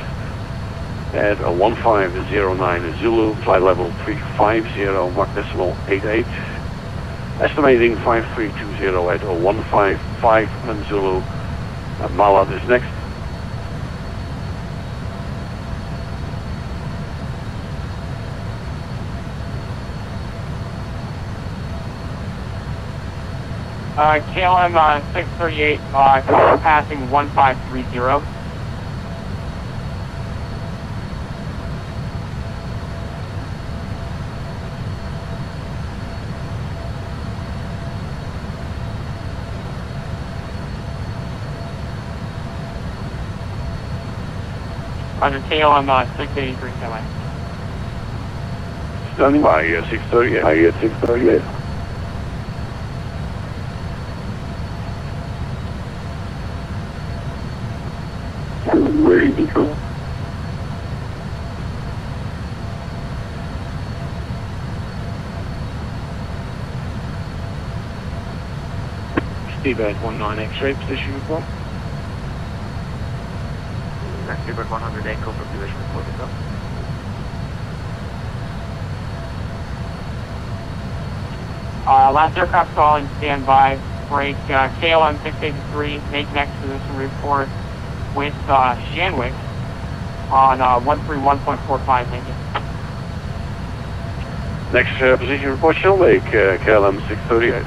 at 1509 Zulu, flight level 350, Mach decimal 88. Estimating 5320 at 155 Zulu. MALOT is next. KLM 638, passing 1530. Under KLM 683, semi. Standing by, 638. I get 638. Ready to go. Seabird 19 X-ray position report. Seabird 100 Echo for position report. Last aircraft calling, standby. Break KLM 683, make next position report with Shenwick on 131.45, thank you. Next position report, Shenwick, KLM 638.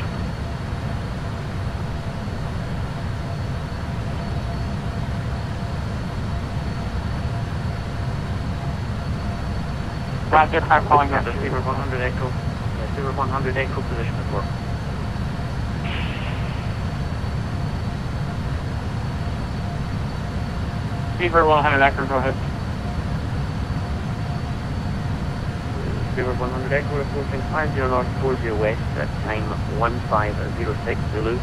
Last aircraft calling, Seabird 100 Echo. Seabird 100 Echo position report. Seabird 100 Echo, go ahead. Seabird 100 Echo reporting 50 north, 40 west at time 1506 Zulu.